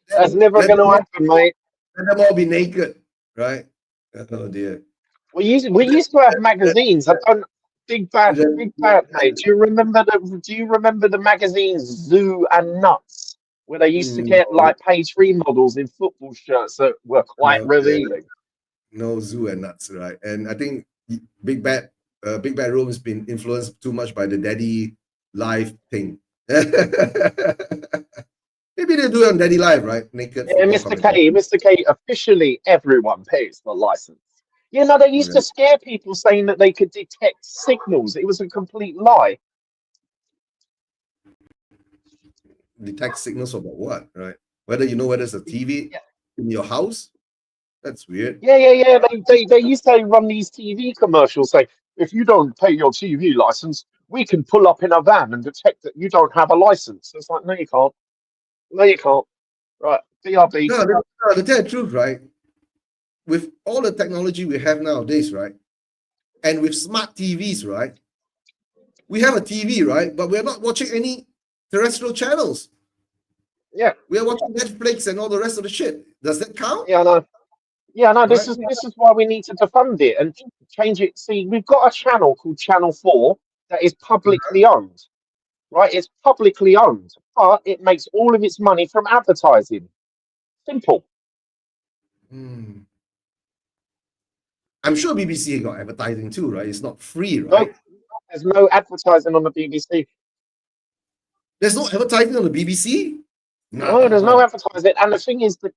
That's never let going them to all, happen, mate. let them all be naked, right? Oh dear. We used to have magazines. I don't. Big bad, mate. Do you remember the magazines Zoo and Nuts, where they used to get No, like page 3 models in football shirts that were quite no, revealing? no zoo and nuts, right? And I think Big Bad, Big Bad Rome has been influenced too much by the Daddy Live thing. Maybe they do it on Daddy Live, right? Naked Yeah, football Mr. commentator. K, Mr. K, officially everyone pays the license. You know, they used Yeah. to scare people saying that they could detect signals. It was a complete lie. Detect signals about what, right? Whether you know whether it's a TV Yeah, in your house. That's weird. yeah. They used to run these TV commercials saying, if you don't pay your TV license, we can pull up in a van and detect that you don't have a license. It's like, no, you can't. No, you can't. Right, BRB. No, to tell the truth, right? With all the technology we have nowadays, right? And with smart TVs, right? We have a TV, right? But we're not watching any terrestrial channels. Yeah, We are watching Netflix and all the rest of the shit. Does that count? yeah, no. Yeah, no, Right? this is why we need to defund it and change it. See, we've got a channel called Channel 4 that is publicly owned, right? It's publicly owned, but it makes all of its money from advertising. Simple. Hmm. I'm sure BBC got advertising too, right? It's not free, No, right? there's no advertising on the BBC. There's no advertising on the BBC. No, there's no No. advertising. And the thing is, the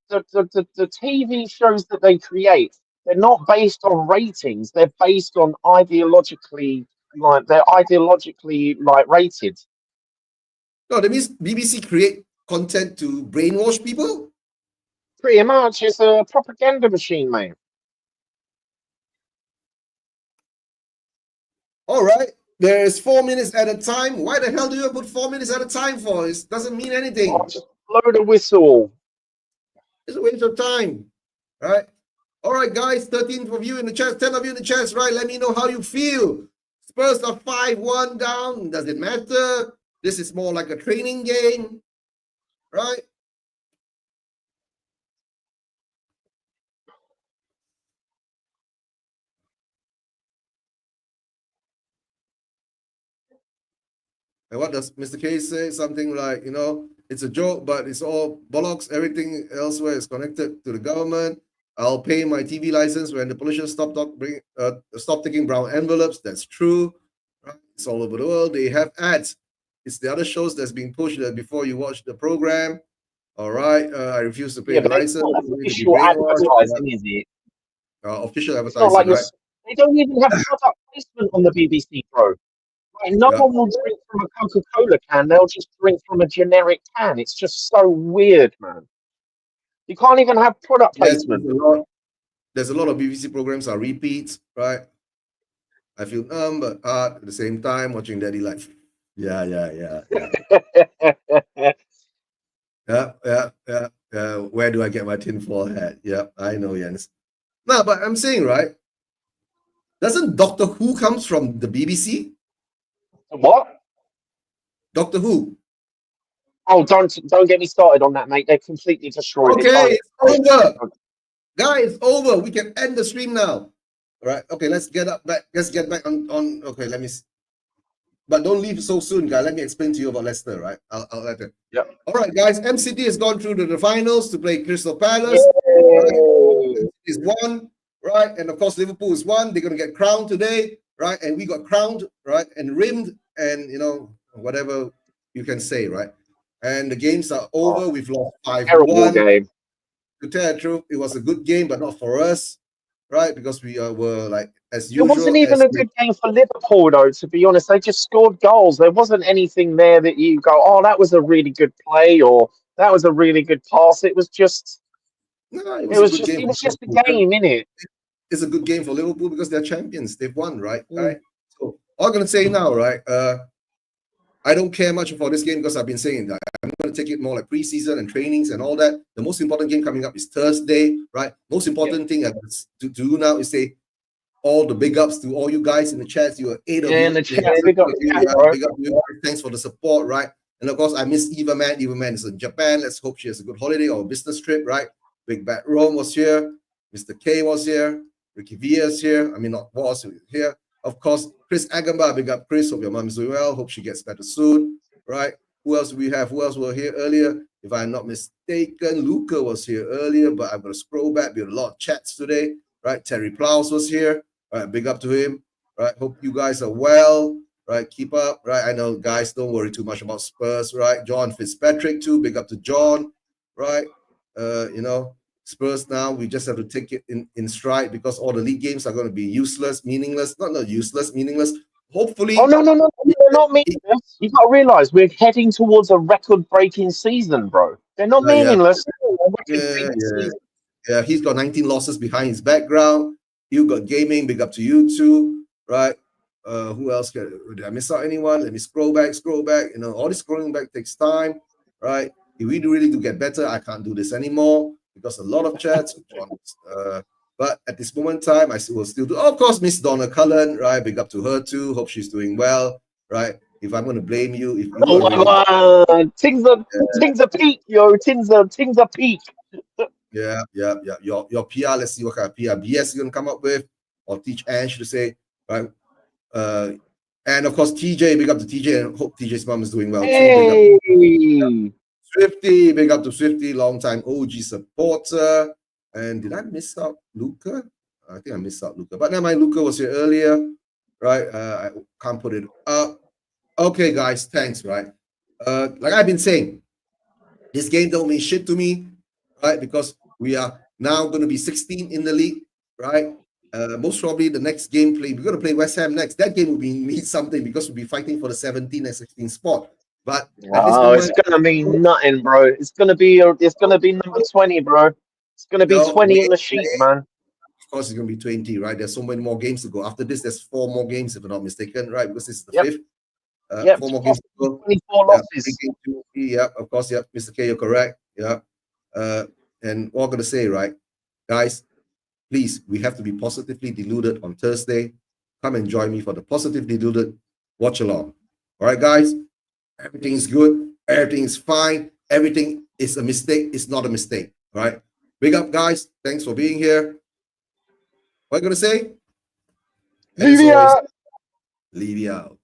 TV shows that they create, they're not based on ratings. They're based on they're ideologically like rated. No, that means BBC create content to brainwash people. Pretty much, it's a propaganda machine, mate. All right. There's 4 minutes at a time. Why the hell do you put 4 minutes at a time for? It doesn't mean Oh, anything. just blow the whistle. It's a waste of time. Right? All right, guys. 13 of you in the chat, 10 of you in the chat, right? Let me know how you feel. Spurs are 5-1 down. Does it matter? This is more like a training game. Right? And what does Mr. K say? Something like, it's a joke, but it's all bollocks. Everything elsewhere is connected to the government. I'll pay my TV license when the politicians stop taking brown envelopes. That's true. Right? It's all over the world. They have ads. It's the other shows that's being pushed before you watch the program. All right. I refuse to pay Yeah, the but it's license. not I need to be official brainwashed. advertising, is it? Official It's not like advertising, you're. right? They don't even have product placement on the BBC, bro. Like, no Yeah. one will drink from a Coca-Cola can. They'll just drink from a generic can. It's just so weird, man. You can't even have product Yes, placement. there's a lot of BBC programs are repeats, right? I feel but hard at the same time watching Daddy Life. Yeah. Yeah. Where do I get my tinfoil hat? Yeah, I know, Jens. No, but I'm saying, right? Doesn't Doctor Who comes from the BBC? What? Doctor Who. Oh, don't get me started on that, mate. They've completely destroyed it. Okay, it's over. Don't. Guys, it's over. We can end the stream now. All right. Okay, let's get back on. Okay, let me. But don't leave so soon, guys. Let me explain to you about Leicester, right? I'll let it. Yep. All right, guys. M.City has gone through to the finals to play Crystal Palace. Yay. Is one, right? And of course, Liverpool is one. They're going to get crowned today, right? And we got crowned, right? And rimmed, and whatever you can say, right? And the games are over. We've lost 5-1. Terrible game. To tell the truth, it was a good game, but not for us, right? Because we were like as It usual. wasn't even a good game for Liverpool, though, to be honest. They just scored goals. There wasn't anything there that you go, oh, that was a really good play or that was a really good pass. It was just No, it was just a game, innit? It's a good game for Liverpool because they're champions. They've won, right? Mm. Right. So all I'm gonna say now, right? I don't care much for this game because I've been saying that I'm going to take it more like preseason and trainings and all that. The most important game coming up is Thursday, right? Most important thing to do now is say all the big ups to all you guys in the chats. You are 8 of you. In the chat, big up you. Thanks for the support, right? And of course, I miss Eva Man. Eva Man is in Japan. Let's hope she has a good holiday or a business trip, right? Big Bad Rome was here. Mr. K was here. Ricky Villa's here. I mean, not was here. Of course, Chris Agamba, big up Chris. Hope your mom is doing well. Hope she gets better soon, right? Who else we have? Who else were here earlier? If I'm not mistaken, Luca was here earlier, but I'm going to scroll back. We had a lot of chats today, right? Terry Plows was here, right? Big up to him, right? Hope you guys are well, right? Keep up, right? I know, guys, don't worry too much about Spurs, right? John Fitzpatrick too, big up to John, right? Spurs now, we just have to take it in stride because all the league games are going to be useless, meaningless. Not useless, meaningless. Hopefully. Oh, no, they're not meaningless. You've got to realize we're heading towards a record-breaking season, bro. They're not meaningless. Yeah, he's got 19 losses behind his background. You got gaming, big up to you too, right? Who else? Did I miss out anyone? Let me scroll back. All this scrolling back takes time, right? If we really do get better, I can't do this anymore because a lot of chats. But at this moment in time, I will still do. Oh, of course, Miss Donna Cullen, right? Big up to her too. Hope she's doing well, right? If I'm going to blame you, if you things are peak, yo. Things are peak. Yeah. Your PR, let's see what kind of PR BS you're going to come up with, or teach Ange to say, right? And of course, TJ, big up to TJ, and hope TJ's mom is doing well too. Big up Swifty, big up to Swifty, long time OG supporter. And did I miss out Luca? I think I missed out Luca. But never mind, Luca was here earlier, right? I can't put it up. Okay, guys, thanks, right? Like I've been saying, this game don't mean shit to me, right? Because we are now going to be 16 in the league, right? Most probably the next game we're going to play West Ham next. That game will mean something because we'll be fighting for the 17 and 16 spot. But it's gonna mean nothing, bro. It's gonna be number 20, bro. It's gonna be 20 in the sheet, man. Of course, it's gonna be 20, right? There's so many more games to go. After this, there's 4 more games, if I'm not mistaken, right? Because this is the 5th. 4 more games to go. 24 losses. Yeah, of course, yeah, Mr. K, you're correct. Yeah. And what I'm gonna say, right, guys, please, we have to be positively deluded on Thursday. Come and join me for the positively deluded watch along. All right, guys. Everything's good. Everything's fine. Everything is a mistake. It's not a mistake. All right. Big up, guys. Thanks for being here. What are you going to say? Leave you out. Leave you out.